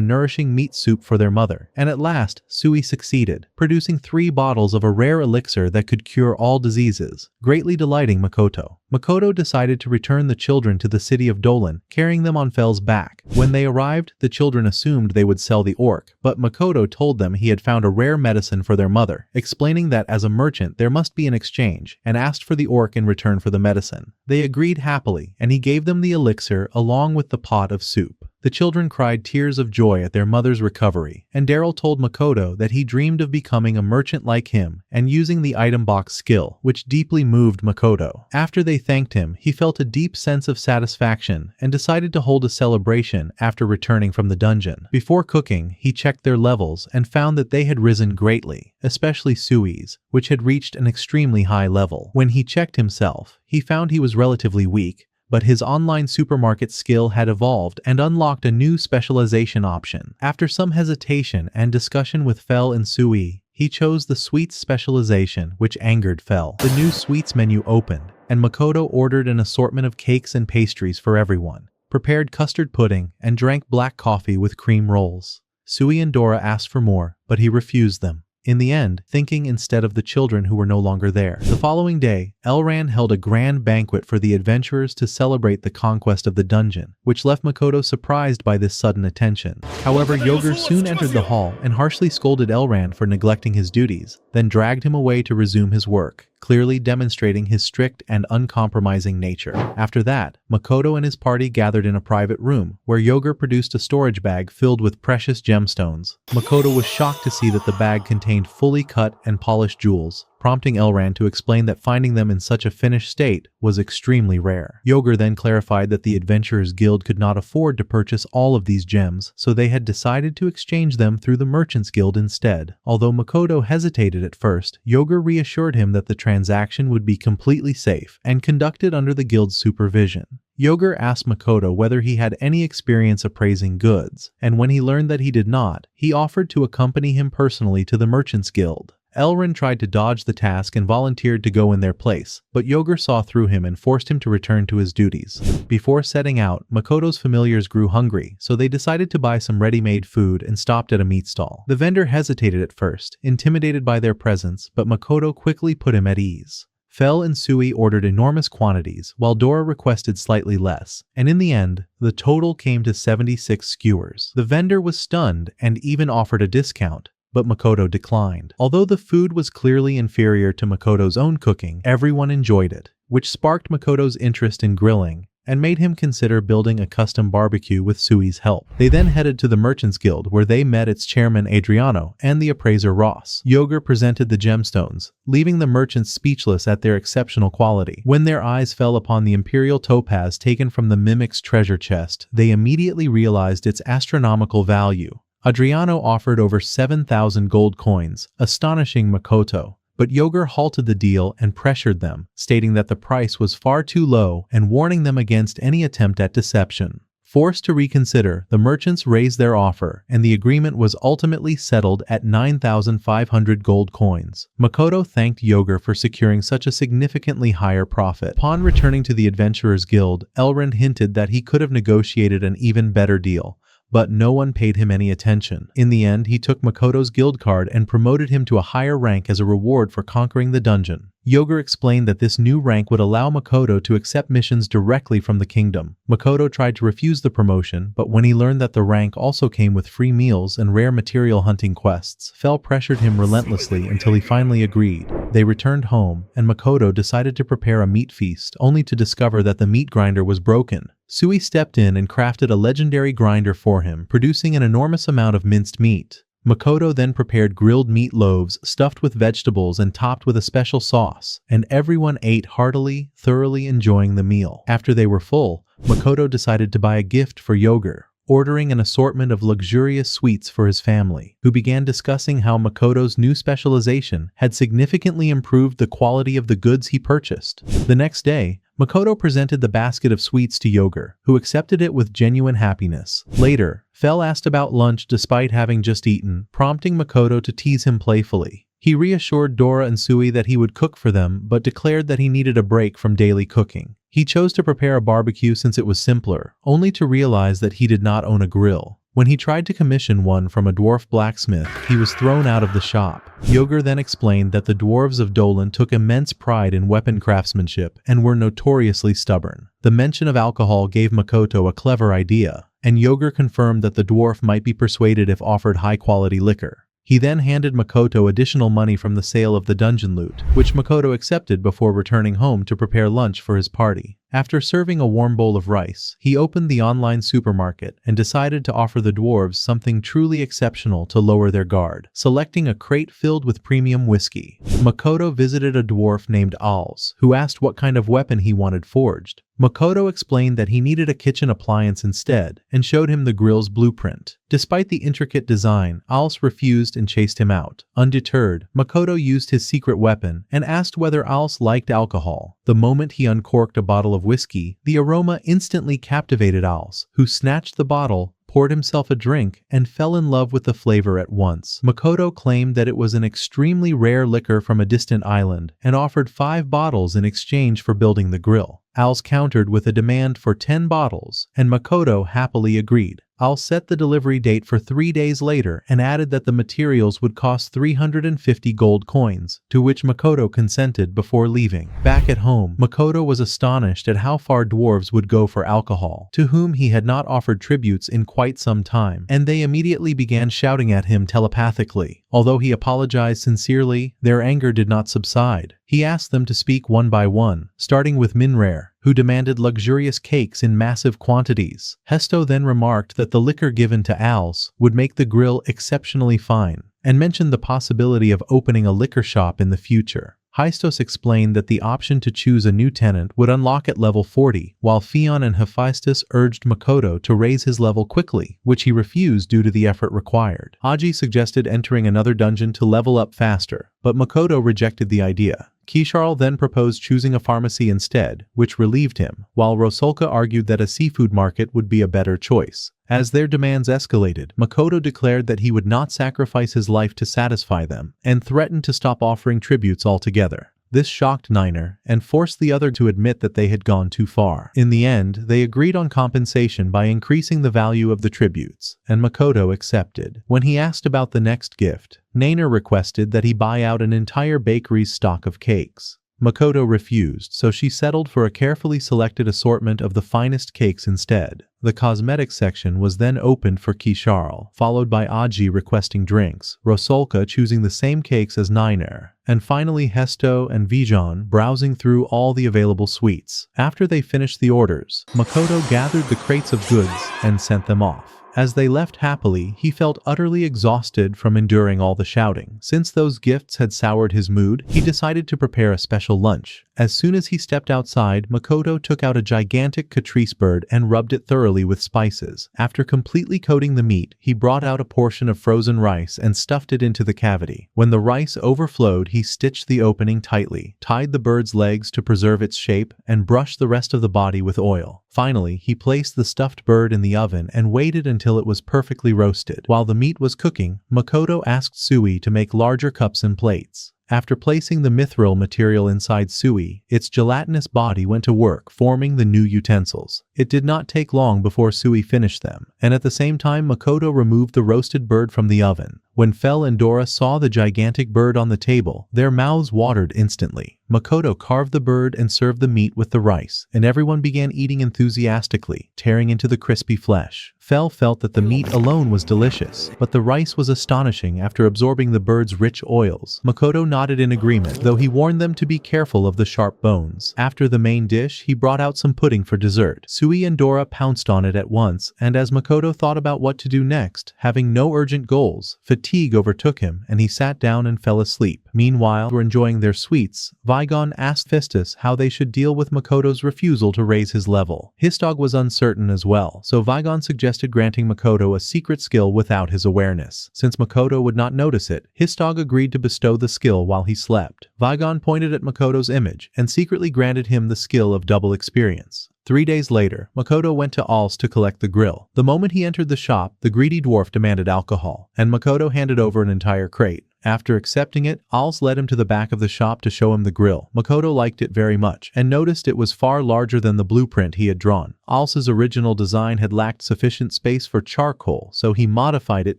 Speaker 1: nourishing meat soup for their mother, and at last, Sui succeeded, producing 3 bottles of a rare elixir that could cure all diseases, greatly delighting Makoto. Makoto decided to return the children to the city of Dolan, carrying them on Fell's back. When they arrived, the children assumed they would sell the orc, but Makoto told them he had found a rare medicine for their mother, explaining that as a merchant there must be an exchange, and asked for the orc in return for the medicine. They agreed happily, and he gave them the elixir along with the pot of soup. The children cried tears of joy at their mother's recovery, and Daryl told Makoto that he dreamed of becoming a merchant like him and using the item box skill, which deeply moved Makoto. After they thanked him, he felt a deep sense of satisfaction and decided to hold a celebration after returning from the dungeon. Before cooking, he checked their levels and found that they had risen greatly, especially Sui's, which had reached an extremely high level. When he checked himself, he found he was relatively weak, but his online supermarket skill had evolved and unlocked a new specialization option. After some hesitation and discussion with Fell and Sui, he chose the sweets specialization, which angered Fell. The new sweets menu opened, and Makoto ordered an assortment of cakes and pastries for everyone, prepared custard pudding, and drank black coffee with cream rolls. Sui and Dora asked for more, but he refused them. In the end, thinking instead of the children who were no longer there. The following day, Elrond held a grand banquet for the adventurers to celebrate the conquest of the dungeon, which left Makoto surprised by this sudden attention. However, Yoger soon entered the hall and harshly scolded Elrond for neglecting his duties, then dragged him away to resume his work, clearly demonstrating his strict and uncompromising nature. After that, Makoto and his party gathered in a private room, where Yoger produced a storage bag filled with precious gemstones. Makoto was shocked to see that the bag contained fully cut and polished jewels, prompting Elrond to explain that finding them in such a finished state was extremely rare. Yoger then clarified that the Adventurers Guild could not afford to purchase all of these gems, so they had decided to exchange them through the Merchants Guild instead. Although Makoto hesitated at first, Yoger reassured him that the transaction would be completely safe and conducted under the guild's supervision. Yoger asked Makoto whether he had any experience appraising goods, and when he learned that he did not, he offered to accompany him personally to the Merchants Guild. Elrond tried to dodge the task and volunteered to go in their place, but Yoger saw through him and forced him to return to his duties. Before setting out, Makoto's familiars grew hungry, so they decided to buy some ready-made food and stopped at a meat stall. The vendor hesitated at first, intimidated by their presence, but Makoto quickly put him at ease. Fel and Sui ordered enormous quantities, while Dora requested slightly less, and in the end, the total came to 76 skewers. The vendor was stunned and even offered a discount, but Makoto declined. Although the food was clearly inferior to Makoto's own cooking, everyone enjoyed it, which sparked Makoto's interest in grilling and made him consider building a custom barbecue with Sui's help. They then headed to the Merchants Guild, where they met its chairman Adriano and the appraiser Ross. Yoga presented the gemstones, leaving the merchants speechless at their exceptional quality. When their eyes fell upon the imperial topaz taken from the mimic's treasure chest, they immediately realized its astronomical value. Adriano offered over 7,000 gold coins, astonishing Makoto. But Yoger halted the deal and pressured them, stating that the price was far too low and warning them against any attempt at deception. Forced to reconsider, the merchants raised their offer, and the agreement was ultimately settled at 9,500 gold coins. Makoto thanked Yoger for securing such a significantly higher profit. Upon returning to the Adventurers Guild, Elrond hinted that he could have negotiated an even better deal, but no one paid him any attention. In the end, he took Makoto's guild card and promoted him to a higher rank as a reward for conquering the dungeon. Yoger explained that this new rank would allow Makoto to accept missions directly from the kingdom. Makoto tried to refuse the promotion, but when he learned that the rank also came with free meals and rare material hunting quests, Fel pressured him relentlessly until he finally agreed. They returned home, and Makoto decided to prepare a meat feast, only to discover that the meat grinder was broken. Sui stepped in and crafted a legendary grinder for him, producing an enormous amount of minced meat. Makoto then prepared grilled meat loaves stuffed with vegetables and topped with a special sauce, and everyone ate heartily, thoroughly enjoying the meal. After they were full, Makoto decided to buy a gift for Yoger, ordering an assortment of luxurious sweets for his family, who began discussing how Makoto's new specialization had significantly improved the quality of the goods he purchased. The next day, Makoto presented the basket of sweets to Yoger, who accepted it with genuine happiness. Later, Fel asked about lunch despite having just eaten, prompting Makoto to tease him playfully. He reassured Dora and Sui that he would cook for them, but declared that he needed a break from daily cooking. He chose to prepare a barbecue since it was simpler, only to realize that he did not own a grill. When he tried to commission one from a dwarf blacksmith, he was thrown out of the shop. Yoger then explained that the dwarves of Dolan took immense pride in weapon craftsmanship and were notoriously stubborn. The mention of alcohol gave Makoto a clever idea, and Yoger confirmed that the dwarf might be persuaded if offered high-quality liquor. He then handed Makoto additional money from the sale of the dungeon loot, which Makoto accepted before returning home to prepare lunch for his party. After serving a warm bowl of rice, he opened the online supermarket and decided to offer the dwarves something truly exceptional to lower their guard, selecting a crate filled with premium whiskey. Makoto visited a dwarf named Als, who asked what kind of weapon he wanted forged. Makoto explained that he needed a kitchen appliance instead and showed him the grill's blueprint. Despite the intricate design, Als refused and chased him out. Undeterred, Makoto used his secret weapon and asked whether Als liked alcohol. The moment he uncorked a bottle of whiskey, the aroma instantly captivated Als, who snatched the bottle, poured himself a drink, and fell in love with the flavor at once. Makoto claimed that it was an extremely rare liquor from a distant island and offered 5 bottles in exchange for building the grill. Als countered with a demand for 10 bottles, and Makoto happily agreed. Als set the delivery date for 3 days later and added that the materials would cost 350 gold coins, to which Makoto consented before leaving. Back at home, Makoto was astonished at how far dwarves would go for alcohol, to whom he had not offered tributes in quite some time, and they immediately began shouting at him telepathically. Although he apologized sincerely, their anger did not subside. He asked them to speak one by one, starting with Minrare, who demanded luxurious cakes in massive quantities. Hesto then remarked that the liquor given to Als would make the grill exceptionally fine, and mentioned the possibility of opening a liquor shop in the future. Hystos explained that the option to choose a new tenant would unlock at level 40, while Fion and Hephaestus urged Makoto to raise his level quickly, which he refused due to the effort required. Aji suggested entering another dungeon to level up faster, but Makoto rejected the idea. Kisharl then proposed choosing a pharmacy instead, which relieved him, while Rosolka argued that a seafood market would be a better choice. As their demands escalated, Makoto declared that he would not sacrifice his life to satisfy them, and threatened to stop offering tributes altogether. This shocked Niner, and forced the other to admit that they had gone too far. In the end, they agreed on compensation by increasing the value of the tributes, and Makoto accepted. When he asked about the next gift, Nainer requested that he buy out an entire bakery's stock of cakes. Makoto refused, so she settled for a carefully selected assortment of the finest cakes instead. The cosmetics section was then opened for Kisharl, followed by Aji requesting drinks, Rosolka choosing the same cakes as Niner, and finally Hesto and Vijon browsing through all the available sweets. After they finished the orders, Makoto gathered the crates of goods and sent them off. As they left happily, he felt utterly exhausted from enduring all the shouting. Since those gifts had soured his mood, he decided to prepare a special lunch. As soon as he stepped outside, Makoto took out a gigantic catrice bird and rubbed it thoroughly with spices. After completely coating the meat, he brought out a portion of frozen rice and stuffed it into the cavity. When the rice overflowed, he stitched the opening tightly, tied the bird's legs to preserve its shape, and brushed the rest of the body with oil. Finally, he placed the stuffed bird in the oven and waited until it was perfectly roasted. While the meat was cooking, Makoto asked Sui to make larger cups and plates. After placing the mithril material inside Sui, its gelatinous body went to work forming the new utensils. It did not take long before Sui finished them, and at the same time Makoto removed the roasted bird from the oven. When Fel and Dora saw the gigantic bird on the table, their mouths watered instantly. Makoto carved the bird and served the meat with the rice, and everyone began eating enthusiastically, tearing into the crispy flesh. Fel felt that the meat alone was delicious, but the rice was astonishing after absorbing the bird's rich oils. Makoto nodded in agreement, though he warned them to be careful of the sharp bones. After the main dish, he brought out some pudding for dessert. Sui and Dora pounced on it at once, and as Makoto thought about what to do next, having no urgent goals, fatigue overtook him and he sat down and fell asleep. Meanwhile, enjoying their sweets, Vigon asked Fistus how they should deal with Makoto's refusal to raise his level. Histog was uncertain as well, so Vigon suggested granting Makoto a secret skill without his awareness. Since Makoto would not notice it, Histog agreed to bestow the skill while he slept. Vigon pointed at Makoto's image and secretly granted him the skill of double experience. 3 days later, Makoto went to Al's to collect the grill. The moment he entered the shop, the greedy dwarf demanded alcohol, and Makoto handed over an entire crate. After accepting it, Als led him to the back of the shop to show him the grill. Makoto liked it very much, and noticed it was far larger than the blueprint he had drawn. Als's original design had lacked sufficient space for charcoal, so he modified it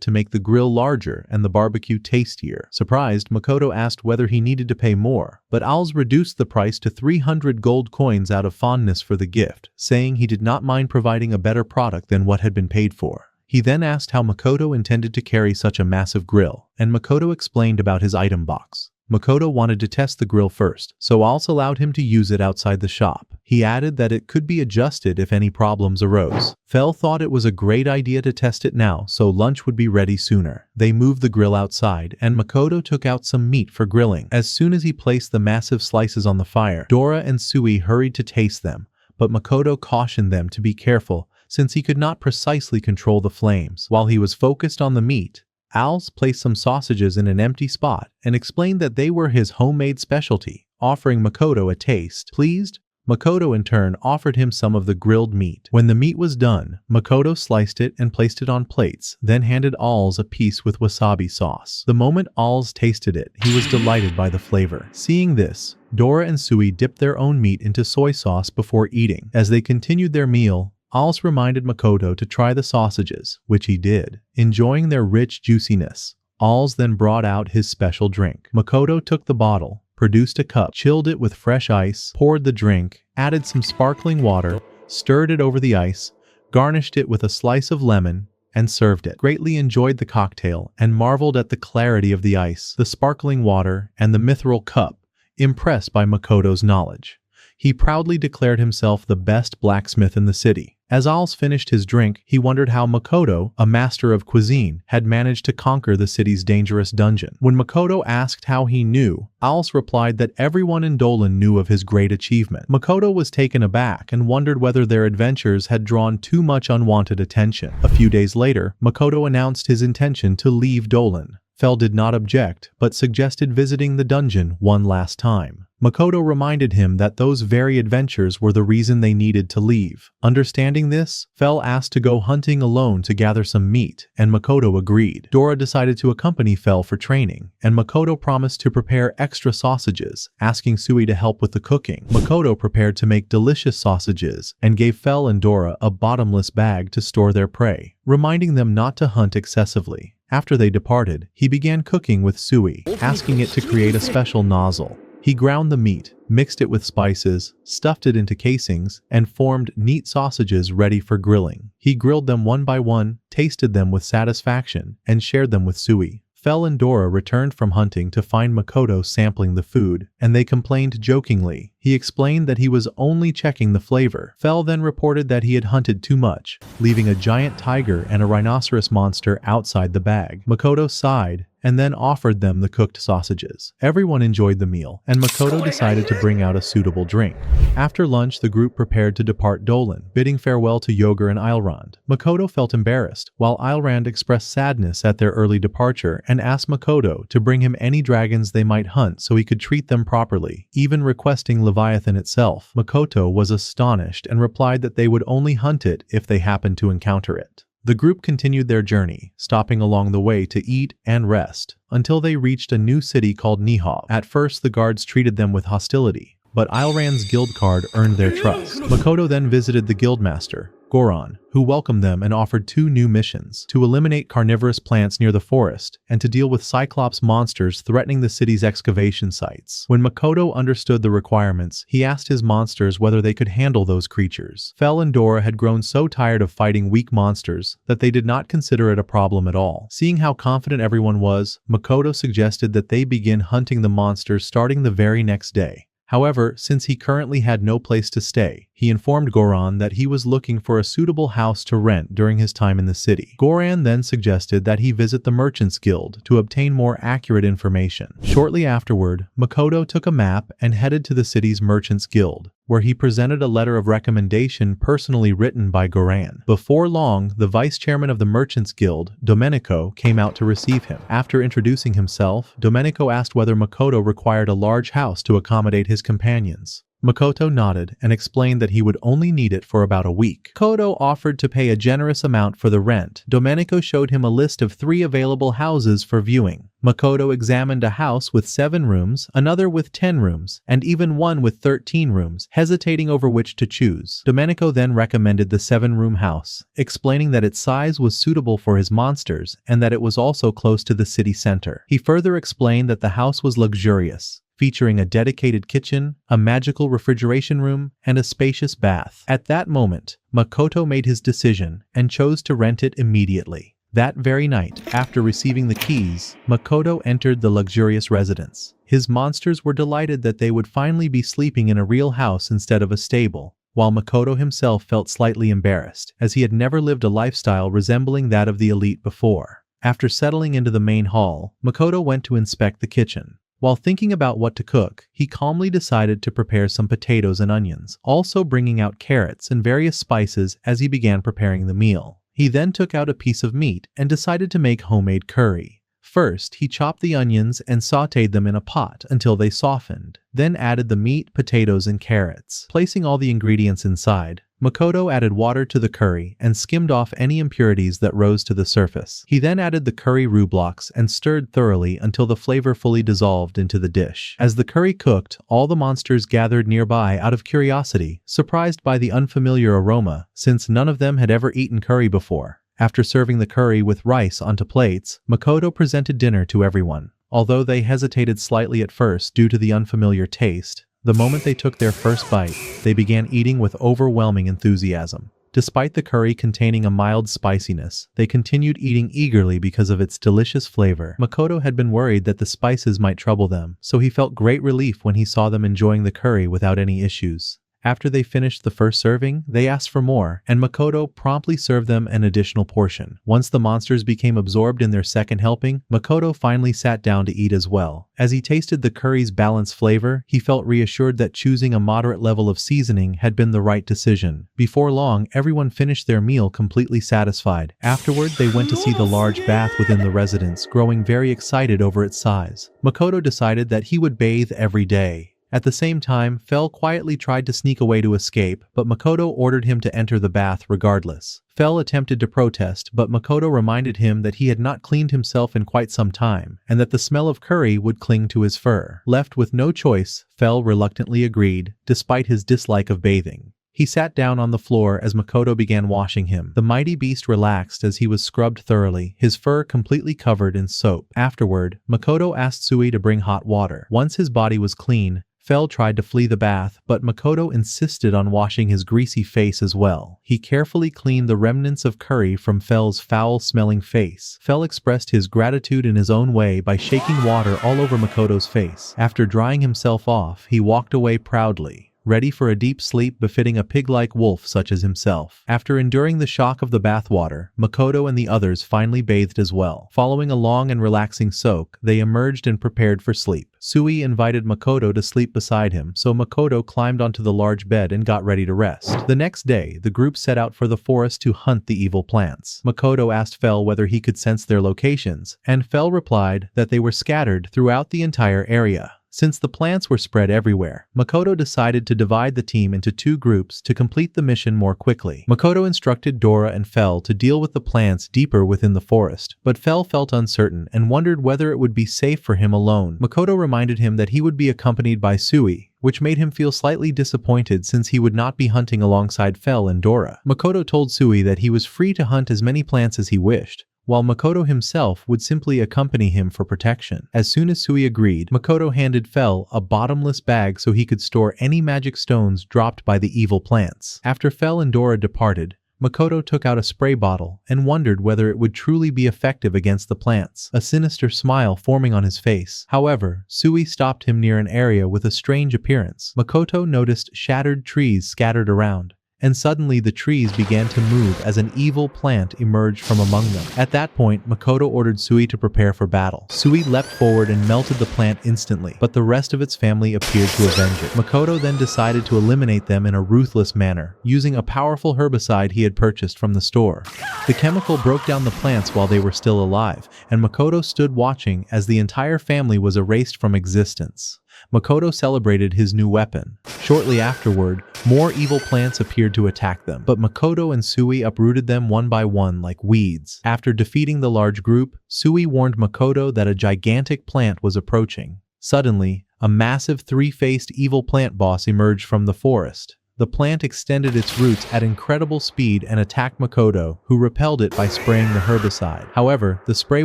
Speaker 1: to make the grill larger and the barbecue tastier. Surprised, Makoto asked whether he needed to pay more, but Als reduced the price to 300 gold coins out of fondness for the gift, saying he did not mind providing a better product than what had been paid for. He then asked how Makoto intended to carry such a massive grill, and Makoto explained about his item box. Makoto wanted to test the grill first, so Als allowed him to use it outside the shop. He added that it could be adjusted if any problems arose. Fel thought it was a great idea to test it now, so lunch would be ready sooner. They moved the grill outside, and Makoto took out some meat for grilling. As soon as he placed the massive slices on the fire, Dora and Sui hurried to taste them, but Makoto cautioned them to be careful, since he could not precisely control the flames. While he was focused on the meat, Als placed some sausages in an empty spot and explained that they were his homemade specialty, offering Makoto a taste. Pleased, Makoto in turn offered him some of the grilled meat. When the meat was done, Makoto sliced it and placed it on plates, then handed Als a piece with wasabi sauce. The moment Als tasted it, he was delighted by the flavor. Seeing this, Dora and Sui dipped their own meat into soy sauce before eating. As they continued their meal, Als reminded Makoto to try the sausages, which he did. Enjoying their rich juiciness, Als then brought out his special drink. Makoto took the bottle, produced a cup, chilled it with fresh ice, poured the drink, added some sparkling water, stirred it over the ice, garnished it with a slice of lemon, and served it. Greatly enjoyed the cocktail and marveled at the clarity of the ice, the sparkling water, and the mithril cup, impressed by Makoto's knowledge. He proudly declared himself the best blacksmith in the city. As Als finished his drink, he wondered how Makoto, a master of cuisine, had managed to conquer the city's dangerous dungeon. When Makoto asked how he knew, Als replied that everyone in Dolan knew of his great achievement. Makoto was taken aback and wondered whether their adventures had drawn too much unwanted attention. A few days later, Makoto announced his intention to leave Dolan. Fel did not object, but suggested visiting the dungeon one last time. Makoto reminded him that those very adventures were the reason they needed to leave. Understanding this, Fel asked to go hunting alone to gather some meat, and Makoto agreed. Dora decided to accompany Fel for training, and Makoto promised to prepare extra sausages, asking Sui to help with the cooking. Makoto prepared to make delicious sausages, and gave Fel and Dora a bottomless bag to store their prey, reminding them not to hunt excessively. After they departed, he began cooking with Sui, asking it to create a special nozzle. He ground the meat, mixed it with spices, stuffed it into casings, and formed neat sausages ready for grilling. He grilled them one by one, tasted them with satisfaction, and shared them with Sui. Fel and Dora returned from hunting to find Makoto sampling the food, and they complained jokingly. He explained that he was only checking the flavor. Fel then reported that he had hunted too much, leaving a giant tiger and a rhinoceros monster outside the bag. Makoto sighed and then offered them the cooked sausages. Everyone enjoyed the meal, and Makoto decided to bring out a suitable drink. After lunch, the group prepared to depart Dolan, bidding farewell to Yoger and Eilrond. Makoto felt embarrassed, while Eilrond expressed sadness at their early departure and asked Makoto to bring him any dragons they might hunt so he could treat them properly, even requesting Leviathan itself. Makoto was astonished and replied that they would only hunt it if they happened to encounter it. The group continued their journey, stopping along the way to eat and rest, until they reached a new city called Nihao. At first, the guards treated them with hostility, but Eilrand's guild card earned their trust. Makoto then visited the guildmaster, Goron, who welcomed them and offered 2 new missions: to eliminate carnivorous plants near the forest, and to deal with Cyclops monsters threatening the city's excavation sites. When Makoto understood the requirements, he asked his monsters whether they could handle those creatures. Fel and Dora had grown so tired of fighting weak monsters that they did not consider it a problem at all. Seeing how confident everyone was, Makoto suggested that they begin hunting the monsters starting the very next day. However, since he currently had no place to stay, he informed Goran that he was looking for a suitable house to rent during his time in the city. Goran then suggested that he visit the Merchants Guild to obtain more accurate information. Shortly afterward, Makoto took a map and headed to the city's Merchants Guild, where he presented a letter of recommendation personally written by Goran. Before long, the vice-chairman of the Merchants Guild, Domenico, came out to receive him. After introducing himself, Domenico asked whether Makoto required a large house to accommodate his companions. Makoto nodded and explained that he would only need it for about a week. Makoto offered to pay a generous amount for the rent. Domenico showed him a list of 3 available houses for viewing. Makoto examined a house with 7 rooms, another with 10 rooms, and even one with 13 rooms, hesitating over which to choose. Domenico then recommended the 7-room house, explaining that its size was suitable for his monsters and that it was also close to the city center. He further explained that the house was luxurious, featuring a dedicated kitchen, a magical refrigeration room, and a spacious bath. At that moment, Makoto made his decision and chose to rent it immediately. That very night, after receiving the keys, Makoto entered the luxurious residence. His monsters were delighted that they would finally be sleeping in a real house instead of a stable, while Makoto himself felt slightly embarrassed, as he had never lived a lifestyle resembling that of the elite before. After settling into the main hall, Makoto went to inspect the kitchen. While thinking about what to cook, he calmly decided to prepare some potatoes and onions, also bringing out carrots and various spices as he began preparing the meal. He then took out a piece of meat and decided to make homemade curry. First, he chopped the onions and sautéed them in a pot until they softened, then added the meat, potatoes, and carrots. Placing all the ingredients inside, Makoto added water to the curry and skimmed off any impurities that rose to the surface. He then added the curry roux blocks and stirred thoroughly until the flavor fully dissolved into the dish. As the curry cooked, all the monsters gathered nearby out of curiosity, surprised by the unfamiliar aroma, since none of them had ever eaten curry before. After serving the curry with rice onto plates, Makoto presented dinner to everyone. Although they hesitated slightly at first due to the unfamiliar taste, the moment they took their first bite, they began eating with overwhelming enthusiasm. Despite the curry containing a mild spiciness, they continued eating eagerly because of its delicious flavor. Makoto had been worried that the spices might trouble them, so he felt great relief when he saw them enjoying the curry without any issues. After they finished the first serving, they asked for more, and Makoto promptly served them an additional portion. Once the monsters became absorbed in their second helping, Makoto finally sat down to eat as well. As he tasted the curry's balanced flavor, he felt reassured that choosing a moderate level of seasoning had been the right decision. Before long, everyone finished their meal completely satisfied. Afterward, they went to see the large bath within the residence, growing very excited over its size. Makoto decided that he would bathe every day. At the same time, Fel quietly tried to sneak away to escape, but Makoto ordered him to enter the bath regardless. Fel attempted to protest, but Makoto reminded him that he had not cleaned himself in quite some time, and that the smell of curry would cling to his fur. Left with no choice, Fel reluctantly agreed, despite his dislike of bathing. He sat down on the floor as Makoto began washing him. The mighty beast relaxed as he was scrubbed thoroughly, his fur completely covered in soap. Afterward, Makoto asked Sui to bring hot water. Once his body was clean, Fell tried to flee the bath, but Makoto insisted on washing his greasy face as well. He carefully cleaned the remnants of curry from Fell's foul-smelling face. Fell expressed his gratitude in his own way by shaking water all over Makoto's face. After drying himself off, he walked away proudly, ready for a deep sleep befitting a pig-like wolf such as himself. After enduring the shock of the bathwater, Makoto and the others finally bathed as well. Following a long and relaxing soak, they emerged and prepared for sleep. Sui invited Makoto to sleep beside him, so Makoto climbed onto the large bed and got ready to rest. The next day, the group set out for the forest to hunt the evil plants. Makoto asked Fell whether he could sense their locations, and Fell replied that they were scattered throughout the entire area. Since the plants were spread everywhere, Makoto decided to divide the team into two groups to complete the mission more quickly. Makoto instructed Dora and Fell to deal with the plants deeper within the forest, but Fell felt uncertain and wondered whether it would be safe for him alone. Makoto reminded him that he would be accompanied by Sui, which made him feel slightly disappointed since he would not be hunting alongside Fell and Dora. Makoto told Sui that he was free to hunt as many plants as he wished, while Makoto himself would simply accompany him for protection. As soon as Sui agreed, Makoto handed Fell a bottomless bag so he could store any magic stones dropped by the evil plants. After Fell and Dora departed, Makoto took out a spray bottle and wondered whether it would truly be effective against the plants, a sinister smile forming on his face. However, Sui stopped him near an area with a strange appearance. Makoto noticed shattered trees scattered around, and suddenly the trees began to move as an evil plant emerged from among them. At that point, Makoto ordered Sui to prepare for battle. Sui leapt forward and melted the plant instantly, but the rest of its family appeared to avenge it. Makoto then decided to eliminate them in a ruthless manner, using a powerful herbicide he had purchased from the store. The chemical broke down the plants while they were still alive, and Makoto stood watching as the entire family was erased from existence. Makoto celebrated his new weapon. Shortly afterward, more evil plants appeared to attack them, but Makoto and Sui uprooted them one by one like weeds. After defeating the large group, Sui warned Makoto that a gigantic plant was approaching. Suddenly, a massive three-faced evil plant boss emerged from the forest. The plant extended its roots at incredible speed and attacked Makoto, who repelled it by spraying the herbicide. However, the spray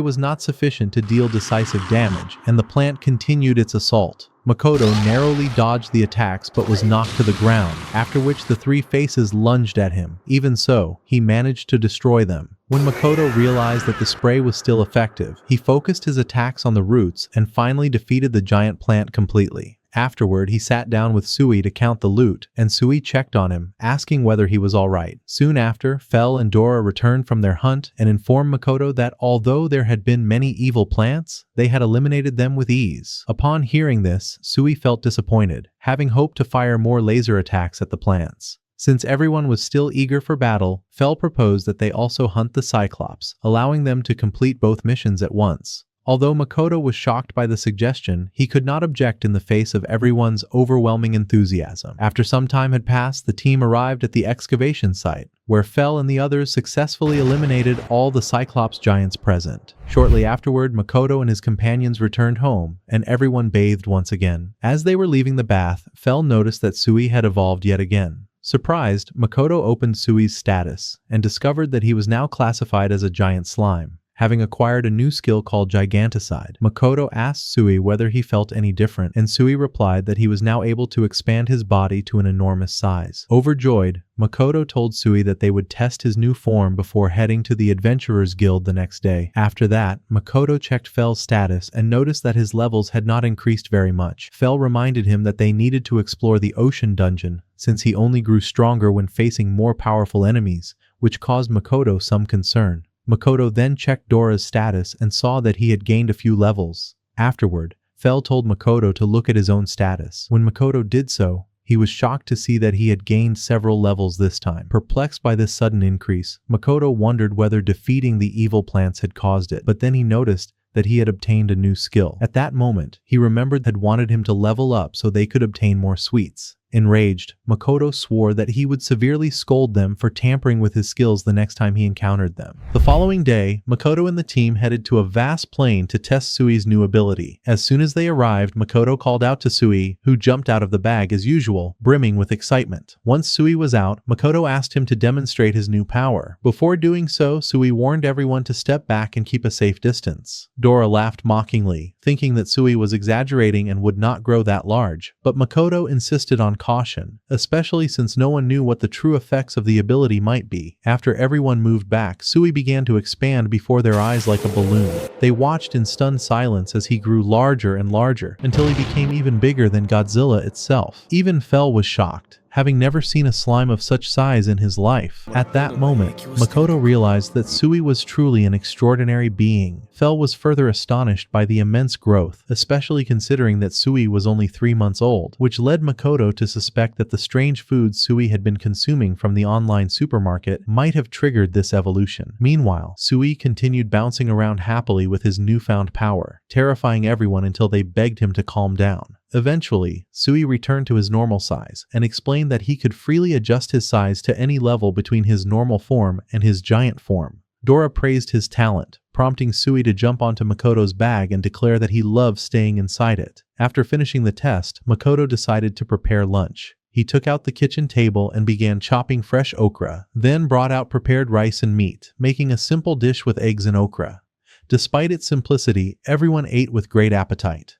Speaker 1: was not sufficient to deal decisive damage, and the plant continued its assault. Makoto narrowly dodged the attacks but was knocked to the ground, after which the three faces lunged at him. Even so, he managed to destroy them. When Makoto realized that the spray was still effective, he focused his attacks on the roots and finally defeated the giant plant completely. Afterward, he sat down with Sui to count the loot, and Sui checked on him, asking whether he was alright. Soon after, Fell and Dora returned from their hunt and informed Makoto that although there had been many evil plants, they had eliminated them with ease. Upon hearing this, Sui felt disappointed, having hoped to fire more laser attacks at the plants. Since everyone was still eager for battle, Fell proposed that they also hunt the Cyclops, allowing them to complete both missions at once. Although Makoto was shocked by the suggestion, he could not object in the face of everyone's overwhelming enthusiasm. After some time had passed, the team arrived at the excavation site, where Fell and the others successfully eliminated all the Cyclops giants present. Shortly afterward, Makoto and his companions returned home, and everyone bathed once again. As they were leaving the bath, Fell noticed that Sui had evolved yet again. Surprised, Makoto opened Sui's status, and discovered that he was now classified as a giant slime, having acquired a new skill called Giganticide. Makoto asked Sui whether he felt any different, and Sui replied that he was now able to expand his body to an enormous size. Overjoyed, Makoto told Sui that they would test his new form before heading to the Adventurers Guild the next day. After that, Makoto checked Fell's status and noticed that his levels had not increased very much. Fell reminded him that they needed to explore the ocean dungeon, since he only grew stronger when facing more powerful enemies, which caused Makoto some concern. Makoto then checked Dora's status and saw that he had gained a few levels. Afterward, Fell told Makoto to look at his own status. When Makoto did so, he was shocked to see that he had gained several levels this time. Perplexed by this sudden increase, Makoto wondered whether defeating the evil plants had caused it, but then he noticed that he had obtained a new skill. At that moment, he remembered had wanted him to level up so they could obtain more sweets. Enraged, Makoto swore that he would severely scold them for tampering with his skills the next time he encountered them. The following day, Makoto and the team headed to a vast plain to test Sui's new ability. As soon as they arrived, Makoto called out to Sui, who jumped out of the bag as usual, brimming with excitement. Once Sui was out, Makoto asked him to demonstrate his new power. Before doing so, Sui warned everyone to step back and keep a safe distance. Dora laughed mockingly, thinking that Sui was exaggerating and would not grow that large, but Makoto insisted on caution, especially since no one knew what the true effects of the ability might be. After everyone moved back, Sui began to expand before their eyes like a balloon. They watched in stunned silence as he grew larger and larger, until he became even bigger than Godzilla itself. Even Fel was shocked, having never seen a slime of such size in his life. At that moment, Makoto realized that Sui was truly an extraordinary being. Fel was further astonished by the immense growth, especially considering that Sui was only 3 months old, which led Makoto to suspect that the strange foods Sui had been consuming from the online supermarket might have triggered this evolution. Meanwhile, Sui continued bouncing around happily with his newfound power, terrifying everyone until they begged him to calm down. Eventually, Sui returned to his normal size and explained that he could freely adjust his size to any level between his normal form and his giant form. Dora praised his talent, prompting Sui to jump onto Makoto's bag and declare that he loved staying inside it. After finishing the test, Makoto decided to prepare lunch. He took out the kitchen table and began chopping fresh okra, then brought out prepared rice and meat, making a simple dish with eggs and okra. Despite its simplicity, everyone ate with great appetite.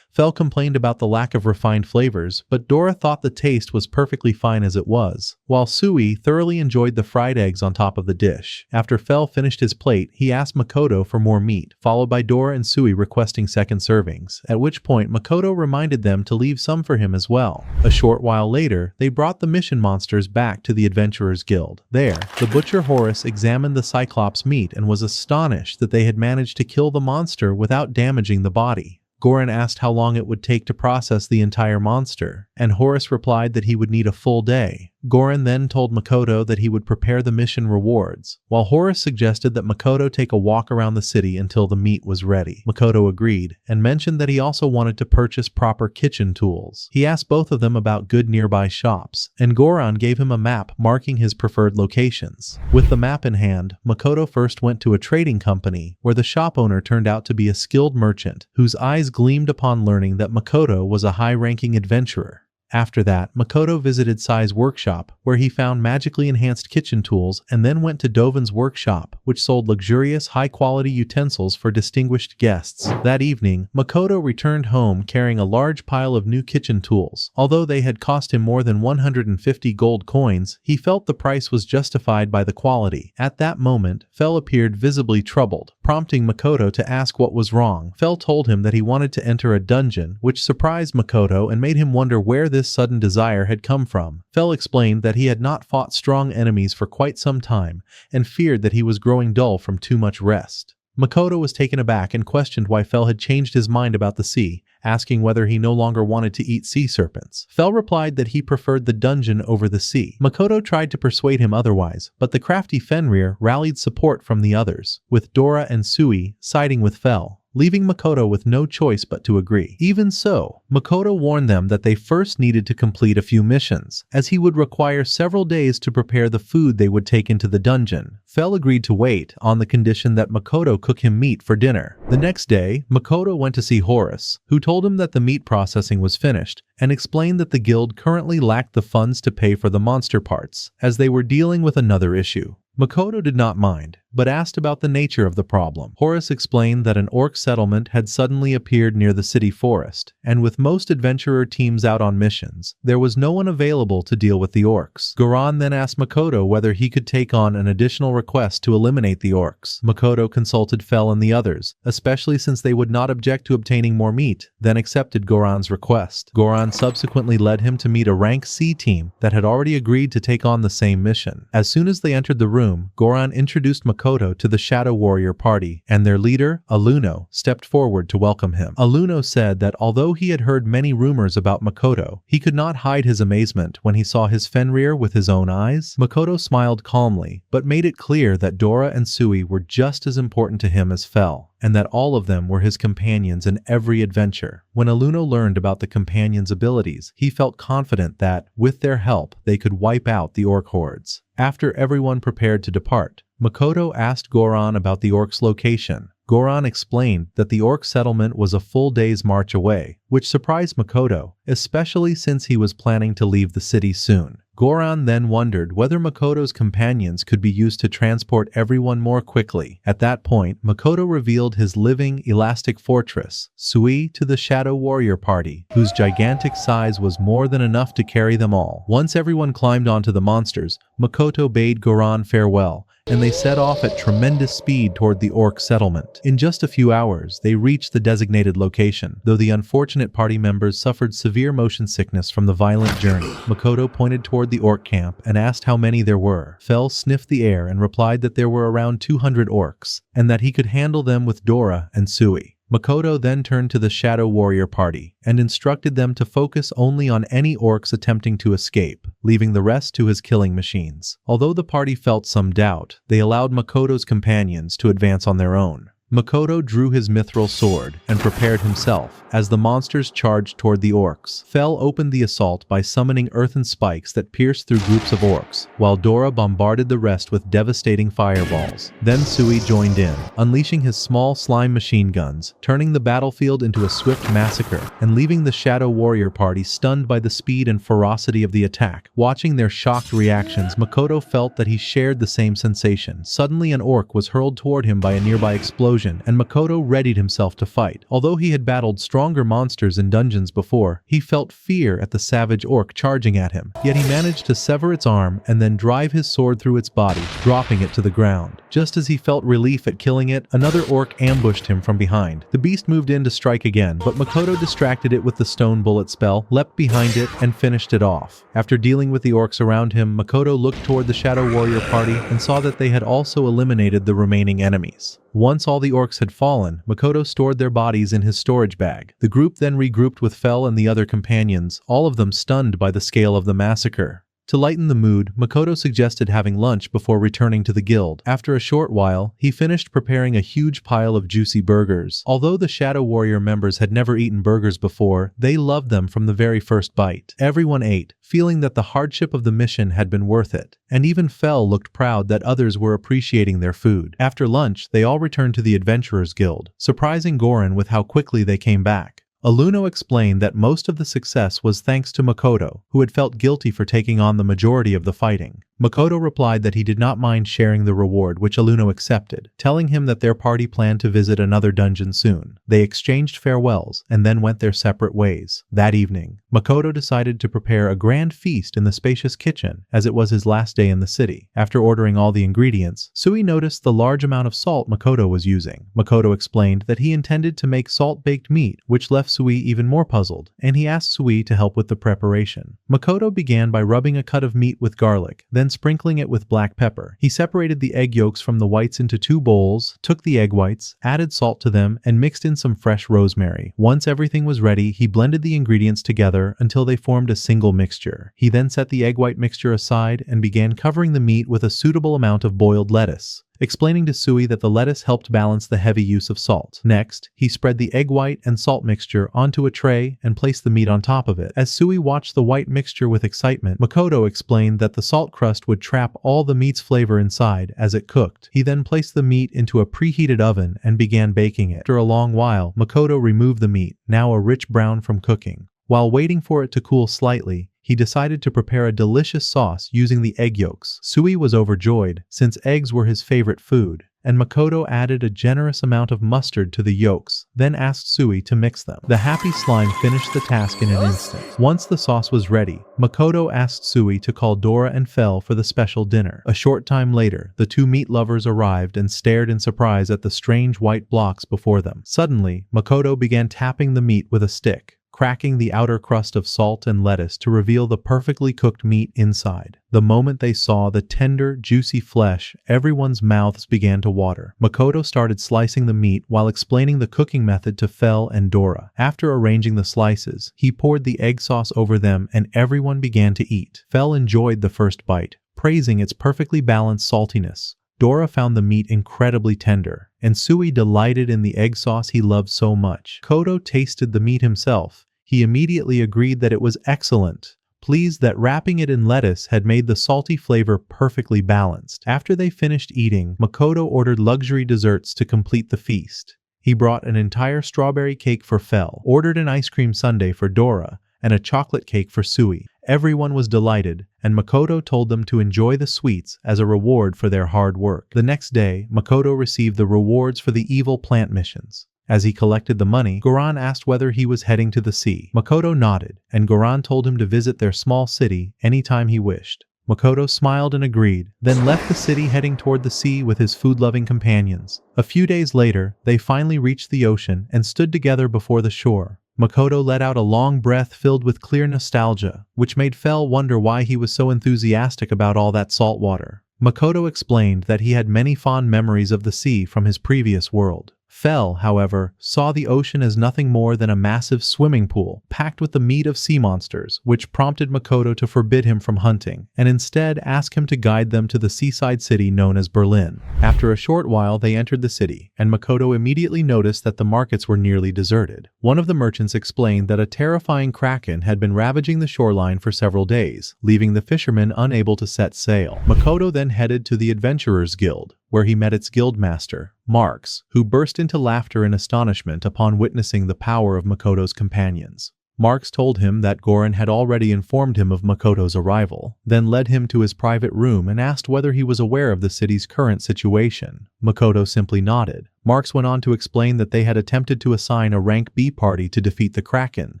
Speaker 1: Fel complained about the lack of refined flavors, but Dora thought the taste was perfectly fine as it was, while Sui thoroughly enjoyed the fried eggs on top of the dish. After Fel finished his plate, he asked Makoto for more meat, followed by Dora and Sui requesting second servings, at which point Makoto reminded them to leave some for him as well. A short while later, they brought the mission monsters back to the Adventurers Guild. There, the butcher Horus examined the Cyclops meat and was astonished that they had managed to kill the monster without damaging the body. Goran asked how long it would take to process the entire monster, and Horus replied that he would need a full day. Goran then told Makoto that he would prepare the mission rewards, while Horus suggested that Makoto take a walk around the city until the meat was ready. Makoto agreed, and mentioned that he also wanted to purchase proper kitchen tools. He asked both of them about good nearby shops, and Goran gave him a map marking his preferred locations. With the map in hand, Makoto first went to a trading company, where the shop owner turned out to be a skilled merchant, whose eyes gleamed upon learning that Makoto was a high-ranking adventurer. After that, Makoto visited Sai's workshop, where he found magically enhanced kitchen tools, and then went to Dovin's workshop, which sold luxurious, high-quality utensils for distinguished guests. That evening, Makoto returned home carrying a large pile of new kitchen tools. Although they had cost him more than 150 gold coins, he felt the price was justified by the quality. At that moment, Fel appeared visibly troubled, prompting Makoto to ask what was wrong. Fel told him that he wanted to enter a dungeon, which surprised Makoto and made him wonder where this sudden desire had come from. Fel explained that he had not fought strong enemies for quite some time and feared that he was growing dull from too much rest. Makoto was taken aback and questioned why Fel had changed his mind about the sea, asking whether he no longer wanted to eat sea serpents. Fel replied that he preferred the dungeon over the sea. Makoto tried to persuade him otherwise, but the crafty Fenrir rallied support from the others, with Dora and Sui siding with Fel, leaving Makoto with no choice but to agree. Even so, Makoto warned them that they first needed to complete a few missions, as he would require several days to prepare the food they would take into the dungeon. Fel agreed to wait, on the condition that Makoto cook him meat for dinner. The next day, Makoto went to see Horus, who told him that the meat processing was finished, and explained that the guild currently lacked the funds to pay for the monster parts, as they were dealing with another issue. Makoto did not mind, but asked about the nature of the problem. Horus explained that an orc settlement had suddenly appeared near the city forest, and with most adventurer teams out on missions, there was no one available to deal with the orcs. Goran then asked Makoto whether he could take on an additional request to eliminate the orcs. Makoto consulted Fel and the others, especially since they would not object to obtaining more meat, then accepted Goran's request. Goran subsequently led him to meet a rank C team that had already agreed to take on the same mission. As soon as they entered the room, Goran introduced Makoto Makoto to the Shadow Warrior party, and their leader, Aluno, stepped forward to welcome him. Aluno said that although he had heard many rumors about Makoto, he could not hide his amazement when he saw his Fenrir with his own eyes. Makoto smiled calmly, but made it clear that Dora and Sui were just as important to him as Fel, and that all of them were his companions in every adventure. When Aluno learned about the companions' abilities, he felt confident that, with their help, they could wipe out the orc hordes. After everyone prepared to depart, Makoto asked Goran about the orcs' location. Goran explained that the orc settlement was a full day's march away, which surprised Makoto, especially since he was planning to leave the city soon. Goran then wondered whether Makoto's companions could be used to transport everyone more quickly. At that point, Makoto revealed his living, elastic fortress, Sui, to the Shadow Warrior party, whose gigantic size was more than enough to carry them all. Once everyone climbed onto the monsters, Makoto bade Goran farewell, and they set off at tremendous speed toward the orc settlement. In just a few hours, they reached the designated location. Though the unfortunate party members suffered severe motion sickness from the violent journey, Makoto pointed toward the orc camp and asked how many there were. Fel sniffed the air and replied that there were around 200 orcs, and that he could handle them with Dora and Sui. Makoto then turned to the Shadow Warrior party and instructed them to focus only on any orcs attempting to escape, leaving the rest to his killing machines. Although the party felt some doubt, they allowed Makoto's companions to advance on their own. Makoto drew his mithril sword and prepared himself as the monsters charged toward the orcs. Fel opened the assault by summoning earthen spikes that pierced through groups of orcs, while Dora bombarded the rest with devastating fireballs. Then Sui joined in, unleashing his small slime machine guns, turning the battlefield into a swift massacre, and leaving the Shadow Warrior party stunned by the speed and ferocity of the attack. Watching their shocked reactions, Makoto felt that he shared the same sensation. Suddenly an orc was hurled toward him by a nearby explosion, and Makoto readied himself to fight. Although he had battled stronger monsters in dungeons before, he felt fear at the savage orc charging at him. Yet he managed to sever its arm and then drive his sword through its body, dropping it to the ground. Just as he felt relief at killing it, another orc ambushed him from behind. The beast moved in to strike again, but Makoto distracted it with the stone bullet spell, leapt behind it, and finished it off. After dealing with the orcs around him, Makoto looked toward the Shadow Warrior party and saw that they had also eliminated the remaining enemies. Once all the orcs had fallen, Makoto stored their bodies in his storage bag. The group then regrouped with Fel and the other companions, all of them stunned by the scale of the massacre. To lighten the mood, Makoto suggested having lunch before returning to the guild. After a short while, he finished preparing a huge pile of juicy burgers. Although the Shadow Warrior members had never eaten burgers before, they loved them from the very first bite. Everyone ate, feeling that the hardship of the mission had been worth it, and even Fel looked proud that others were appreciating their food. After lunch, they all returned to the Adventurers Guild, surprising Goran with how quickly they came back. Aluno explained that most of the success was thanks to Makoto, who had felt guilty for taking on the majority of the fighting. Makoto replied that he did not mind sharing the reward, which Aluno accepted, telling him that their party planned to visit another dungeon soon. They exchanged farewells and then went their separate ways. That evening, Makoto decided to prepare a grand feast in the spacious kitchen, as it was his last day in the city. After ordering all the ingredients, Sui noticed the large amount of salt Makoto was using. Makoto explained that he intended to make salt-baked meat, which left Sui even more puzzled, and he asked Sui to help with the preparation. Makoto began by rubbing a cut of meat with garlic, then sprinkling it with black pepper. He separated the egg yolks from the whites into 2 bowls, took the egg whites, added salt to them, and mixed in some fresh rosemary. Once everything was ready, he blended the ingredients together until they formed a single mixture. He then set the egg white mixture aside and began covering the meat with a suitable amount of boiled lettuce, explaining to Sui that the lettuce helped balance the heavy use of salt. Next, he spread the egg white and salt mixture onto a tray and placed the meat on top of it. As Sui watched the white mixture with excitement, Makoto explained that the salt crust would trap all the meat's flavor inside as it cooked. He then placed the meat into a preheated oven and began baking it. After a long while, Makoto removed the meat, now a rich brown from cooking. While waiting for it to cool slightly, he decided to prepare a delicious sauce using the egg yolks. Sui was overjoyed, since eggs were his favorite food, and Makoto added a generous amount of mustard to the yolks, then asked Sui to mix them. The happy slime finished the task in an instant. Once the sauce was ready, Makoto asked Sui to call Dora and Fel for the special dinner. A short time later, the 2 meat lovers arrived and stared in surprise at the strange white blocks before them. Suddenly, Makoto began tapping the meat with a stick. cracking the outer crust of salt and lettuce to reveal the perfectly cooked meat inside. The moment they saw the tender, juicy flesh, everyone's mouths began to water. Makoto started slicing the meat while explaining the cooking method to Fel and Dora. After arranging the slices, he poured the egg sauce over them and everyone began to eat. Fel enjoyed the first bite, praising its perfectly balanced saltiness. Dora found the meat incredibly tender, and Sui delighted in the egg sauce he loved so much. Koto tasted the meat himself. He immediately agreed that it was excellent, pleased that wrapping it in lettuce had made the salty flavor perfectly balanced. After they finished eating, Makoto ordered luxury desserts to complete the feast. He brought an entire strawberry cake for Fel, ordered an ice cream sundae for Dora, and a chocolate cake for Sui. Everyone was delighted, and Makoto told them to enjoy the sweets as a reward for their hard work. The next day, Makoto received the rewards for the evil plant missions. As he collected the money, Goran asked whether he was heading to the sea. Makoto nodded, and Goran told him to visit their small city anytime he wished. Makoto smiled and agreed, then left the city heading toward the sea with his food-loving companions. A few days later, they finally reached the ocean and stood together before the shore. Makoto let out a long breath filled with clear nostalgia, which made Fel wonder why he was so enthusiastic about all that salt water. Makoto explained that he had many fond memories of the sea from his previous world. Fel, however, saw the ocean as nothing more than a massive swimming pool packed with the meat of sea monsters, which prompted Makoto to forbid him from hunting, and instead ask him to guide them to the seaside city known as Berlin. After a short while they entered the city, and Makoto immediately noticed that the markets were nearly deserted. One of the merchants explained that a terrifying kraken had been ravaging the shoreline for several days, leaving the fishermen unable to set sail. Makoto then headed to the Adventurers Guild, where he met its guildmaster, Marx, who burst into laughter in astonishment upon witnessing the power of Makoto's companions. Marx told him that Goran had already informed him of Makoto's arrival, then led him to his private room and asked whether he was aware of the city's current situation. Makoto simply nodded. Marx went on to explain that they had attempted to assign a rank B party to defeat the Kraken,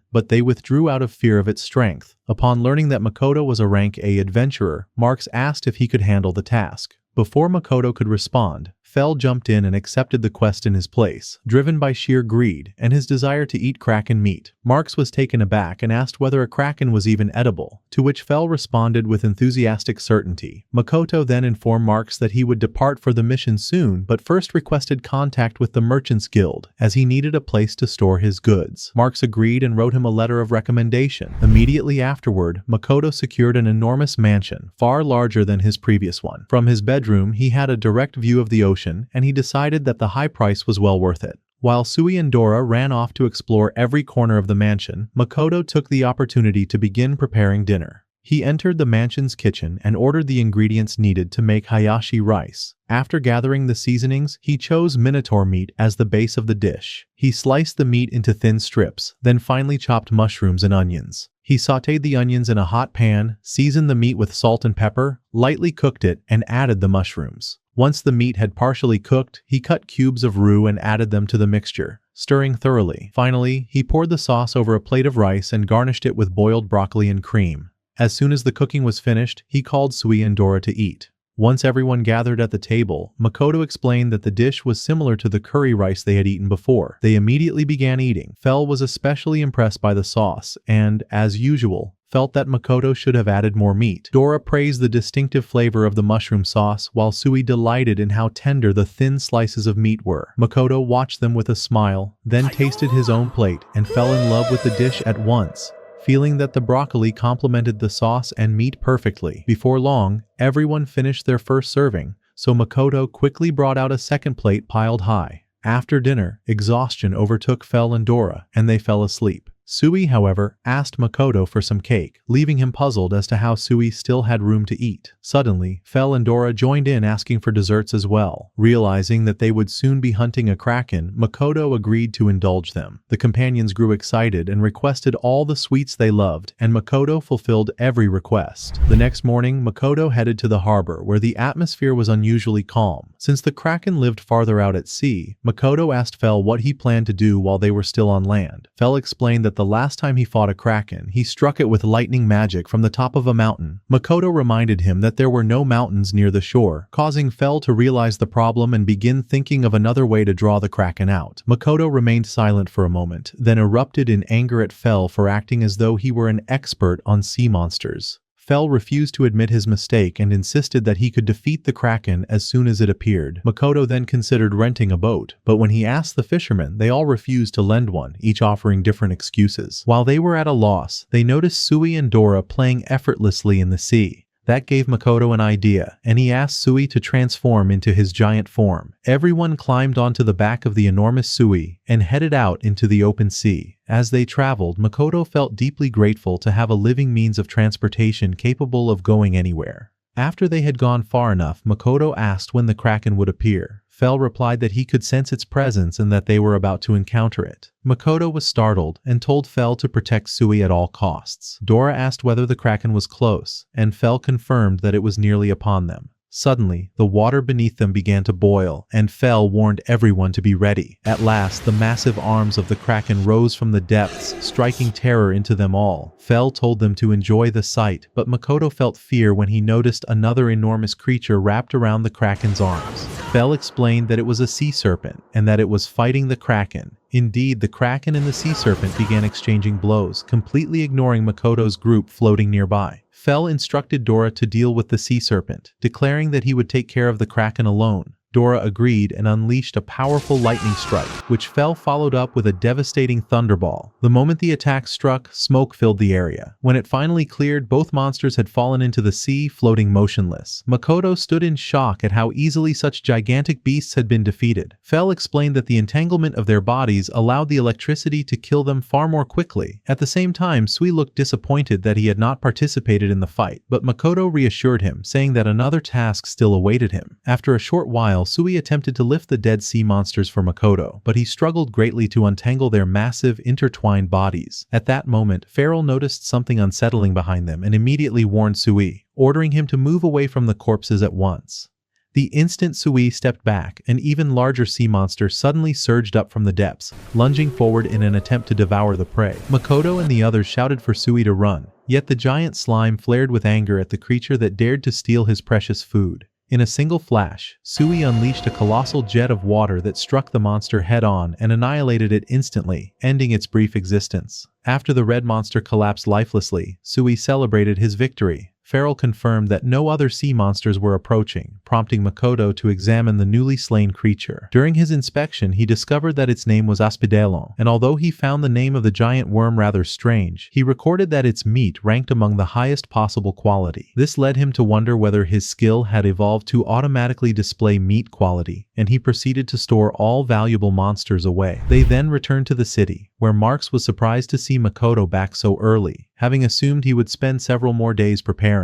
Speaker 1: but they withdrew out of fear of its strength. Upon learning that Makoto was a rank A adventurer, Marx asked if he could handle the task. Before Makoto could respond, Fel jumped in and accepted the quest in his place, driven by sheer greed and his desire to eat kraken meat. Marx was taken aback and asked whether a kraken was even edible, to which Fel responded with enthusiastic certainty. Makoto then informed Marx that he would depart for the mission soon, but first requested contact with the Merchants Guild, as he needed a place to store his goods. Marx agreed and wrote him a letter of recommendation. Immediately afterward, Makoto secured an enormous mansion, far larger than his previous one. From his bedroom, he had a direct view of the ocean, and he decided that the high price was well worth it. While Sui and Dora ran off to explore every corner of the mansion, Makoto took the opportunity to begin preparing dinner. He entered the mansion's kitchen and ordered the ingredients needed to make hayashi rice. After gathering the seasonings, he chose minotaur meat as the base of the dish. He sliced the meat into thin strips, then finely chopped mushrooms and onions. He sautéed the onions in a hot pan, seasoned the meat with salt and pepper, lightly cooked it, and added the mushrooms. Once the meat had partially cooked, he cut cubes of roux and added them to the mixture, stirring thoroughly. Finally, he poured the sauce over a plate of rice and garnished it with boiled broccoli and cream. As soon as the cooking was finished, he called Sui and Dora to eat. Once everyone gathered at the table, Makoto explained that the dish was similar to the curry rice they had eaten before. They immediately began eating. Fel was especially impressed by the sauce and, as usual, felt that Makoto should have added more meat. Dora praised the distinctive flavor of the mushroom sauce, while Sui delighted in how tender the thin slices of meat were. Makoto watched them with a smile, then tasted his own plate and fell in love with the dish at once, feeling that the broccoli complemented the sauce and meat perfectly. Before long, everyone finished their first serving, so Makoto quickly brought out a second plate piled high. After dinner, exhaustion overtook Fel and Dora, and they fell asleep. Sui, however, asked Makoto for some cake, leaving him puzzled as to how Sui still had room to eat. Suddenly, Fel and Dora joined in asking for desserts as well. Realizing that they would soon be hunting a kraken, Makoto agreed to indulge them. The companions grew excited and requested all the sweets they loved, and Makoto fulfilled every request. The next morning, Makoto headed to the harbor, where the atmosphere was unusually calm. Since the kraken lived farther out at sea, Makoto asked Fel what he planned to do while they were still on land. Fel explained that that the last time he fought a kraken, he struck it with lightning magic from the top of a mountain. Makoto reminded him that there were no mountains near the shore, causing Fell to realize the problem and begin thinking of another way to draw the kraken out. Makoto remained silent for a moment, then erupted in anger at Fell for acting as though he were an expert on sea monsters. Fell refused to admit his mistake and insisted that he could defeat the kraken as soon as it appeared. Makoto then considered renting a boat, but when he asked the fishermen, they all refused to lend one, each offering different excuses. While they were at a loss, they noticed Sui and Dora playing effortlessly in the sea. That gave Makoto an idea, and he asked Sui to transform into his giant form. Everyone climbed onto the back of the enormous Sui and headed out into the open sea. As they traveled, Makoto felt deeply grateful to have a living means of transportation capable of going anywhere. After they had gone far enough, Makoto asked when the kraken would appear. Fell replied that he could sense its presence and that they were about to encounter it. Makoto was startled and told Fell to protect Sui at all costs. Dora asked whether the kraken was close, and Fell confirmed that it was nearly upon them. Suddenly, the water beneath them began to boil, and Fell warned everyone to be ready. At last, the massive arms of the kraken rose from the depths, striking terror into them all. Fell told them to enjoy the sight, but Makoto felt fear when he noticed another enormous creature wrapped around the kraken's arms. Fell explained that it was a sea serpent, and that it was fighting the kraken. Indeed, the kraken and the sea serpent began exchanging blows, completely ignoring Makoto's group floating nearby. Fell instructed Dora to deal with the sea serpent, declaring that he would take care of the kraken alone. Dora agreed and unleashed a powerful lightning strike, which Fell followed up with a devastating thunderball. The moment the attack struck, smoke filled the area. When it finally cleared, both monsters had fallen into the sea, floating motionless. Makoto stood in shock at how easily such gigantic beasts had been defeated. Fell explained that the entanglement of their bodies allowed the electricity to kill them far more quickly. At the same time, Sui looked disappointed that he had not participated in the fight, but Makoto reassured him, saying that another task still awaited him. After a short while, Sui attempted to lift the dead sea monsters for Makoto, but he struggled greatly to untangle their massive, intertwined bodies. At that moment, Feral noticed something unsettling behind them and immediately warned Sui, ordering him to move away from the corpses at once. The instant Sui stepped back, an even larger sea monster suddenly surged up from the depths, lunging forward in an attempt to devour the prey. Makoto and the others shouted for Sui to run, yet the giant slime flared with anger at the creature that dared to steal his precious food. In a single flash, Sui unleashed a colossal jet of water that struck the monster head-on and annihilated it instantly, ending its brief existence. After the red monster collapsed lifelessly, Sui celebrated his victory. Feral confirmed that no other sea monsters were approaching, prompting Makoto to examine the newly slain creature. During his inspection, he discovered that its name was Aspidellon, and although he found the name of the giant worm rather strange, he recorded that its meat ranked among the highest possible quality. This led him to wonder whether his skill had evolved to automatically display meat quality, and he proceeded to store all valuable monsters away. They then returned to the city, where Marks was surprised to see Makoto back so early, having assumed he would spend several more days preparing.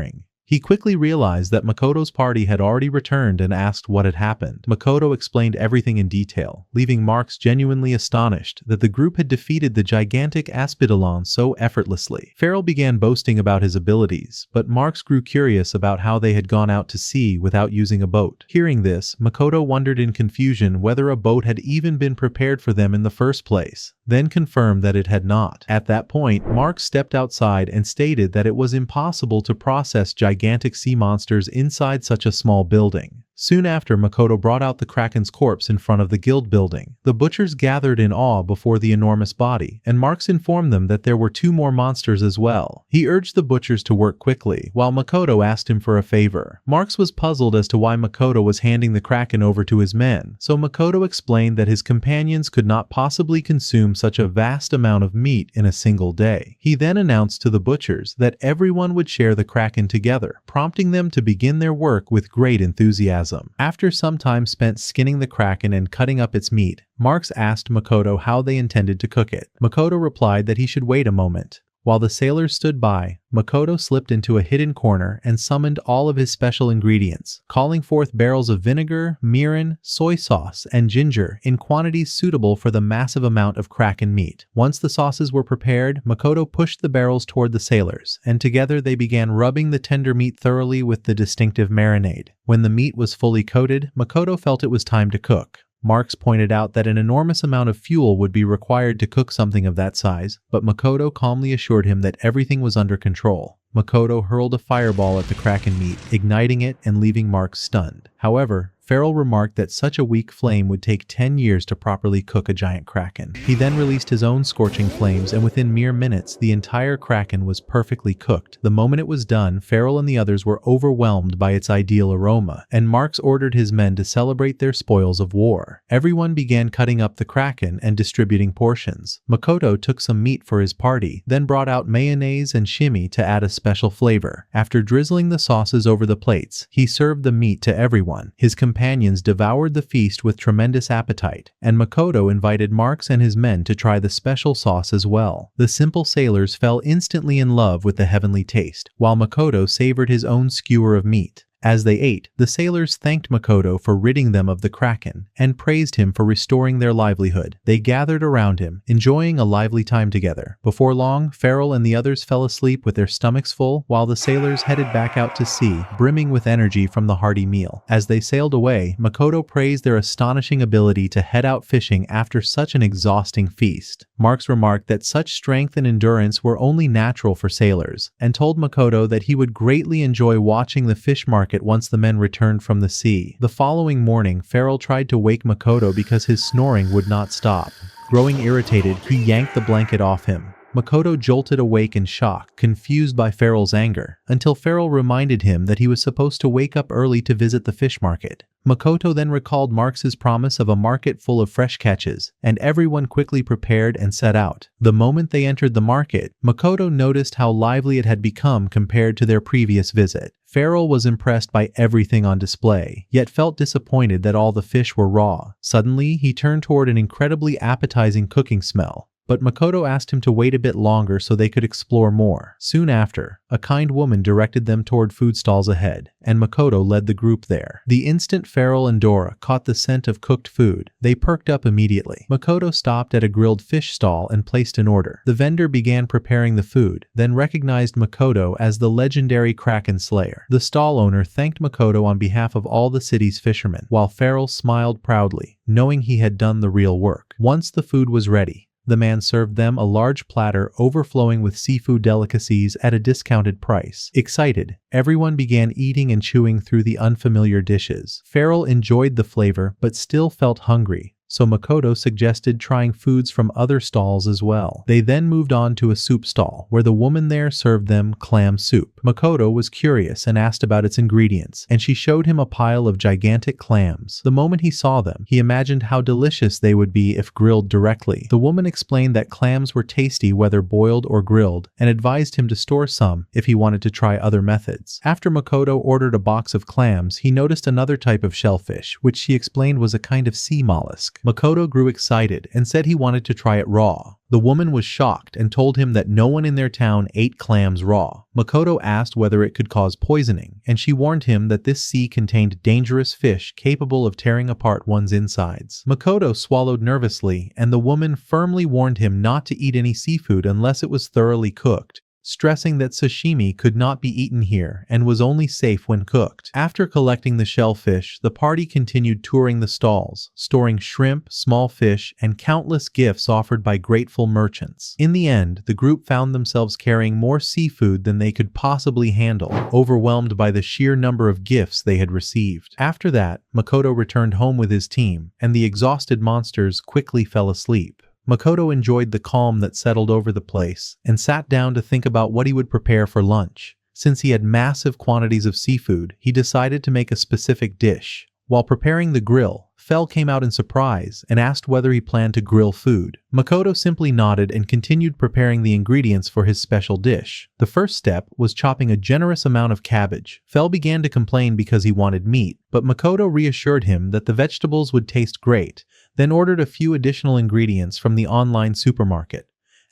Speaker 1: He quickly realized that Makoto's party had already returned and asked what had happened. Makoto explained everything in detail, leaving Marks genuinely astonished that the group had defeated the gigantic Aspidellon so effortlessly. Feral began boasting about his abilities, but Marks grew curious about how they had gone out to sea without using a boat. Hearing this, Makoto wondered in confusion whether a boat had even been prepared for them in the first place, then confirmed that it had not. At that point, Marks stepped outside and stated that it was impossible to process gigantic sea monsters inside such a small building. Soon after, Makoto brought out the kraken's corpse in front of the guild building. The butchers gathered in awe before the enormous body, and Marks informed them that there were 2 more monsters as well. He urged the butchers to work quickly, while Makoto asked him for a favor. Marks was puzzled as to why Makoto was handing the kraken over to his men, so Makoto explained that his companions could not possibly consume such a vast amount of meat in a single day. He then announced to the butchers that everyone would share the kraken together, prompting them to begin their work with great enthusiasm. After some time spent skinning the kraken and cutting up its meat, Marks asked Makoto how they intended to cook it. Makoto replied that he should wait a moment. While the sailors stood by, Makoto slipped into a hidden corner and summoned all of his special ingredients, calling forth barrels of vinegar, mirin, soy sauce, and ginger in quantities suitable for the massive amount of kraken meat. Once the sauces were prepared, Makoto pushed the barrels toward the sailors, and together they began rubbing the tender meat thoroughly with the distinctive marinade. When the meat was fully coated, Makoto felt it was time to cook. Marks pointed out that an enormous amount of fuel would be required to cook something of that size, but Makoto calmly assured him that everything was under control. Makoto hurled a fireball at the kraken meat, igniting it and leaving Marks stunned. However, Farrell remarked that such a weak flame would take 10 years to properly cook a giant kraken. He then released his own scorching flames, and within mere minutes, the entire kraken was perfectly cooked. The moment it was done, Farrell and the others were overwhelmed by its ideal aroma, and Marks ordered his men to celebrate their spoils of war. Everyone began cutting up the kraken and distributing portions. Makoto took some meat for his party, then brought out mayonnaise and shimi to add a special flavor. After drizzling the sauces over the plates, he served the meat to everyone. His companions devoured the feast with tremendous appetite, and Makoto invited Marks and his men to try the special sauce as well. The simple sailors fell instantly in love with the heavenly taste, while Makoto savored his own skewer of meat. As they ate, the sailors thanked Makoto for ridding them of the kraken and praised him for restoring their livelihood. They gathered around him, enjoying a lively time together. Before long, Farrell and the others fell asleep with their stomachs full, while the sailors headed back out to sea, brimming with energy from the hearty meal. As they sailed away, Makoto praised their astonishing ability to head out fishing after such an exhausting feast. Marks remarked that such strength and endurance were only natural for sailors, and told Makoto that he would greatly enjoy watching the fish market once the men returned from the sea. The following morning, Farrell tried to wake Makoto because his snoring would not stop. Growing irritated, he yanked the blanket off him. Makoto jolted awake in shock, confused by Farrell's anger, until Farrell reminded him that he was supposed to wake up early to visit the fish market. Makoto then recalled Marks's promise of a market full of fresh catches, and everyone quickly prepared and set out. The moment they entered the market, Makoto noticed how lively it had become compared to their previous visit. Farrell was impressed by everything on display, yet felt disappointed that all the fish were raw. Suddenly, he turned toward an incredibly appetizing cooking smell. But Makoto asked him to wait a bit longer so they could explore more. Soon after, a kind woman directed them toward food stalls ahead, and Makoto led the group there. The instant Farrell and Dora caught the scent of cooked food, they perked up immediately. Makoto stopped at a grilled fish stall and placed an order. The vendor began preparing the food, then recognized Makoto as the legendary Kraken Slayer. The stall owner thanked Makoto on behalf of all the city's fishermen, while Farrell smiled proudly, knowing he had done the real work. Once the food was ready, the man served them a large platter overflowing with seafood delicacies at a discounted price. Excited, everyone began eating and chewing through the unfamiliar dishes. Farrell enjoyed the flavor but still felt hungry, so Makoto suggested trying foods from other stalls as well. They then moved on to a soup stall, where the woman there served them clam soup. Makoto was curious and asked about its ingredients, and she showed him a pile of gigantic clams. The moment he saw them, he imagined how delicious they would be if grilled directly. The woman explained that clams were tasty whether boiled or grilled, and advised him to store some if he wanted to try other methods. After Makoto ordered a box of clams, he noticed another type of shellfish, which she explained was a kind of sea mollusk. Makoto grew excited and said he wanted to try it raw. The woman was shocked and told him that no one in their town ate clams raw. Makoto asked whether it could cause poisoning, and she warned him that this sea contained dangerous fish capable of tearing apart one's insides. Makoto swallowed nervously, and the woman firmly warned him not to eat any seafood unless it was thoroughly cooked, stressing that sashimi could not be eaten here and was only safe when cooked. After collecting the shellfish, the party continued touring the stalls, storing shrimp, small fish, and countless gifts offered by grateful merchants. In the end, the group found themselves carrying more seafood than they could possibly handle, overwhelmed by the sheer number of gifts they had received. After that, Makoto returned home with his team, and the exhausted monsters quickly fell asleep. Makoto enjoyed the calm that settled over the place and sat down to think about what he would prepare for lunch. Since he had massive quantities of seafood, he decided to make a specific dish. While preparing the grill, Fell came out in surprise and asked whether he planned to grill food. Makoto simply nodded and continued preparing the ingredients for his special dish. The first step was chopping a generous amount of cabbage. Fell began to complain because he wanted meat, but Makoto reassured him that the vegetables would taste great, then ordered a few additional ingredients from the online supermarket.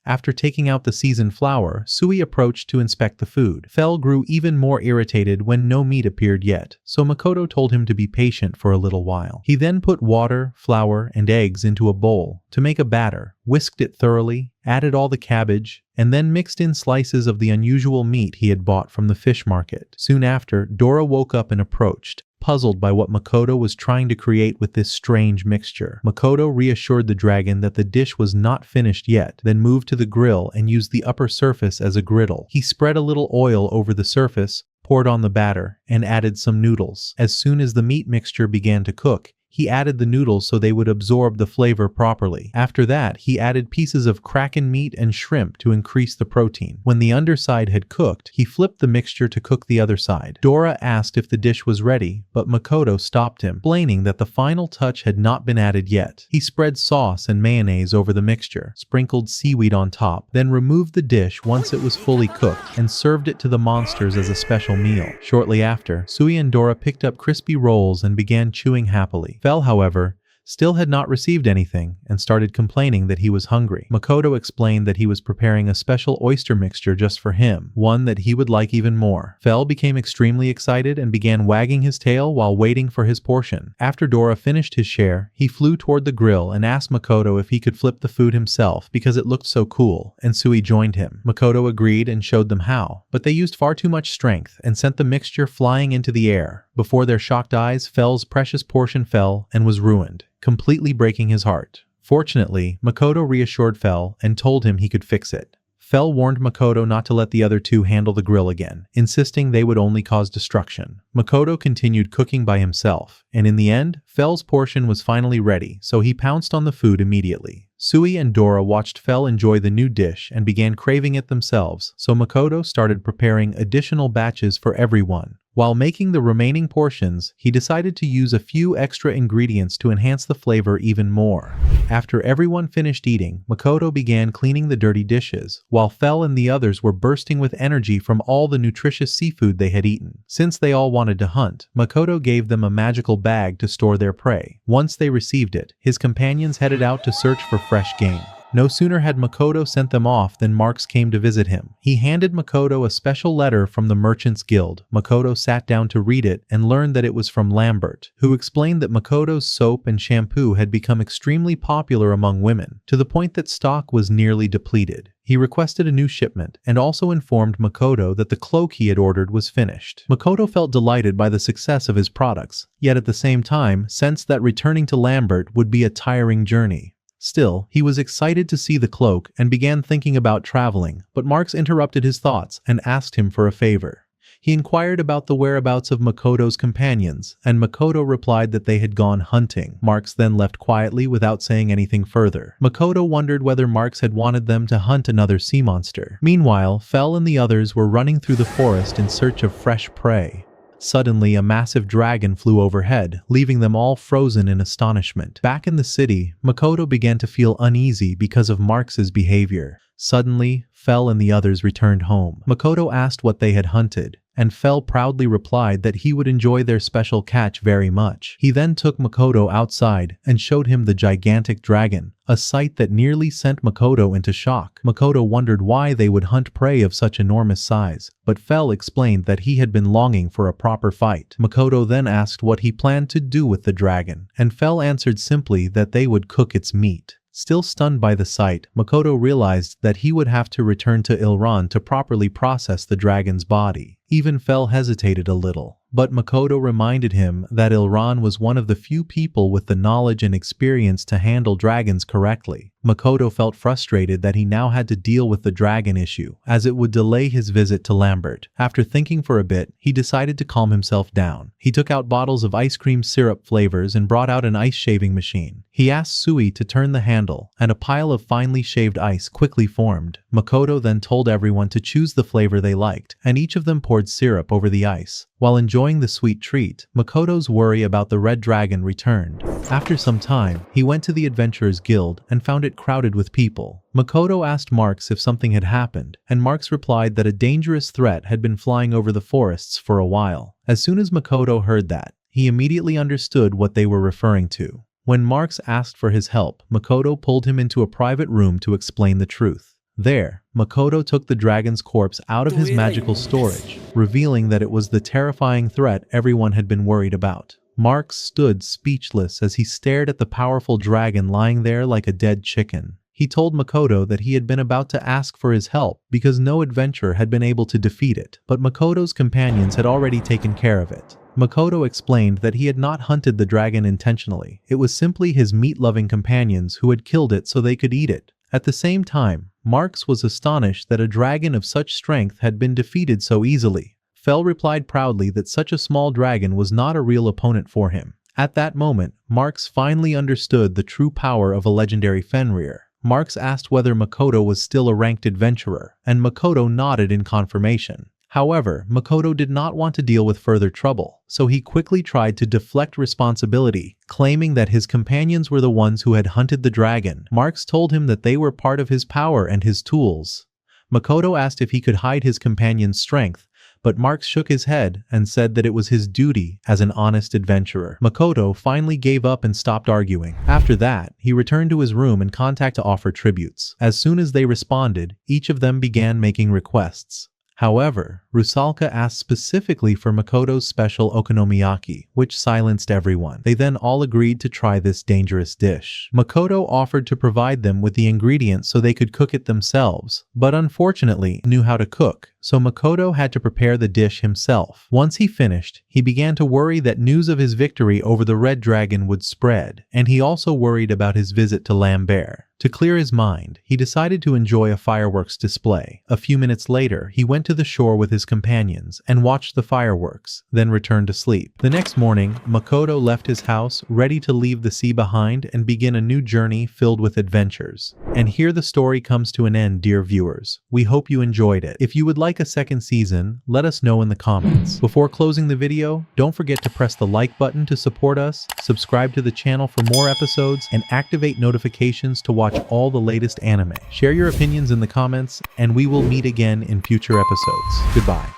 Speaker 1: After taking out the seasoned flour, Sui approached to inspect the food. Fell grew even more irritated when no meat appeared yet, so Makoto told him to be patient for a little while. He then put water, flour, and eggs into a bowl to make a batter, whisked it thoroughly, added all the cabbage, and then mixed in slices of the unusual meat he had bought from the fish market. Soon after, Dora woke up and approached, puzzled by what Makoto was trying to create with this strange mixture. Makoto reassured the dragon that the dish was not finished yet, then moved to the grill and used the upper surface as a griddle. He spread a little oil over the surface, poured on the batter, and added some noodles. As soon as the meat mixture began to cook, he added the noodles so they would absorb the flavor properly. After that, he added pieces of kraken meat and shrimp to increase the protein. When the underside had cooked, he flipped the mixture to cook the other side. Dora asked if the dish was ready, but Makoto stopped him, explaining that the final touch had not been added yet. He spread sauce and mayonnaise over the mixture, sprinkled seaweed on top, then removed the dish once it was fully cooked, and served it to the monsters as a special meal. Shortly after, Sui and Dora picked up crispy rolls and began chewing happily. Fel, however, still had not received anything and started complaining that he was hungry. Makoto explained that he was preparing a special oyster mixture just for him, one that he would like even more. Fel became extremely excited and began wagging his tail while waiting for his portion. After Dora finished his share, he flew toward the grill and asked Makoto if he could flip the food himself because it looked so cool, and Sui joined him. Makoto agreed and showed them how, but they used far too much strength and sent the mixture flying into the air. Before their shocked eyes, Fel's precious portion fell and was ruined, completely breaking his heart. Fortunately, Makoto reassured Fel and told him he could fix it. Fel warned Makoto not to let the other two handle the grill again, insisting they would only cause destruction. Makoto continued cooking by himself, and in the end, Fel's portion was finally ready, so he pounced on the food immediately. Sui and Dora watched Fel enjoy the new dish and began craving it themselves, so Makoto started preparing additional batches for everyone. While making the remaining portions, he decided to use a few extra ingredients to enhance the flavor even more. After everyone finished eating, Makoto began cleaning the dirty dishes, while Fel and the others were bursting with energy from all the nutritious seafood they had eaten. Since they all wanted to hunt, Makoto gave them a magical bag to store their prey. Once they received it, his companions headed out to search for fresh game. No sooner had Makoto sent them off than Marks came to visit him. He handed Makoto a special letter from the Merchants Guild. Makoto sat down to read it and learned that it was from Lambert, who explained that Makoto's soap and shampoo had become extremely popular among women, to the point that stock was nearly depleted. He requested a new shipment and also informed Makoto that the cloak he had ordered was finished. Makoto felt delighted by the success of his products, yet at the same time sensed that returning to Lambert would be a tiring journey. Still, he was excited to see the cloak and began thinking about traveling, but Marks interrupted his thoughts and asked him for a favor. He inquired about the whereabouts of Makoto's companions, and Makoto replied that they had gone hunting. Marks then left quietly without saying anything further. Makoto wondered whether Marks had wanted them to hunt another sea monster. Meanwhile, Fel and the others were running through the forest in search of fresh prey. Suddenly, a massive dragon flew overhead, leaving them all frozen in astonishment. Back in the city, Makoto began to feel uneasy because of Marks's behavior. Suddenly, Fel and the others returned home. Makoto asked what they had hunted, and Fel proudly replied that he would enjoy their special catch very much. He then took Makoto outside and showed him the gigantic dragon, a sight that nearly sent Makoto into shock. Makoto wondered why they would hunt prey of such enormous size, but Fel explained that he had been longing for a proper fight. Makoto then asked what he planned to do with the dragon, and Fel answered simply that they would cook its meat. Still stunned by the sight, Makoto realized that he would have to return to Ilran to properly process the dragon's body. Even Fel hesitated a little, but Makoto reminded him that Ilran was one of the few people with the knowledge and experience to handle dragons correctly. Makoto felt frustrated that he now had to deal with the dragon issue, as it would delay his visit to Lambert. After thinking for a bit, he decided to calm himself down. He took out bottles of ice cream syrup flavors and brought out an ice shaving machine. He asked Sui to turn the handle, and a pile of finely shaved ice quickly formed. Makoto then told everyone to choose the flavor they liked, and each of them poured syrup over the ice. While enjoying the sweet treat, Makoto's worry about the red dragon returned. After some time, he went to the Adventurers Guild and found it crowded with people. Makoto asked Marks if something had happened, and Marks replied that a dangerous threat had been flying over the forests for a while. As soon as Makoto heard that, he immediately understood what they were referring to. When Marks asked for his help, Makoto pulled him into a private room to explain the truth. There, Makoto took the dragon's corpse out of his magical storage, revealing that it was the terrifying threat everyone had been worried about. Marks stood speechless as he stared at the powerful dragon lying there like a dead chicken. He told Makoto that he had been about to ask for his help because no adventurer had been able to defeat it, but Makoto's companions had already taken care of it. Makoto explained that he had not hunted the dragon intentionally. It was simply his meat-loving companions who had killed it so they could eat it. At the same time, Marx was astonished that a dragon of such strength had been defeated so easily. Fell replied proudly that such a small dragon was not a real opponent for him. At that moment, Marx finally understood the true power of a legendary Fenrir. Marx asked whether Makoto was still a ranked adventurer, and Makoto nodded in confirmation. However, Makoto did not want to deal with further trouble, so he quickly tried to deflect responsibility, claiming that his companions were the ones who had hunted the dragon. Marx told him that they were part of his power and his tools. Makoto asked if he could hide his companion's strength, but Marx shook his head and said that it was his duty as an honest adventurer. Makoto finally gave up and stopped arguing. After that, he returned to his room and contacted to offer tributes. As soon as they responded, each of them began making requests. However, Rusalka asked specifically for Makoto's special okonomiyaki, which silenced everyone. They then all agreed to try this dangerous dish. Makoto offered to provide them with the ingredients so they could cook it themselves, but unfortunately knew how to cook, so Makoto had to prepare the dish himself. Once he finished, he began to worry that news of his victory over the Red Dragon would spread, and he also worried about his visit to Lambert. To clear his mind, he decided to enjoy a fireworks display. A few minutes later, he went to the shore with his companions and watched the fireworks, then returned to sleep. The next morning, Makoto left his house, ready to leave the sea behind and begin a new journey filled with adventures. And here the story comes to an end, dear viewers. We hope you enjoyed it. If you would like a second season, let us know in the comments. Before closing the video, don't forget to press the like button to support us, subscribe to the channel for more episodes, and activate notifications to watch all the latest anime. Share your opinions in the comments, and we will meet again in future episodes. Goodbye.